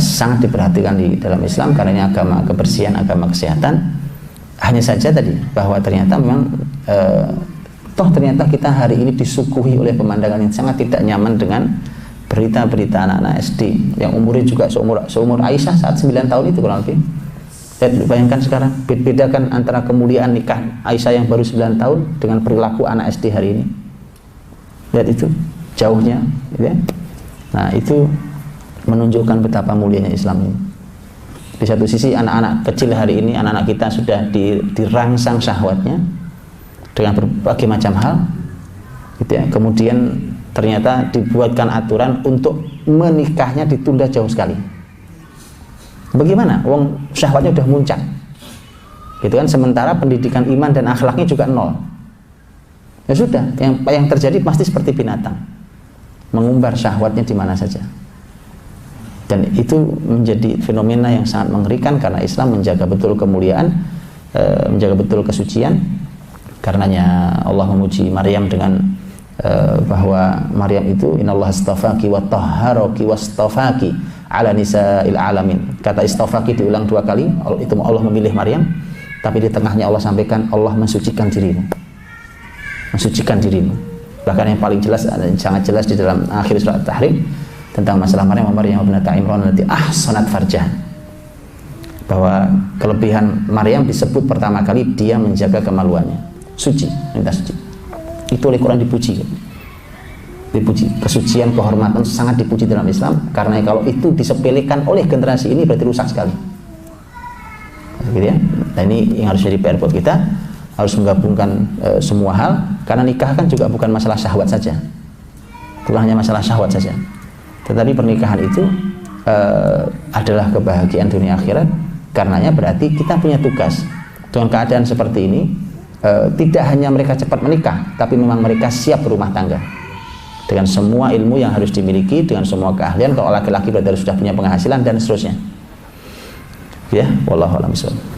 sangat diperhatikan di dalam Islam, karena ini agama kebersihan, agama kesehatan. Hanya saja tadi bahwa ternyata memang ternyata kita hari ini disuguhi oleh pemandangan yang sangat tidak nyaman dengan berita-berita anak-anak SD yang umurnya juga seumur Aisyah saat 9 tahun itu kurang lebih. Bayangkan sekarang, bedakan antara kemuliaan nikah Aisyah yang baru 9 tahun dengan perilaku anak SD hari ini. Lihat itu jauhnya, gitu ya. Nah, itu menunjukkan betapa mulianya Islam ini. Di satu sisi anak-anak kecil hari ini, anak-anak kita sudah dirangsang syahwatnya dengan berbagai macam hal, gitu ya. Kemudian ternyata dibuatkan aturan untuk menikahnya ditunda jauh sekali. Bagaimana? Wong syahwatnya udah muncak, gitu kan. Sementara pendidikan iman dan akhlaknya juga nol. Ya sudah, yang terjadi pasti seperti binatang, mengumbar syahwatnya di mana saja. Dan itu menjadi fenomena yang sangat mengerikan, karena Islam menjaga betul kemuliaan, menjaga betul kesucian. Karenanya Allah memuji Maryam dengan bahwa Maryam itu innallaha astafaki wa tahharaki wastafaki ala nisa'il alamin. Kata istafaki diulang 2 kali, itu Allah memilih Maryam, tapi di tengahnya Allah sampaikan Allah mensucikan dirimu. Mensucikan dirimu. Bahkan yang paling jelas, sangat jelas di dalam akhir surat Tahrim tentang masalah Maryam binat Imran nanti ahsanat farjah, bahwa kelebihan Maryam disebut pertama kali dia menjaga kemaluannya, suci, minta suci. Itu oleh Quran dipuji, kesucian, kehormatan sangat dipuji dalam Islam. Karena kalau itu disepelekan oleh generasi ini berarti rusak sekali, gitu ya. Nah, ini yang harus jadi PR buat kita, harus menggabungkan semua hal, karena nikah kan juga bukan masalah syahwat saja, bukan hanya masalah syahwat saja, tetapi pernikahan itu adalah kebahagiaan dunia akhirat. Karenanya berarti kita punya tugas dengan keadaan seperti ini. Tidak hanya mereka cepat menikah, tapi memang mereka siap berumah tangga dengan semua ilmu yang harus dimiliki, dengan semua keahlian. Kalau laki-laki berarti sudah punya penghasilan dan seterusnya. Ya, wallahu a'lam bishawab.